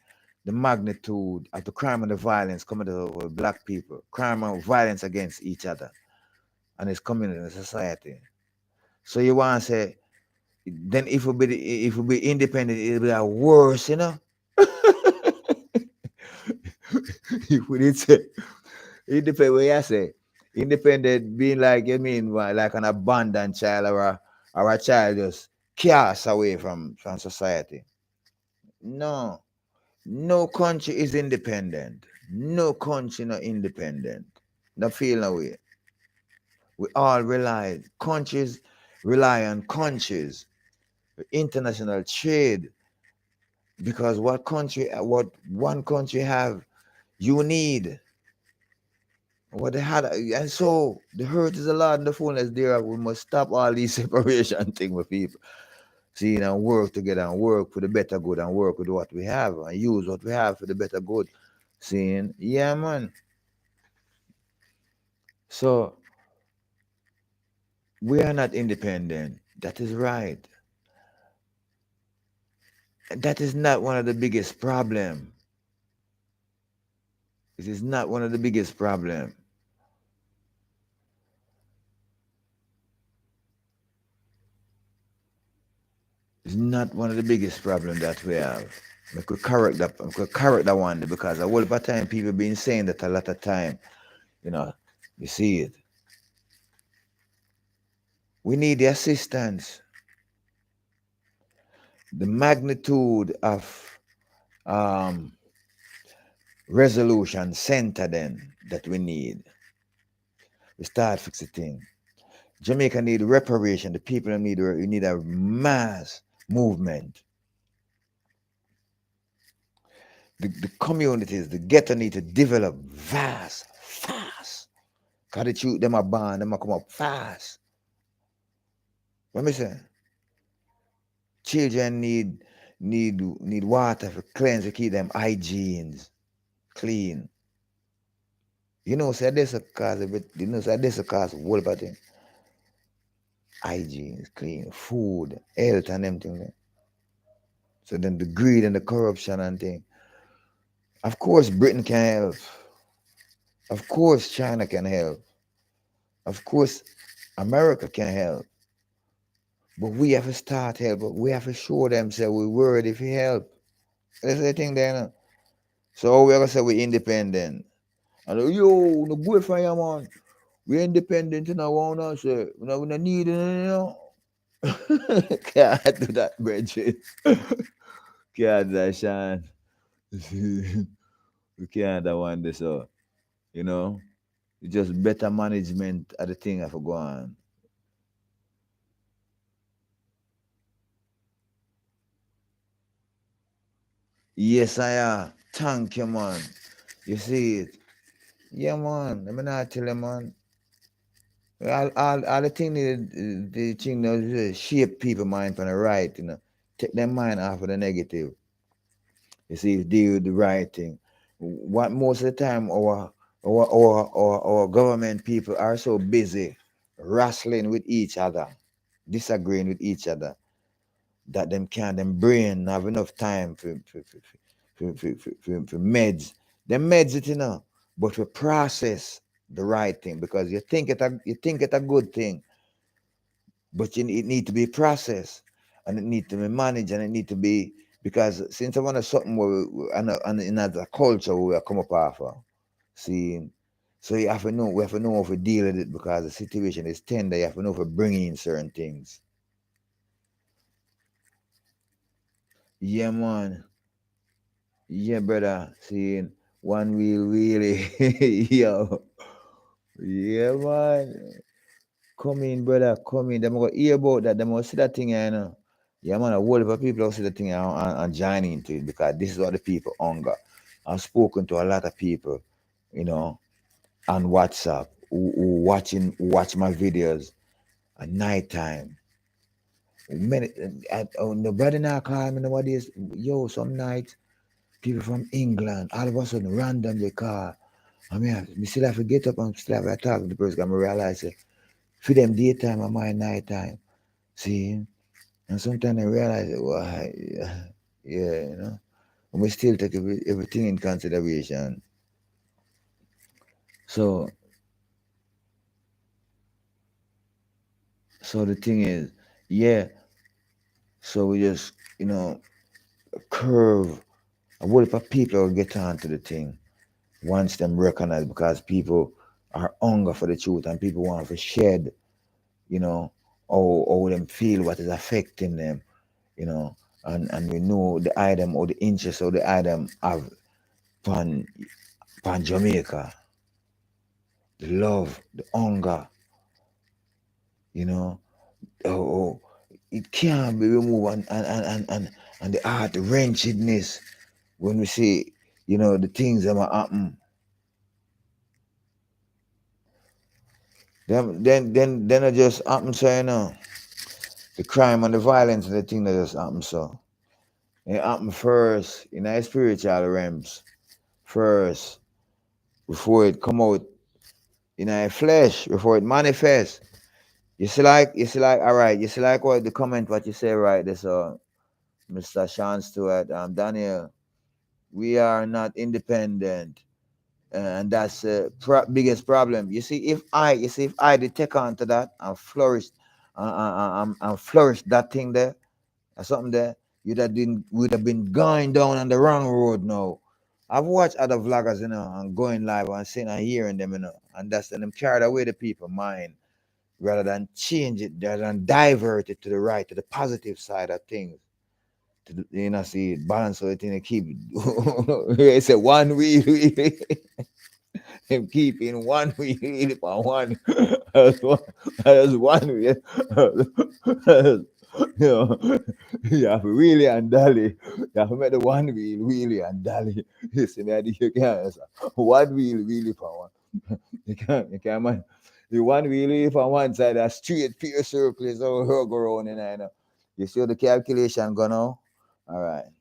the magnitude of the crime and the violence coming over black people, crime and violence against each other and its community and society. So you want to say, then if we be independent, it'll be like worse, you know? If we did say independent, what you say? Independent being like, you mean, like an abandoned child or a child just cast away from society. No. No country is independent. No country not independent. Not feel no way. We all countries rely on countries, international trade, because what one country have, you need. What they had, and so the hurt is a lot and the fullness there. We must stop all these separation thing with people. See, and work together and work for the better good and work with what we have and use what we have for the better good. Seeing, yeah, man. So we are not independent. That is right. That is not one of the biggest problem. It is not one of the biggest problem. It's not one of the biggest problem that we have. I could correct that one because a whole lot of time people been saying that a lot of time. You know, you see it. We need the assistance. the magnitude of resolution center then that we need. We start fix the thing. Jamaica need reparation. The people need a mass movement. The communities, the ghetto need to develop fast. Cause the truth, them are born, them are come up fast. What me say? Children need water for cleanse to keep them hygienes clean. You know, say this a cause of it, you know, say this a cause of whole about thing. Hygiene, clean, food, health and them things. So then the greed and the corruption and thing. Of course Britain can help. Of course China can help. Of course America can help. But we have to start help. But we have to show them say we worthy for help. That's the thing there. You know? So we are gonna say we independent. And yo, no good for you, man. We independent in our own house. We don't need it, you know. Can't do that, Bridget. Can't do that, Sean. We can't that one this you know. It's just better management of the thing I for go on. Yes, I am. Thank you, man. You see it. Yeah, man. Let me not tell you, man. All the thing the thing that shape people mind from the right, you know. Take their mind off of the negative. You see, do the right thing. What most of the time our government people are so busy wrestling with each other, disagreeing with each other, that them brain have enough time for meds. Them meds it, you know, but we process the right thing because you think it a good thing, but it need to be processed and it need to be managed and it need to be because since I want to something where and in another culture where we come up off of, see, so you have to know we have to know how to deal with it because the situation is tender. You have to know how to bring in certain things. Yeah, man. Yeah, brother. See, one wheel really, yo, yeah, man. Come in, brother. Come in. Them go hear about that. Them go see that thing, you know. Yeah, man. A whole lot of people will see the thing and join into it because this is what the people hunger. I've spoken to a lot of people, you know, on WhatsApp who watch my videos at night time. Many, nobody now call me nowadays. Yo, some nights people from England all of a sudden randomly call. I mean, I still have to get up and still have to talk to the person. I realize it. For them daytime and my nighttime. See? And sometimes I realize, why, yeah, you know, and we still take everything in consideration. So, so the thing is, yeah, so we just, you know, curve. A whole heap of people will get onto the thing once them recognize because people are hunger for the truth and people want to shed, you know, or them feel what is affecting them, you know, and we know the item or the interest of the item of pan Jamaica, the love, the hunger, you know, oh, it can't be removed and the heart wrenchedness when we see, you know, the things that might happen. Then it just happen so you know, the crime and the violence and the thing that just happen so. It happen first in our spiritual realms first before it come out in our flesh, before it manifests. You see like all right, you see like what the comment what you say right this Mr. Sean Stewart, Daniel, we are not independent. And that's the biggest problem. You see, if I did take on to that and flourish that thing there, or something there, would have been going down on the wrong road now. I've watched other vloggers, you know, and going live and seeing and hearing them, you know, and that's them carried away the people mind rather than change it, rather than divert it to the right, to the positive side of things. you know, see, balance so it in keep. It's a one wheel. Him keeping one wheel for one. As one wheel. You know, you have wheelie and dolly. You have to make the one wheel wheelie and dolly. You see me, you can't. One wheel wheelie for one. You can't man. The one wheelie for one side, a straight pure circle is how her go around in there. You know. You see how the calculation go now? All right.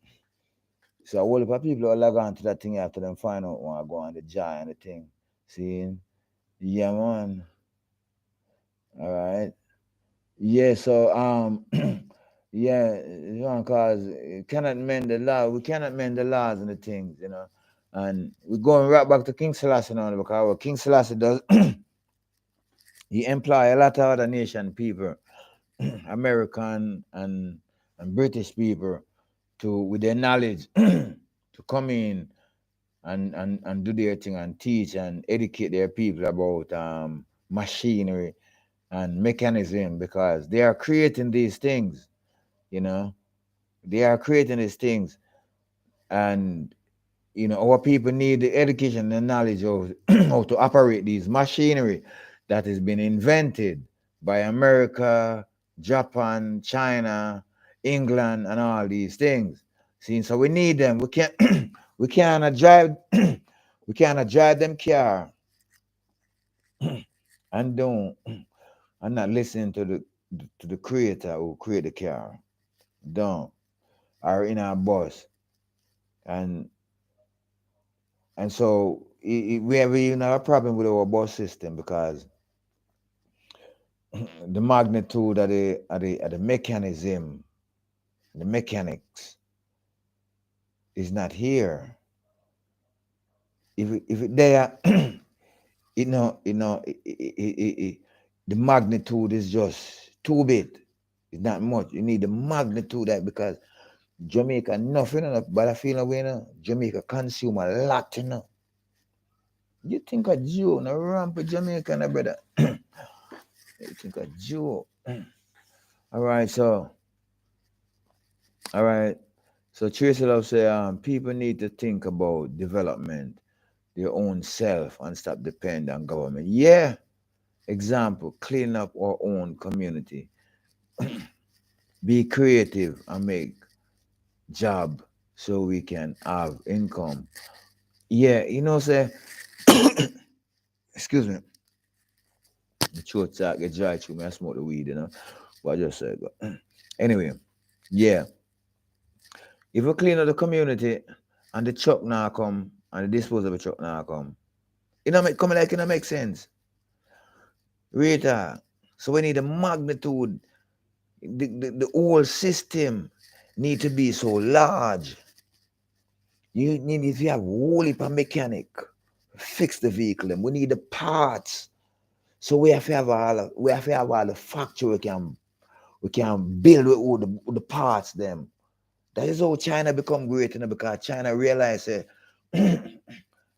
So a whole lot of people will log on to that thing after them find out when I go on the jar and the thing. See? Yeah, man. All right. Yeah, so yeah, cause you cannot mend the law. We cannot mend the laws and the things, you know. And we're going right back to King Selassie now because what King Selassie does, he employ a lot of other nation people, American and British people, to with their knowledge to come in and do their thing and teach and educate their people about machinery and mechanism because they are creating these things, you know. They are creating these things. And, you know, our people need the education and knowledge of how to operate these machinery that has been invented by America, Japan, China, England, and all these things. See, so we need them. We can't we cannot drive we cannot drive them car and don't and not listening to the creator who create the car. Don't. Or in our bus. And so we have even a problem with our bus system because the magnitude of the mechanism, the mechanics is not here. If it there, the magnitude is just too big. It's not much. You need the magnitude that because Jamaica nothing enough, but I feel away now. Jamaica consume a lot, you know. You think a Jew, no ramp with Jamaica, no brother. You think a Jew. All right, so Tracy Love say people need to think about development, their own self, and stop depending on government. Yeah. Example, clean up our own community. Be creative and make job so we can have income. Yeah, you know, say excuse me. The throat get dry through me. I smoke the weed, you know. What I just said. But anyway, yeah. If we clean up the community and the truck now come and the disposable truck now come, it don't make come like it don't make sense. Rita. So we need a magnitude. The whole system need to be so large. You need if you have whole heap of mechanic, fix the vehicle. We need the parts. So we have to have all the factory we can build with all the parts them. That is how China become great, you know, because China realize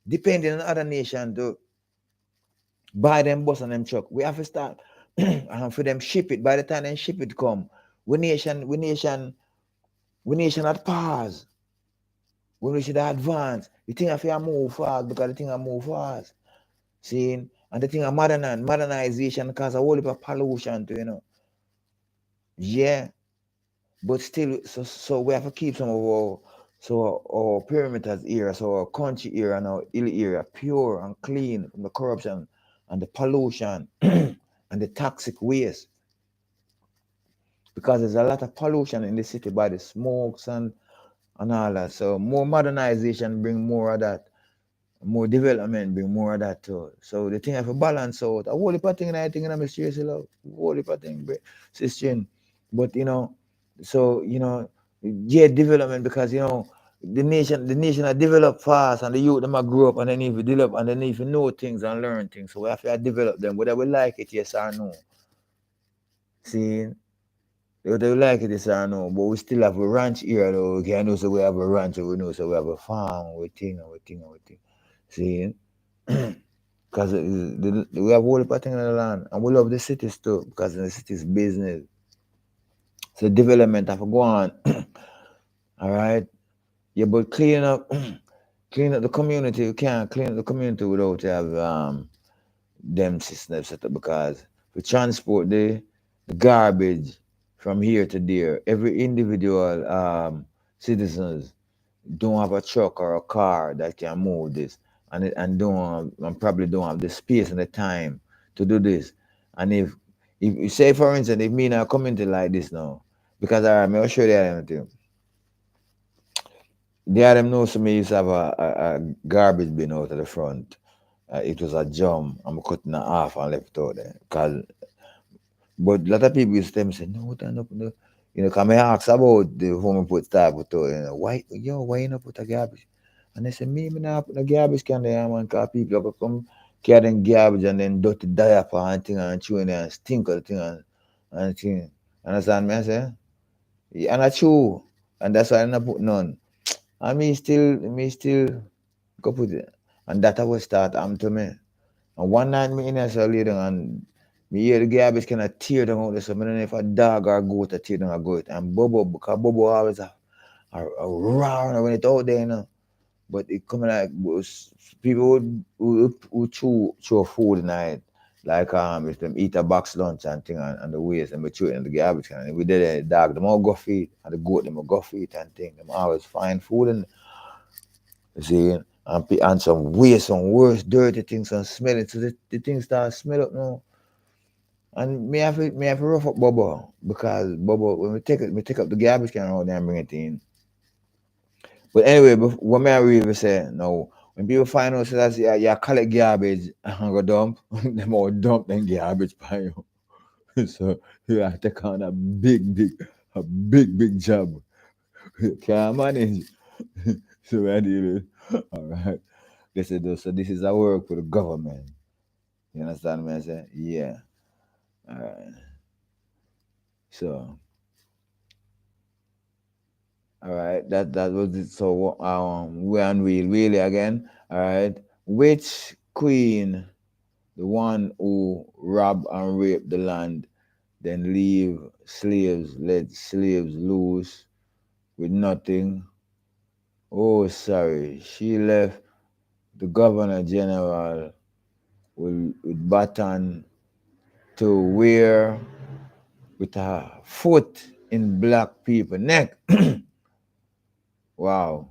depending on other nation to buy them bus and them truck. We have to start and for them ship it. By the time they ship it come, we nation at pause. When we should advance. The thing have to move fast because the thing have move fast. See? And the thing of modernization cause a whole heap of pollution too, you know. Yeah. But still, so we have to keep some of our perimeters here, so our country here and our ill area pure and clean from the corruption and the pollution and the toxic waste. Because there's a lot of pollution in the city by the smokes and all that. So more modernization bring more of that. More development bring more of that too. So the thing have to balance out. A whole heap of thing and I think I'm seriously love. A whole heap of thing, sister. But you know, so you know, yeah, development because you know the nation are develop fast and the youth them a grow up and they need to develop and they need to know things and learn things. So we have to develop them, whether we like it, yes or no. See, whether we like it, yes or no, but we still have a ranch here though. We can know so we have a ranch, we know so we have a farm, we think. See, because we have a whole heap of things in the land and we love the cities too because the cities business. So development have to go on. All right. Yeah, but clean up clean up the community. You can't clean up the community without you have them systems set up because we transport the garbage from here to there. Every individual citizens don't have a truck or a car that can move this, and probably don't have the space and the time to do this. And if you say, for instance, if me in a community like this now, because I may show you anything. There them know some used to have a garbage bin out of the front. It was a jump. I'm cutting it off and left it out there. But a lot of people used to tell me, say, no, turn up. No. You know, come I ask about the home put stuff put out, you know, why you not put a garbage? And they say, me not put a garbage can there, man, because people go come carrying garbage and then dirty diaper and thing and chewing and stink of the thing and thing. Understand me? I say? Yeah, and I chew. And that's why I not put none. And me still go put it. And that was start happening to me. And one night me in there so lay down and me hear the garbage kind of tear down out there. So I don't know if a dog or a goat a tear down a goat. And Bobo, because Bobo always a roar when it out there, you know. But it coming like people who chew food in night. Like if them eat a box lunch and thing and the waste and we chew it in the garbage can. And we did a dog, them all go feed and the goat them all go feed and thing. Them always find food and you see, and some waste, some worse dirty things, some smelling. So the things start smell up now. And me have to rough up Bobo because Bobo when we take up the garbage can around there and bring it in. But anyway, what may I really say no, when people find out that you collect garbage and go dump, them all dump them garbage by you. So you have to take on a big job. You can't manage. So I deal with all right. They said so this is a work for the government. You understand what I say? Yeah. All right. So all right, that was it. So we and we really again. All right, which queen, the one who robbed and raped the land, then let slaves loose with nothing? Oh, sorry, she left the governor general with baton to wear with her foot in black people neck. Wow.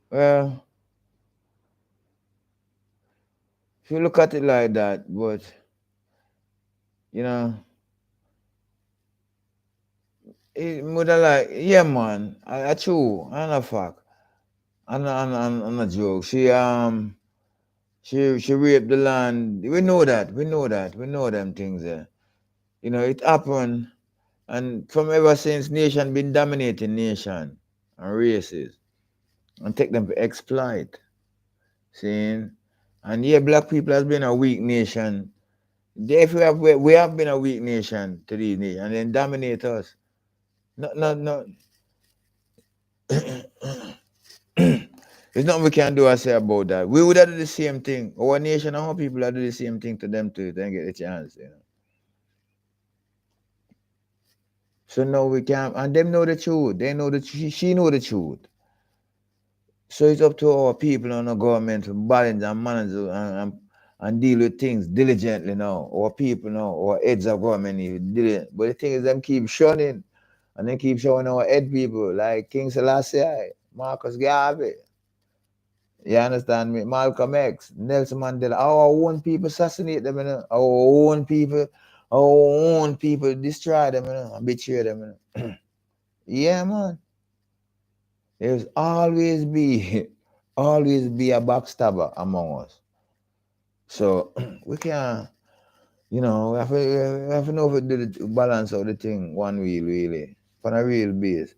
Well, if you look at it like that, but you know, it would like, yeah, man, I true, and a fact, and a joke. She raped the land. We know that, we know them things there. You know, it happened, and from ever since nation been dominating nation and races and take them to exploit. Seeing, and yeah, black people has been a weak nation. If we have been a weak nation to these nations and then dominate us. No. There's nothing we can do or say about that. We would have do the same thing. Our nation and our people have do the same thing to them too, then get the chance, you know. So now we can and them know the truth. They know the she know the truth. So it's up to our people and our government to balance and manage and deal with things diligently now. Our people now, our heads of government is diligent. But the thing is them keep shunning and they keep showing our head people like King Selassie, Marcus Garvey. You understand me? Malcolm X, Nelson Mandela, our own people assassinate them, you know? Our own people destroy them, you know, and betray them, you know? Yeah, man. There's always be a backstabber among us. So we can't, we have to know if we do the balance of the thing one wheel, really, on a real base.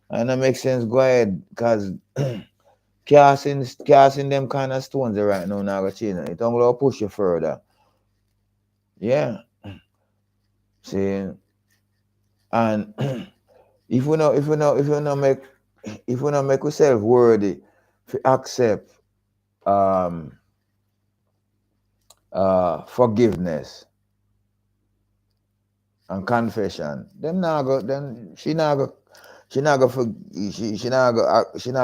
And that makes sense, go ahead, because casting them kind of stones right now, now go change it. It only push you further. Yeah. See, and if we not make ourselves worthy to accept um forgiveness and confession. Them not go. Then she not go for she not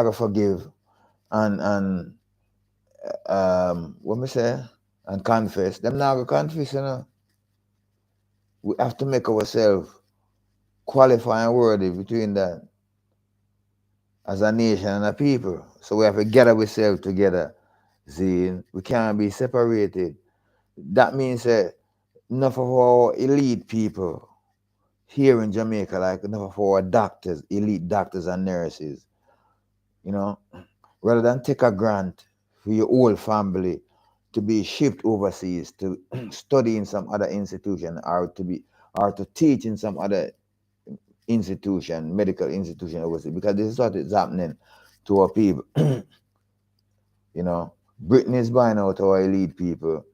go forgive and what me say and confess. Them not go confess. You know, we have to make ourselves qualify and worthy between that as a nation and a people. So we have to gather ourselves together. See, we can't be separated. That means that enough of our elite people here in Jamaica, like enough of our doctors, elite doctors and nurses, you know, rather than take a grant for your whole family to be shipped overseas to study in some other institution or to teach in some other institution, medical institution overseas, because this is what is happening to our people. You know, Britain is buying out our elite people,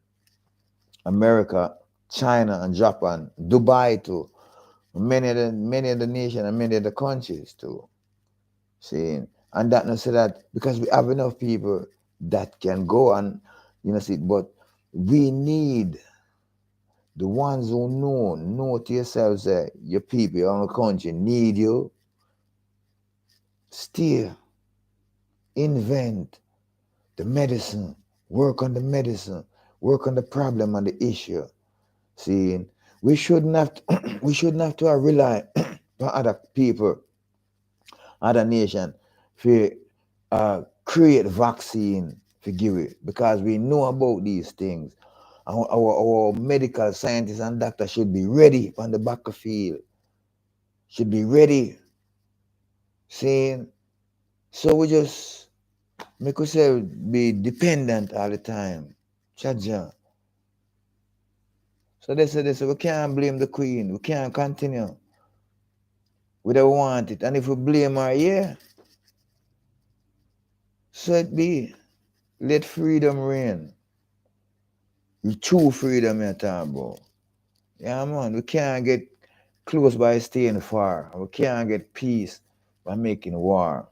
America, China, and Japan, Dubai too, many of the nation and many of the countries too. See, and that not say that because we have enough people that can go and see, but we need the ones who know to yourselves that your people, your own country need you. Still invent the medicine, work on the medicine, work on the problem and the issue. See, we shouldn't have to, we shouldn't have to rely on other people, other nation, for create vaccine for give it because we know about these things. Our medical scientists and doctors should be ready on the back of field, should be ready. Saying so we just make ourselves be dependent all the time. Chaja. So they say we can't blame the queen. We can't continue. We don't want it. And if we blame her, yeah, so it be. Let freedom reign. The true freedom you're talking about. Yeah, man. We can't get close by staying far. We can't get peace by making war.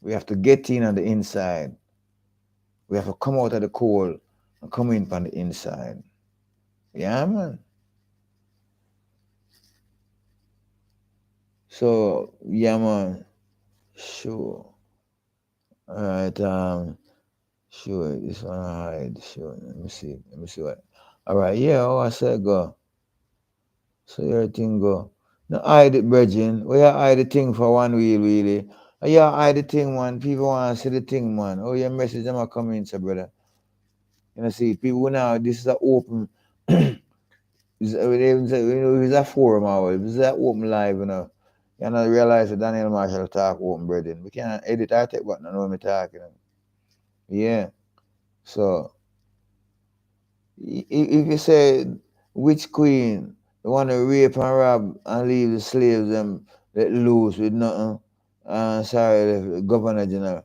We have to get in on the inside. We have to come out of the cold and come in on the inside. Yeah, man. So, yeah, man. Sure. All right. Sure. This one I hide. Sure. Let me see. Let me see what. All right. Yeah. Oh, I said go. So everything go. No hide it, brethren. We hide the thing for one wheel, really. Yeah, hide the thing, man. People want to see the thing, man. Oh, your message them are coming, sir, brother. You know, see, people now, this is an open, it's a forum, or it's an open live, you know. You know, realize that Daniel Marshall talk open, brethren. We can't edit our take button, I know me talking. Yeah. So, if you say, which queen you want to rape and rob and leave the slaves them let loose with nothing, sorry, the governor general.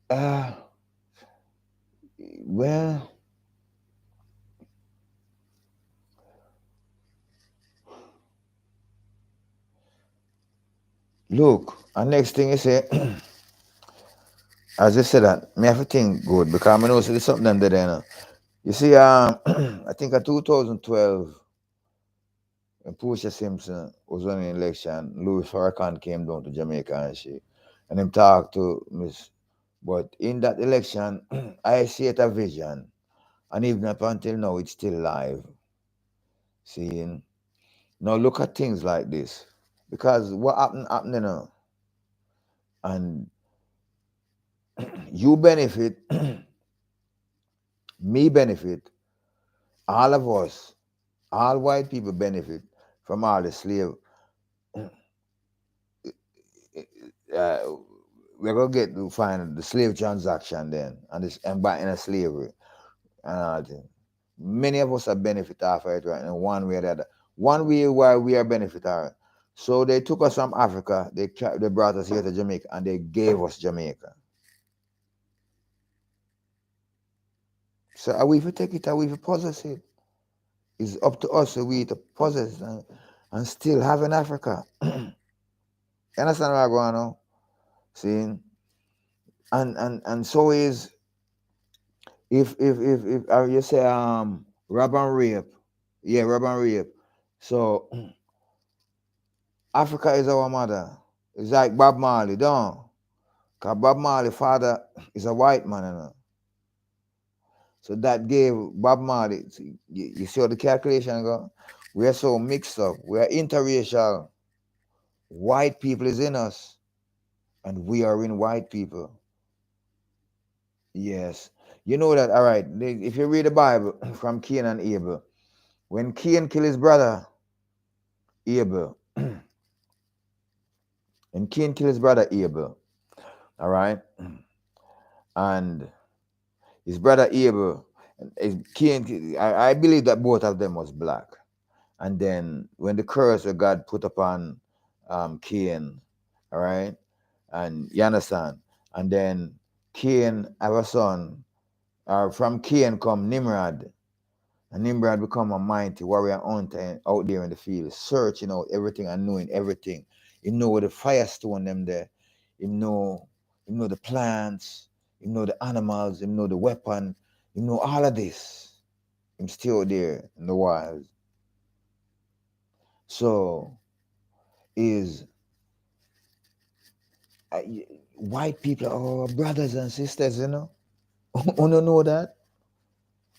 Uh, well, look, and next thing you say, as you said that, me have to think good because I know there's something under there now. You see, I think in 2012, when Portia Simpson was running election, Louis Farrakhan came down to Jamaica and him talked to Miss. But in that election, I see it a vision, and even up until now, it's still live. Seeing now, look at things like this because what happened, you know, and you benefit, me benefit, all of us, all white people benefit from all the slave. Uh, we're gonna get to find the slave transaction then, and this and back in a slavery and all that. Many of us are benefit off of it right now, one way or the other. One way why we are benefit of it. So they took us from Africa, they brought us here to Jamaica, and they gave us Jamaica. So are we to take it, are we to possess it? It's up to us, so we to possess and still have in Africa. You understand where I'm going on? See? And so is if you say rob and rape, Yeah, rob and rape. So Africa is our mother. It's like Bob Marley, don't? Because Bob Marley's father is a white man, you know. So that gave Bob Marley, you see how the calculation go? We are so mixed up. We are interracial. White people is in us, and we are in white people. Yes. You know that, all right. If you read the Bible from Cain and Abel, when Cain killed his brother, Abel, and Cain killed his brother, Abel, all right? And his brother Abel, Cain, I believe that both of them was black. And then when the curse of God put upon Cain, all right, and you understand, and then Cain have a son, from Cain come Nimrod, and Nimrod become a mighty warrior hunter out there in the field, searching out everything and knowing everything. He know where the firestone them there. He know the plants, he know the animals, he know the weapon, he know all of this. Him still there in the wild. So is uh, white people are our brothers and sisters, you know. You don't know that?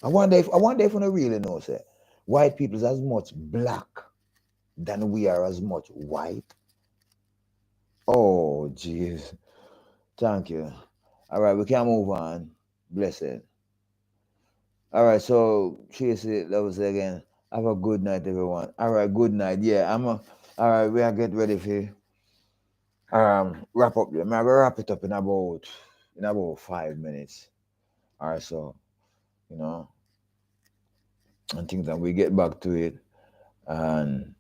I wonder if you don't really know, say, white people is as much black than we are as much white. Oh, jeez. Thank you. All right, we can move on. Blessed. All right, so Tracy, that was again. Have a good night, everyone. All right, good night. Yeah, all right, we are get ready for wrap up. I'm gonna wrap it up in about 5 minutes. All right, so you know, and things that we get back to it and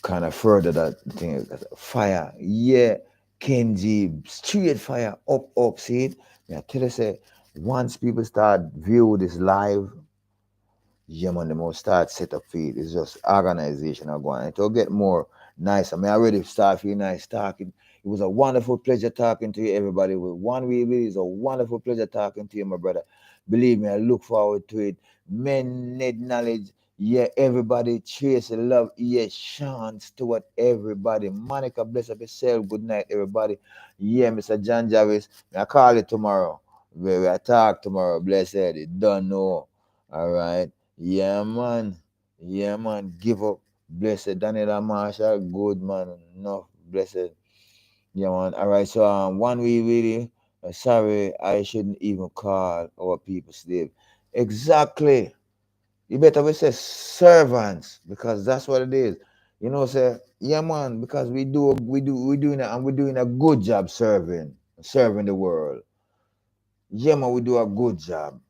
kind of further that thing. Fire, yeah, Kenji, straight fire, up, see it. Yeah, tell you say once people start view this live, yeah, man, the more start set up feed. It's just organization are going. It'll get more nice. I mean, I already start feeling nice talking. It was a wonderful pleasure talking to you, everybody. With one way, it's a wonderful pleasure talking to you, my brother. Believe me, I look forward to it. Men need knowledge. Yeah, everybody. Tracy, love. Yeah, Sean, Stewart, everybody. Monica, bless up yourself. Good night, everybody. Yeah, Mr. John Jarvis. I call it tomorrow. We talk tomorrow. Blessed. It don't know. All right. Yeah, man. Yeah, man. Give up. Blessed. Daniela Marshall. Good, man. No, blessed. Yeah, man. All right. So, one we really, sorry, I shouldn't even call our people slave. Exactly. You better we say servants because that's what it is. Say, yeah, man, because we doing it and we're doing a good job serving the world. Yeah, man, we do a good job.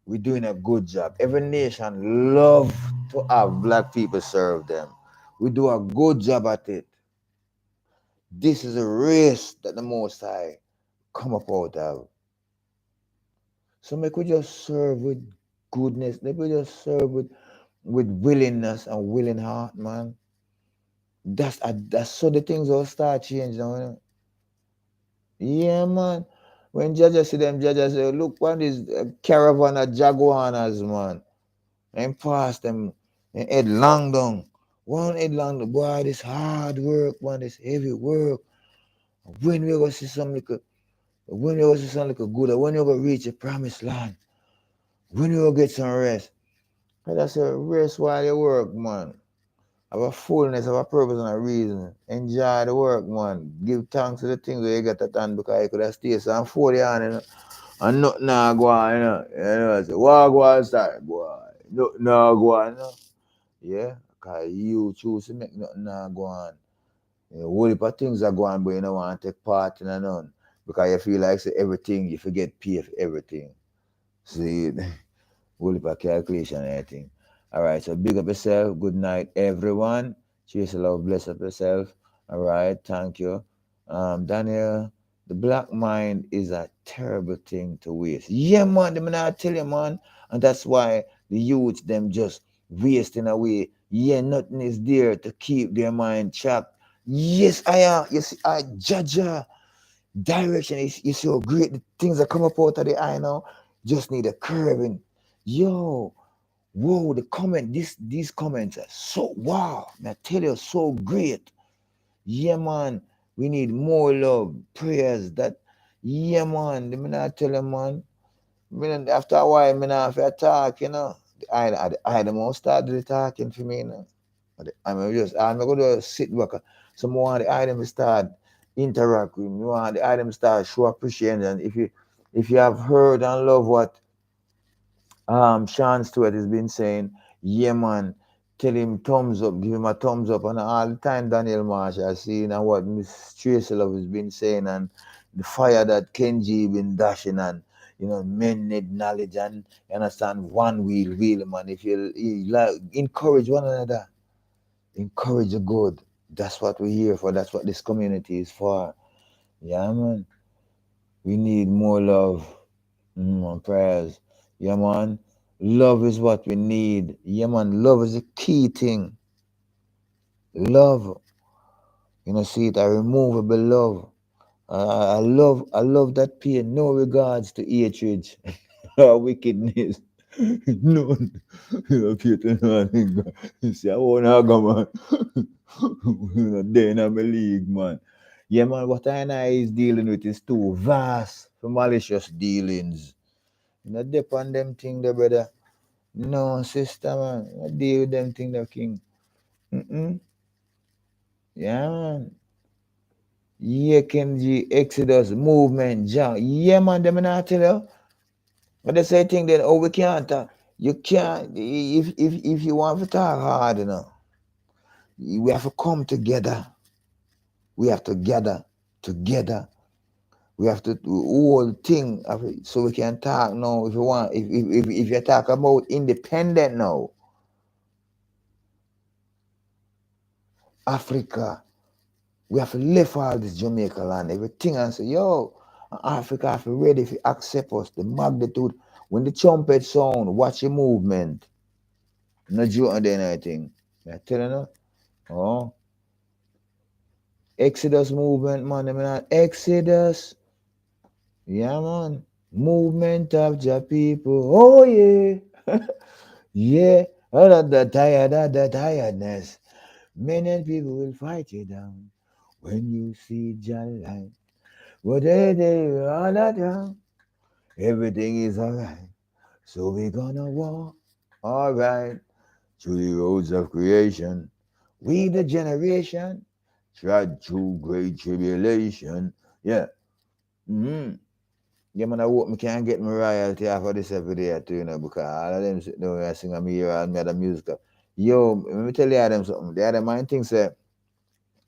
We're doing a good job. Every nation love to have black people serve them. We do a good job at it. This is a race that the Most High come up out of. So make we just serve with goodness. Make we just serve with willingness and willing heart, man. That's so the things will start changing now. Yeah, man. When judges see them, judges say, look, what is caravan of jaguanas, man. And pass them and head long down. One head long down. Boy, this hard work, man, this heavy work. When we go see something like when you go see something like good, when you go reach the promised land, when you go get some rest. I just say rest while you work, man. Have a fullness, have a purpose and a reason. Enjoy the work, man. Give thanks to the things that you got at hand because you could have stayed some 40 on, and nothing now go on, so what go on start, boy. Nothing now go on, Yeah, because you choose to make nothing now go on. Whole heap of things are going, but you don't want to take part in none. Because you feel like say everything, you forget pay for everything. See, whole heap of calculation and everything. All right, so big up yourself. Good night, everyone. Cheers, love, bless up yourself. All right, thank you. Daniel, the black mind is a terrible thing to waste. Yeah, man, them I tell you, man. And that's why the youth, them just wasting away. Yeah, nothing is there to keep their mind trapped. Yes, I am. Yes, I judge direction. You see how great the things that come up out of the eye now. Just need a curving. Yo, Whoa, these comments are so wow. I tell you, so great. Yeah, man. We need more love, prayers. That yeah, man. Let me not tell you, man. After a while, me not have to talk, you know. I the most start the talking for me, you know. I'm gonna sit back. Some more the item start interact with me. Want the item start show appreciation. And if you have heard and love what Sean Stewart has been saying, yeah, man, tell him thumbs up, give him a thumbs up. And all the time, Daniel Marsh, I see and what Miss Tracy Love has been saying, and the fire that Kenji been dashing, and men need knowledge, and you understand, one wheel, man. If you like, encourage one another, encourage the good. That's what we're here for. That's what this community is for. Yeah, man. We need more love. And prayers. Yeah, man. Love is what we need. Yeah, man. Love is a key thing. Love. See it, a removable love. I love that pain. No regards to hatred or wickedness. None. Peter, you see, I want to go, man. They in my league, man. Yeah, man. What I is dealing with is too vast for malicious dealings. Dip on them thing there, brother. No, sister, man. I deal with them thing there, king. Yeah, man. Yeah, Kenji, Exodus, movement, John. Yeah, man, them not tell you. But they say thing that, oh, we can't talk. You can't, if you want to talk hard, we have to come together. We have to gather together. We have to do whole thing so we can talk now. If you want, if you talk about independent now, Africa, we have to lift all this Jamaica land, everything, and say, yo, Africa have to ready to accept us, the magnitude. When the trumpet sound, watch the movement. No joke on anything. I tell you no. Oh. Exodus movement, man. I mean, Exodus. Yeah, man. Movement of the people. Oh, yeah. Yeah. Out of the tiredness. Many people will fight you down when you see your light. But they all that down. Everything is alright. So we're gonna walk, alright, through the roads of creation. We the generation trod through great tribulation. Yeah. Mm-hmm. Yeah, man, I hope me can't get my royalty off of this every day too, because all of them sit down and sing and me hear all me other music. Yo, let me tell you them something. The other man thinks that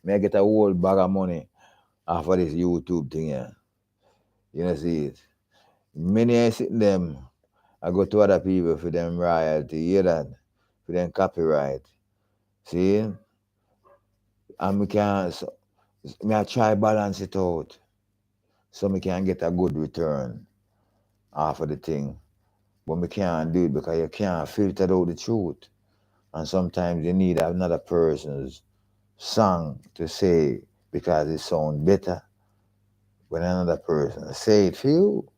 me I get a whole bag of money off of this YouTube thing, yeah. You know, see it. Many I sit them, I go to other people for them royalty, you hear that? For them copyright. See? And me can me I try balance it out so me can get a good return off of the thing. But me can't do it because you can't filter out the truth. And sometimes you need another person's song to say because it sounds better when another person say it for you.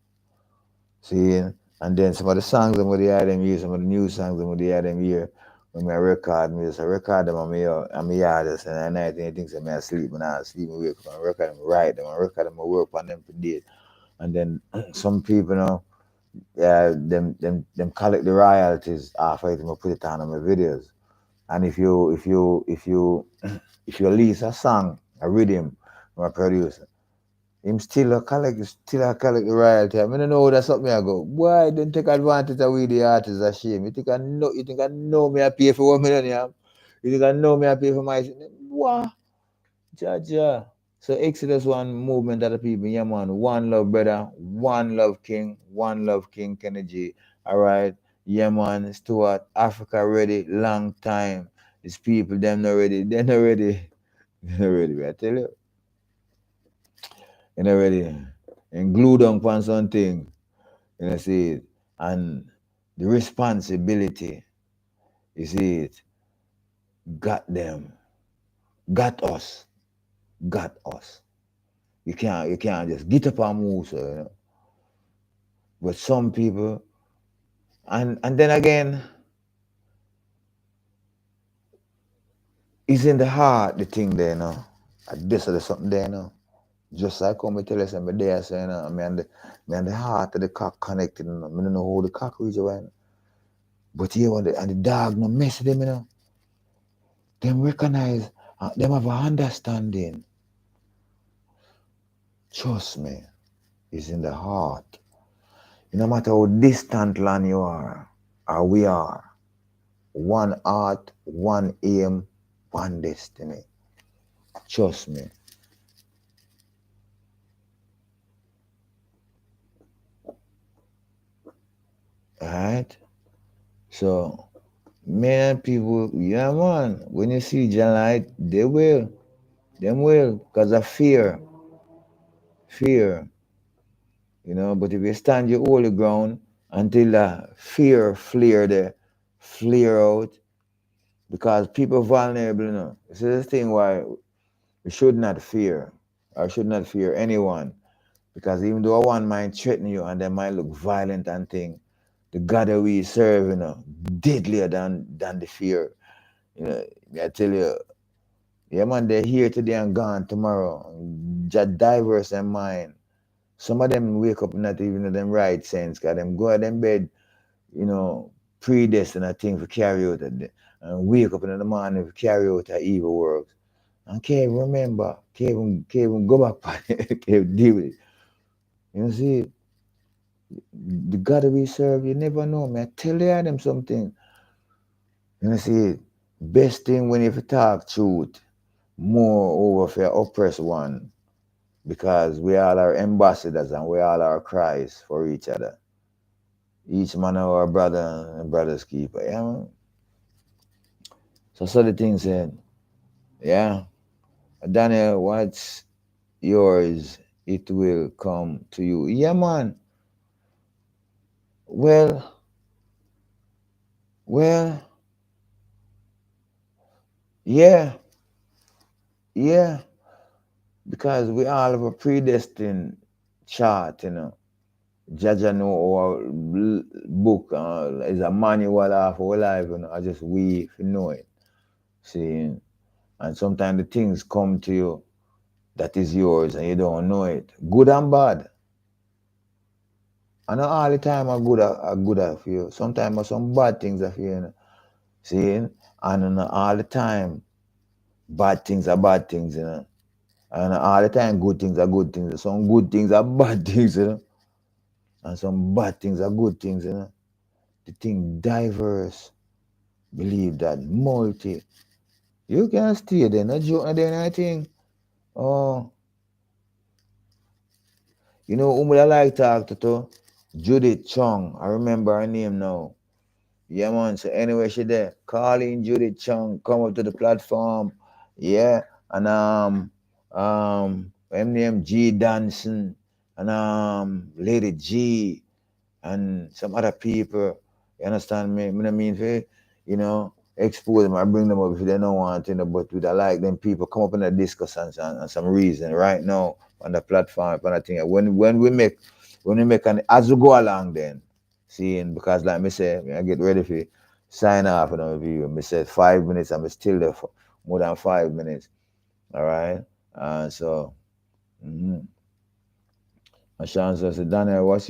See? And then some of the songs I'm going to hear them here, some of the new songs I'm going to hear them here. When I record me, just record them on me yard, and at night and things I sleep, and I sleep and wake up and record them, write them, and record them, and work on them for days. And then some people, them collect the royalties after it and put it on my videos. And if you release a song, a rhythm from a producer, him still collect the royalty. I mean, I know that's something I go. Why don't take advantage of we the artists? A shame. You think I know me I pay for 1 million? Yeah? You think I know me I pay for my what? Jaja. So Exodus one movement of the people, yeah man. One love, brother. One love, King Kennedy. All right. Yeah man, Stuart, Africa ready, long time. These people, them not ready. They're not ready. They're not ready, I tell you. They're not ready. And glue down on something. See it. And the responsibility, you see it, got them. Got us. Got us. You can't just get up and move, so. But some people, and then again, It's in the heart, the thing there, you know. This or there's something there, you know. Just like how me tell you something there, so, you know, me and the heart of the cock connected, you know. I don't know how the cock reach away. But here, and the dog no mess with them, you know. Them recognize, them have a understanding. Trust me, it's in the heart. No matter how distant land you are, or we are, one heart, one aim, one destiny. Trust me. Alright? So, many people, yeah man, when you see John light, they will. Them will, because of fear. Fear. You know, but if you stand your holy ground until the fear flare out, because people vulnerable, you know. This is the thing why we should not fear. Or should not fear anyone. Because even though one might threaten you and they might look violent and thing, the God that we serve, you know, deadlier than the fear. You know, I tell you, yeah man, they're here today and gone tomorrow. Just diverse in mind. Some of them wake up not even in them right sense, cause them go out them bed, you know, predestined a thing for carry out and wake up in the morning for carry out a evil works. And can't even remember, can't even go back, can't deal with it. You see, the God that we serve, you never know, man. Tell them something. You see, best thing when you talk truth, more over for your oppressed one, because we all are ambassadors and we all are Christ for each other. Each man our brother and brother's keeper. Yeah, man. So the thing said, yeah, Daniel, what's yours, it will come to you. Yeah, man. Well, well, yeah, yeah. Because we all have a predestined chart, you know. Jaja know our book is a manual of our life, you know. I just we if you know it. See, and sometimes the things come to you that is yours and you don't know it. Good and bad. And not all the time are good for you. Sometimes some bad things are for you, you know. See, and not all the time bad things are bad things, you know. And all the time good things are good things. Some good things are bad things, you know. And some bad things are good things, you know. The thing diverse. Believe that multi. You can stay there, no joke, no there, anything. Oh, you know whom I like talk to? Judith Chung. I remember her name now. Yeah, man. So anyway, she there. Calling Judith Chung, come up to the platform. Yeah. And her name G Danson and Lady G and some other people. You understand me? I mean, you know, expose them. I bring them up if they don't want, you know, but with I like them people come up in a discussion and some reason right now on the platform on the thing. When we make an as we go along then, seeing because like me say, I get ready for sign off and review. Me say 5 minutes, I'm still there for more than 5 minutes. All right. So mm-hmm. My chance said, Daniel, what's